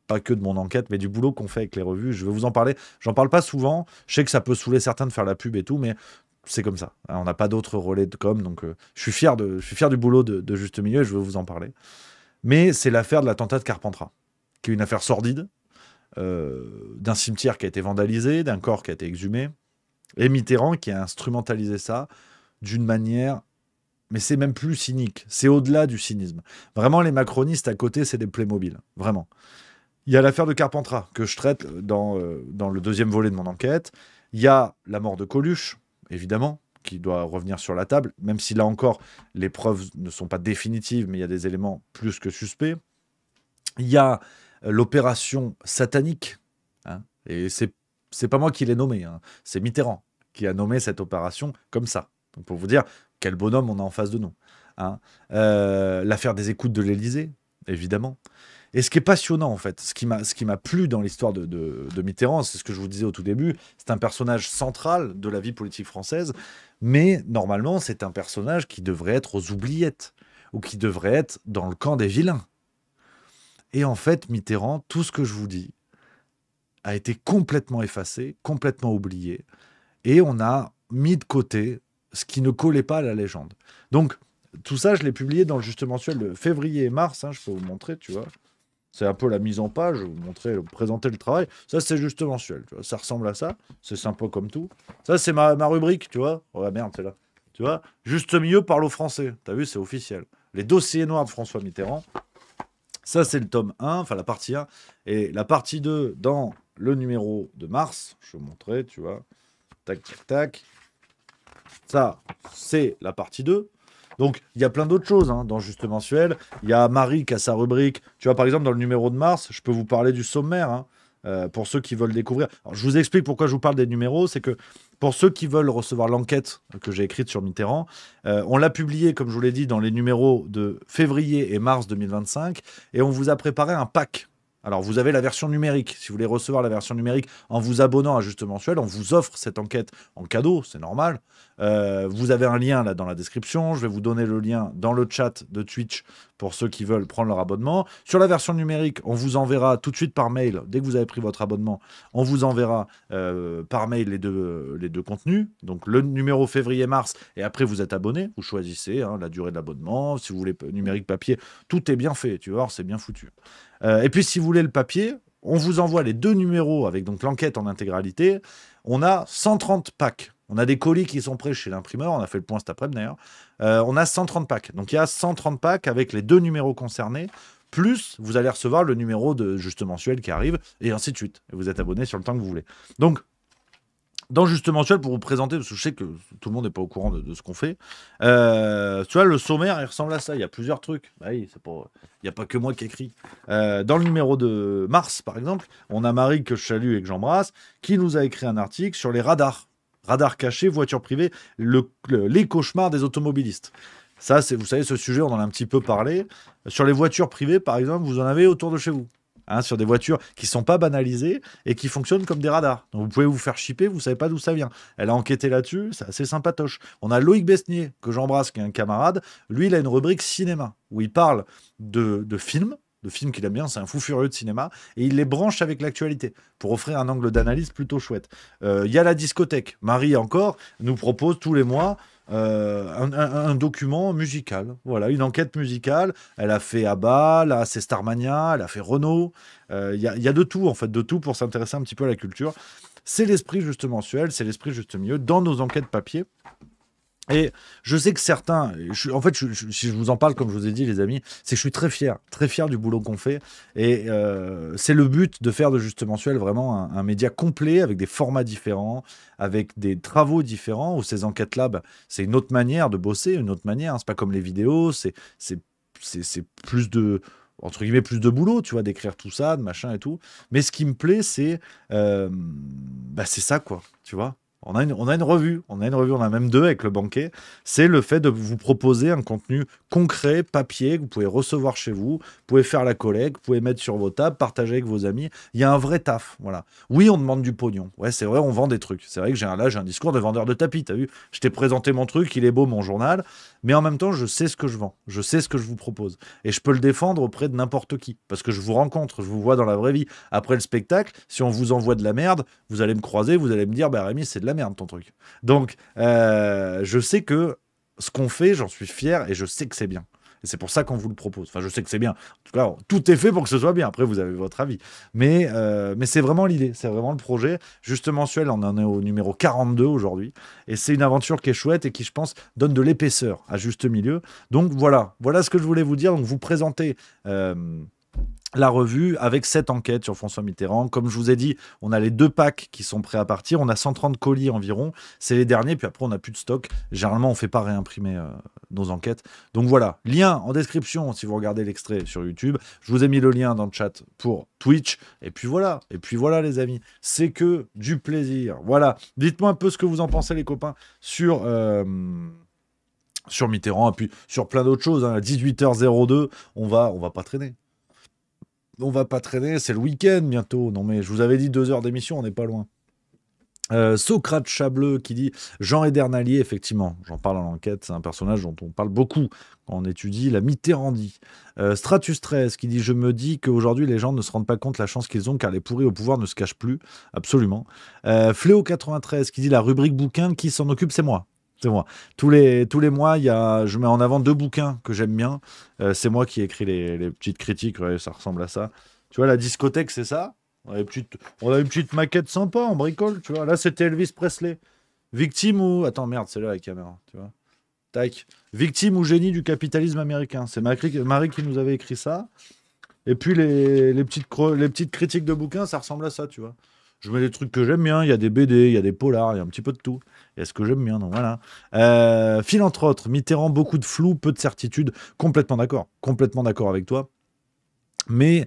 Speaker 2: pas que de mon enquête, mais du boulot qu'on fait avec les revues. Je vais vous en parler. J'en parle pas souvent. Je sais que ça peut saouler certains de faire la pub et tout, mais c'est comme ça. On n'a pas d'autres relais de com, donc je suis fier du boulot de Juste Milieu et je vais vous en parler. Mais c'est l'affaire de l'attentat de Carpentras, qui est une affaire sordide, d'un cimetière qui a été vandalisé, d'un corps qui a été exhumé, et Mitterrand qui a instrumentalisé ça d'une manière, mais c'est même plus cynique, c'est au-delà du cynisme. Vraiment, les macronistes à côté, c'est des Playmobil, vraiment. Il y a l'affaire de Carpentras, que je traite dans le deuxième volet de mon enquête. Il y a la mort de Coluche, évidemment, qui doit revenir sur la table, même si là encore, les preuves ne sont pas définitives, mais il y a des éléments plus que suspects. Il y a l'opération satanique, hein, et c'est pas moi qui l'ai nommé, hein, c'est Mitterrand qui a nommé cette opération comme ça. Donc pour vous dire quel bonhomme on a en face de nous. Hein. L'affaire des écoutes de l'Élysée, évidemment. Et ce qui est passionnant, en fait, ce qui m'a plu dans l'histoire de Mitterrand, c'est ce que je vous disais au tout début, c'est un personnage central de la vie politique française, mais normalement, c'est un personnage qui devrait être aux oubliettes, ou qui devrait être dans le camp des vilains. Et en fait, Mitterrand, tout ce que je vous dis, a été complètement effacé, complètement oublié, et on a mis de côté ce qui ne collait pas à la légende. Donc, tout ça, je l'ai publié dans le Juste Mensuel de février et mars, hein, je peux vous montrer, tu vois. C'est un peu la mise en page, je vais vous montrer, vous présenter le travail. Ça, c'est Juste Mensuel, tu vois. Ça ressemble à ça, c'est sympa comme tout. Ça, c'est ma rubrique, tu vois. Oh merde, c'est là. Tu vois, Juste Milieu parle aux Français. T'as vu, c'est officiel. Les dossiers noirs de François Mitterrand. Ça, c'est le tome 1, enfin la partie 1. Et la partie 2, dans le numéro de mars, je vais vous montrer, tu vois. Tac, tac, tac. Ça, c'est la partie 2. Donc, il y a plein d'autres choses hein, dans Juste Mensuel. Il y a Marie qui a sa rubrique. Tu vois, par exemple, dans le numéro de mars, je peux vous parler du sommaire. Hein. pour ceux qui veulent découvrir. Alors, je vous explique pourquoi je vous parle des numéros, c'est que pour ceux qui veulent recevoir l'enquête que j'ai écrite sur Mitterrand, on l'a publiée, comme je vous l'ai dit, dans les numéros de février et mars 2025, et on vous a préparé un pack. Alors, vous avez la version numérique. Si vous voulez recevoir la version numérique en vous abonnant à Juste Mensuel, on vous offre cette enquête en cadeau, c'est normal. Vous avez un lien là dans la description. Je vais vous donner le lien dans le chat de Twitch pour ceux qui veulent prendre leur abonnement. Sur la version numérique, on vous enverra tout de suite par mail, dès que vous avez pris votre abonnement, on vous enverra par mail les deux contenus. Donc, le numéro février-mars, et après, vous êtes abonné. Vous choisissez la durée de l'abonnement. Si vous voulez numérique papier, tout est bien fait. Tu vois, c'est bien foutu. Et puis, si vous voulez le papier, on vous envoie les 2 numéros avec donc l'enquête en intégralité. On a 130 packs. On a des colis qui sont prêts chez l'imprimeur. On a fait le point cet après-midi d'ailleurs. On a 130 packs. Donc, il y a 130 packs avec les 2 numéros concernés. Plus, vous allez recevoir le numéro de Juste Mensuel qui arrive, et ainsi de suite. Et vous êtes abonné sur le temps que vous voulez. Donc, dans Juste Mensuel, pour vous présenter, parce que je sais que tout le monde n'est pas au courant de ce qu'on fait, tu vois, le sommaire, il ressemble à ça. Il y a plusieurs trucs. Bah oui, il n'y a pas que moi qui écris. Dans le numéro de mars, par exemple, on a Marie, que je salue et que j'embrasse, qui nous a écrit un article sur les radars. Radars cachés, voitures privées, les cauchemars des automobilistes. Ça, vous savez, ce sujet, on en a un petit peu parlé. Sur les voitures privées, par exemple, vous en avez autour de chez vous. Sur des voitures qui ne sont pas banalisées et qui fonctionnent comme des radars. Donc vous pouvez vous faire chipper, vous ne savez pas d'où ça vient. Elle a enquêté là-dessus, c'est assez sympatoche. On a Loïc Besnier, que j'embrasse, qui est un camarade. Lui, il a une rubrique cinéma, où il parle de films qu'il aime bien, c'est un fou furieux de cinéma, et il les branche avec l'actualité, pour offrir un angle d'analyse plutôt chouette. Il y a la discothèque. Marie, encore, nous propose tous les mois un document musical, voilà, une enquête musicale. Elle a fait ABBA, là c'est Starmania, elle a fait Renaud. Il y a de tout, en fait, de tout pour s'intéresser un petit peu à la culture. C'est l'esprit Juste Mensuel, c'est l'esprit Juste Milieu dans nos enquêtes papier. Et je sais que certains, si je vous en parle, comme je vous ai dit, les amis, c'est que je suis très fier du boulot qu'on fait. Et c'est le but de faire de Juste Mensuel vraiment un média complet, avec des formats différents, avec des travaux différents, où ces enquêtes-là, c'est une autre manière de bosser, une autre manière. C'est pas comme les vidéos, c'est plus de, entre guillemets, plus de boulot, tu vois, d'écrire tout ça, de machin et tout. Mais ce qui me plaît, c'est ça, quoi, tu vois. On a une revue, on a même 2 avec le banquet. C'est le fait de vous proposer un contenu concret, papier, que vous pouvez recevoir chez vous, vous pouvez faire la collecte, vous pouvez mettre sur vos tables, partager avec vos amis. Il y a un vrai taf, voilà. Oui, on demande du pognon. Ouais, c'est vrai, on vend des trucs. C'est vrai que j'ai un discours de vendeur de tapis, t'as vu? Je t'ai présenté mon truc, il est beau, mon journal, mais en même temps, je sais ce que je vends, je sais ce que je vous propose. Et je peux le défendre auprès de n'importe qui, parce que je vous rencontre, je vous vois dans la vraie vie. Après le spectacle, si on vous envoie de la merde, vous allez me croiser, vous allez me dire, Rémi, c'est de la merde ton truc. Donc, je sais que ce qu'on fait, j'en suis fier et je sais que c'est bien. Et c'est pour ça qu'on vous le propose. Enfin, je sais que c'est bien. En tout cas, tout est fait pour que ce soit bien. Après, vous avez votre avis. Mais c'est vraiment l'idée. C'est vraiment le projet. Juste Mensuel, on en est au numéro 42 aujourd'hui. Et c'est une aventure qui est chouette et qui, je pense, donne de l'épaisseur à Juste Milieu. Donc, voilà ce que je voulais vous dire. Donc, vous présenter la revue avec cette enquête sur François Mitterrand. Comme je vous ai dit, on a les 2 packs qui sont prêts à partir. On a 130 colis environ. C'est les derniers, puis après, on n'a plus de stock. Généralement, on ne fait pas réimprimer nos enquêtes. Donc voilà, lien en description si vous regardez l'extrait sur YouTube. Je vous ai mis le lien dans le chat pour Twitch. Et puis voilà, les amis. C'est que du plaisir. Voilà. Dites-moi un peu ce que vous en pensez, les copains, sur Mitterrand, et puis sur plein d'autres choses. À 18h02, on va pas traîner. On va pas traîner, c'est le week-end bientôt. Non mais je vous avais dit 2 heures d'émission, on n'est pas loin. Socrate Chableux qui dit Jean Edernalier, effectivement, j'en parle en enquête, c'est un personnage dont on parle beaucoup quand on étudie la Mitterrandie. Stratus 13 qui dit je me dis qu'aujourd'hui les gens ne se rendent pas compte la chance qu'ils ont car les pourris au pouvoir ne se cachent plus. Absolument. Fléau 93 qui dit la rubrique bouquin, qui s'en occupe, c'est moi. C'est moi. Tous les mois, je mets en avant 2 bouquins que j'aime bien. C'est moi qui écris les petites critiques. Ouais, ça ressemble à ça. Tu vois, la discothèque, c'est ça. On a une petite maquette sympa, on bricole. Tu vois, là, c'était Elvis Presley. Victime ou... Attends, merde, c'est là la caméra. Tu vois. Tac. Victime ou génie du capitalisme américain. C'est Marie qui nous avait écrit ça. Et puis, les petites critiques de bouquins, ça ressemble à ça, tu vois. Je mets des trucs que j'aime bien, il y a des BD, il y a des polars, il y a un petit peu de tout. Et ce que j'aime bien, donc voilà. Philanthrope, Mitterrand, beaucoup de flou, peu de certitude. Complètement d'accord avec toi. Mais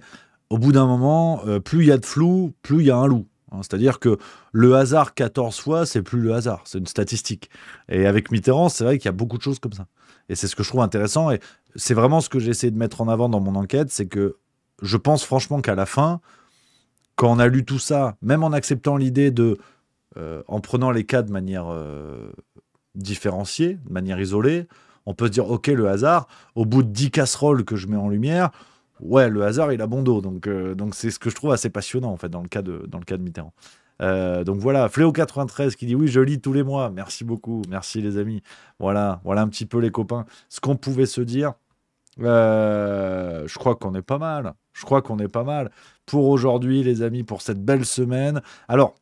Speaker 2: au bout d'un moment, plus il y a de flou, plus il y a un loup. Hein. C'est-à-dire que le hasard 14 fois, c'est plus le hasard, c'est une statistique. Et avec Mitterrand, c'est vrai qu'il y a beaucoup de choses comme ça. Et c'est ce que je trouve intéressant. Et c'est vraiment ce que j'ai essayé de mettre en avant dans mon enquête, c'est que je pense franchement qu'à la fin, quand on a lu tout ça, même en acceptant l'idée de, en prenant les cas de manière différenciée, de manière isolée, on peut se dire, ok, le hasard, au bout de 10 casseroles que je mets en lumière, ouais, le hasard, il a bon dos. Donc c'est ce que je trouve assez passionnant, en fait, dans le cas de Mitterrand. Donc voilà, Fléau93 qui dit oui, je lis tous les mois. Merci beaucoup, merci les amis. Voilà un petit peu les copains. Ce qu'on pouvait se dire, je crois qu'on est pas mal. Pour aujourd'hui, les amis, pour cette belle semaine. Alors,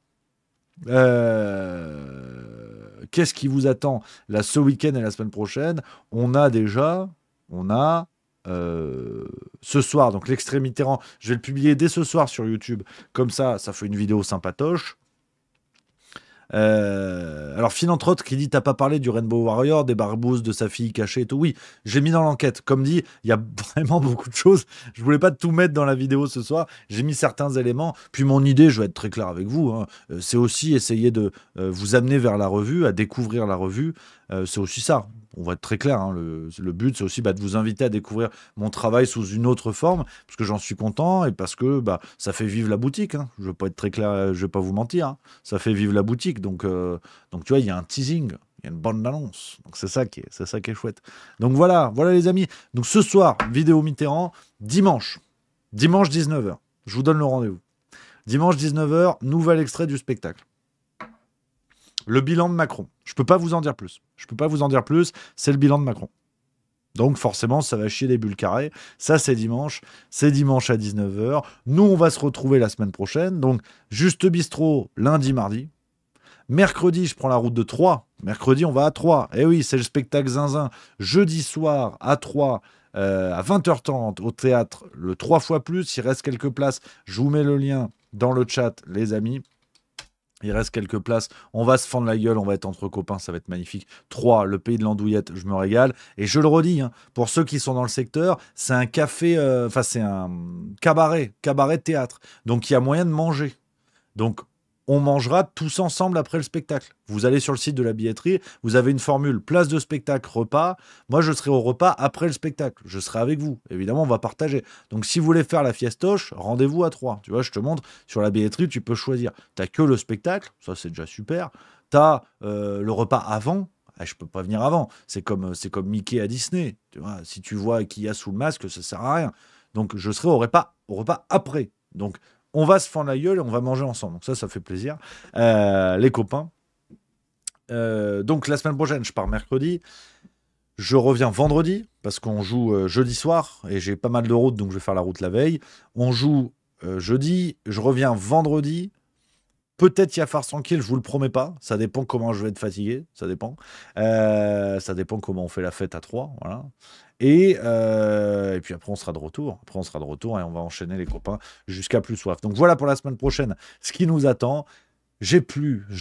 Speaker 2: qu'est-ce qui vous attend là ce week-end et la semaine prochaine? On a ce soir, donc l'extrait Mitterrand, je vais le publier dès ce soir sur YouTube, comme ça fait une vidéo sympatoche. Alors Philanthrope qui dit t'as pas parlé du Rainbow Warrior, des barbouzes de sa fille cachée et tout. Oui, j'ai mis dans l'enquête, comme dit, il y a vraiment beaucoup de choses, je voulais pas tout mettre dans la vidéo ce soir, j'ai mis certains éléments, puis mon idée, je vais être très clair avec vous, hein, c'est aussi essayer de vous amener vers la revue, à découvrir la revue, c'est aussi ça. On va être très clair, hein, le but c'est aussi de vous inviter à découvrir mon travail sous une autre forme, parce que j'en suis content et parce que ça fait vivre la boutique. Hein. Je ne vais pas être très clair, je vais pas vous mentir, hein. Ça fait vivre la boutique, donc tu vois, il y a un teasing, il y a une bande d'annonce, donc c'est ça qui est chouette. Donc voilà les amis. Donc ce soir, vidéo Mitterrand, dimanche 19h, je vous donne le rendez-vous. Dimanche 19h, nouvel extrait du spectacle. Le bilan de Macron. Je peux pas vous en dire plus. C'est le bilan de Macron. Donc forcément, ça va chier des bulles carrées. Ça, c'est dimanche. C'est dimanche à 19h. Nous, on va se retrouver la semaine prochaine. Donc, Juste Bistrot, lundi, mardi. Mercredi, je prends la route de Troyes. Mercredi, on va à Troyes. Eh oui, c'est le spectacle Zinzin. Jeudi soir, à Troyes, à 20h30, au théâtre, le 3 fois plus. Il reste quelques places. Je vous mets le lien dans le chat, les amis. Il reste quelques places. On va se fendre la gueule. On va être entre copains. Ça va être magnifique. 3, le pays de l'andouillette. Je me régale. Et je le redis, hein, pour ceux qui sont dans le secteur, c'est un café, c'est un cabaret théâtre. Donc, il y a moyen de manger. Donc, on mangera tous ensemble après le spectacle. Vous allez sur le site de la billetterie, vous avez une formule place de spectacle, repas. Moi, je serai au repas après le spectacle. Je serai avec vous. Évidemment, on va partager. Donc, si vous voulez faire la fiestoche, rendez-vous à 3. Tu vois, je te montre, sur la billetterie, tu peux choisir. Tu n'as que le spectacle, ça c'est déjà super. Tu as le repas avant. Ah, je peux pas venir avant. C'est comme Mickey à Disney. Tu vois, si tu vois qui y a sous le masque, ça sert à rien. Donc, je serai au repas après. Donc, on va se fendre la gueule et on va manger ensemble. Donc ça fait plaisir. Les copains. Donc la semaine prochaine, je pars mercredi. Je reviens vendredi parce qu'on joue jeudi soir et j'ai pas mal de route, donc je vais faire la route la veille. On joue jeudi. Je reviens vendredi. Peut-être il y a farce tranquille, je vous le promets pas. Ça dépend comment je vais être fatigué. Ça dépend. Ça dépend comment on fait la fête à 3. Voilà. Et puis après, on sera de retour. Et on va enchaîner les copains jusqu'à plus soif. Donc voilà pour la semaine prochaine ce qui nous attend. Je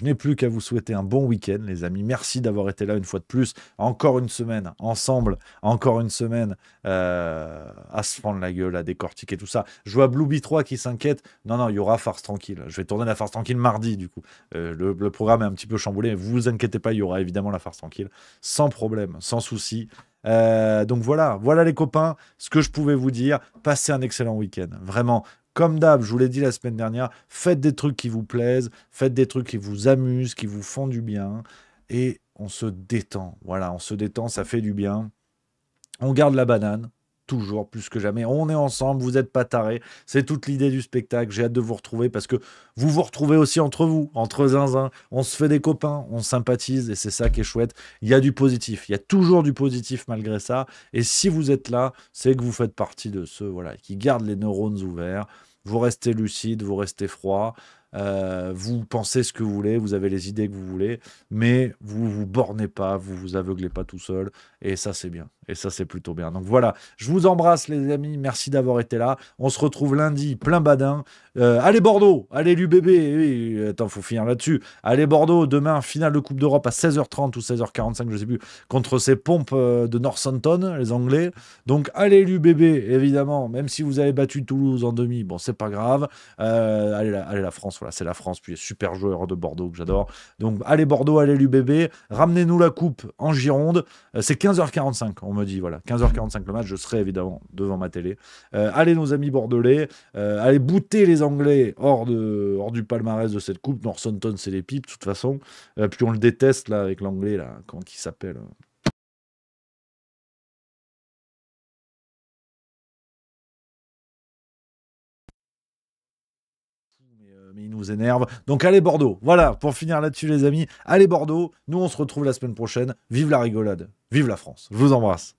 Speaker 2: n'ai plus qu'à vous souhaiter un bon week-end, les amis. Merci d'avoir été là une fois de plus. Encore une semaine ensemble. Encore une semaine à se prendre la gueule, à décortiquer tout ça. Je vois Blueby 3 qui s'inquiète. Non, il y aura farce tranquille. Je vais tourner la farce tranquille mardi, du coup. Le programme est un petit peu chamboulé. Mais vous inquiétez pas, il y aura évidemment la farce tranquille. Sans problème, sans souci. Donc voilà les copains, ce que je pouvais vous dire. Passez un excellent week-end. Vraiment. Comme d'hab, je vous l'ai dit la semaine dernière, faites des trucs qui vous plaisent, faites des trucs qui vous amusent, qui vous font du bien, et on se détend. Voilà, on se détend, ça fait du bien. On garde la banane, toujours, plus que jamais. On est ensemble, vous n'êtes pas tarés. C'est toute l'idée du spectacle. J'ai hâte de vous retrouver parce que vous vous retrouvez aussi entre vous, entre zinzin. On se fait des copains, on sympathise et c'est ça qui est chouette. Il y a du positif, il y a toujours du positif malgré ça. Et si vous êtes là, c'est que vous faites partie de ceux qui gardent les neurones ouverts vous restez lucide, vous restez froid. Vous pensez ce que vous voulez, vous avez les idées que vous voulez, mais vous vous bornez pas, vous vous aveuglez pas tout seul, et ça c'est bien, et ça c'est plutôt bien. Donc voilà, je vous embrasse les amis, merci d'avoir été là, on se retrouve lundi, plein badin, allez Bordeaux, allez l'UBB, oui, attends, faut finir là-dessus, allez Bordeaux, demain, finale de Coupe d'Europe à 16h30 ou 16h45, je sais plus, contre ces pompes de Northampton, les Anglais, donc allez l'UBB, évidemment, même si vous avez battu Toulouse en demi, bon c'est pas grave, allez la France, voilà, c'est la France, puis super joueur de Bordeaux que j'adore. Donc allez Bordeaux, allez l'UBB, ramenez-nous la coupe en Gironde. C'est 15h45, on me dit, voilà, 15h45 le match, je serai évidemment devant ma télé. Allez nos amis bordelais, allez bouter les Anglais hors du palmarès de cette coupe. Northampton, c'est les pipes de toute façon. Puis on le déteste là avec l'anglais, là, comment il s'appelle mais il nous énerve. Donc allez Bordeaux. Voilà, pour finir là-dessus les amis, allez Bordeaux. Nous on se retrouve la semaine prochaine. Vive la rigolade. Vive la France. Je vous embrasse.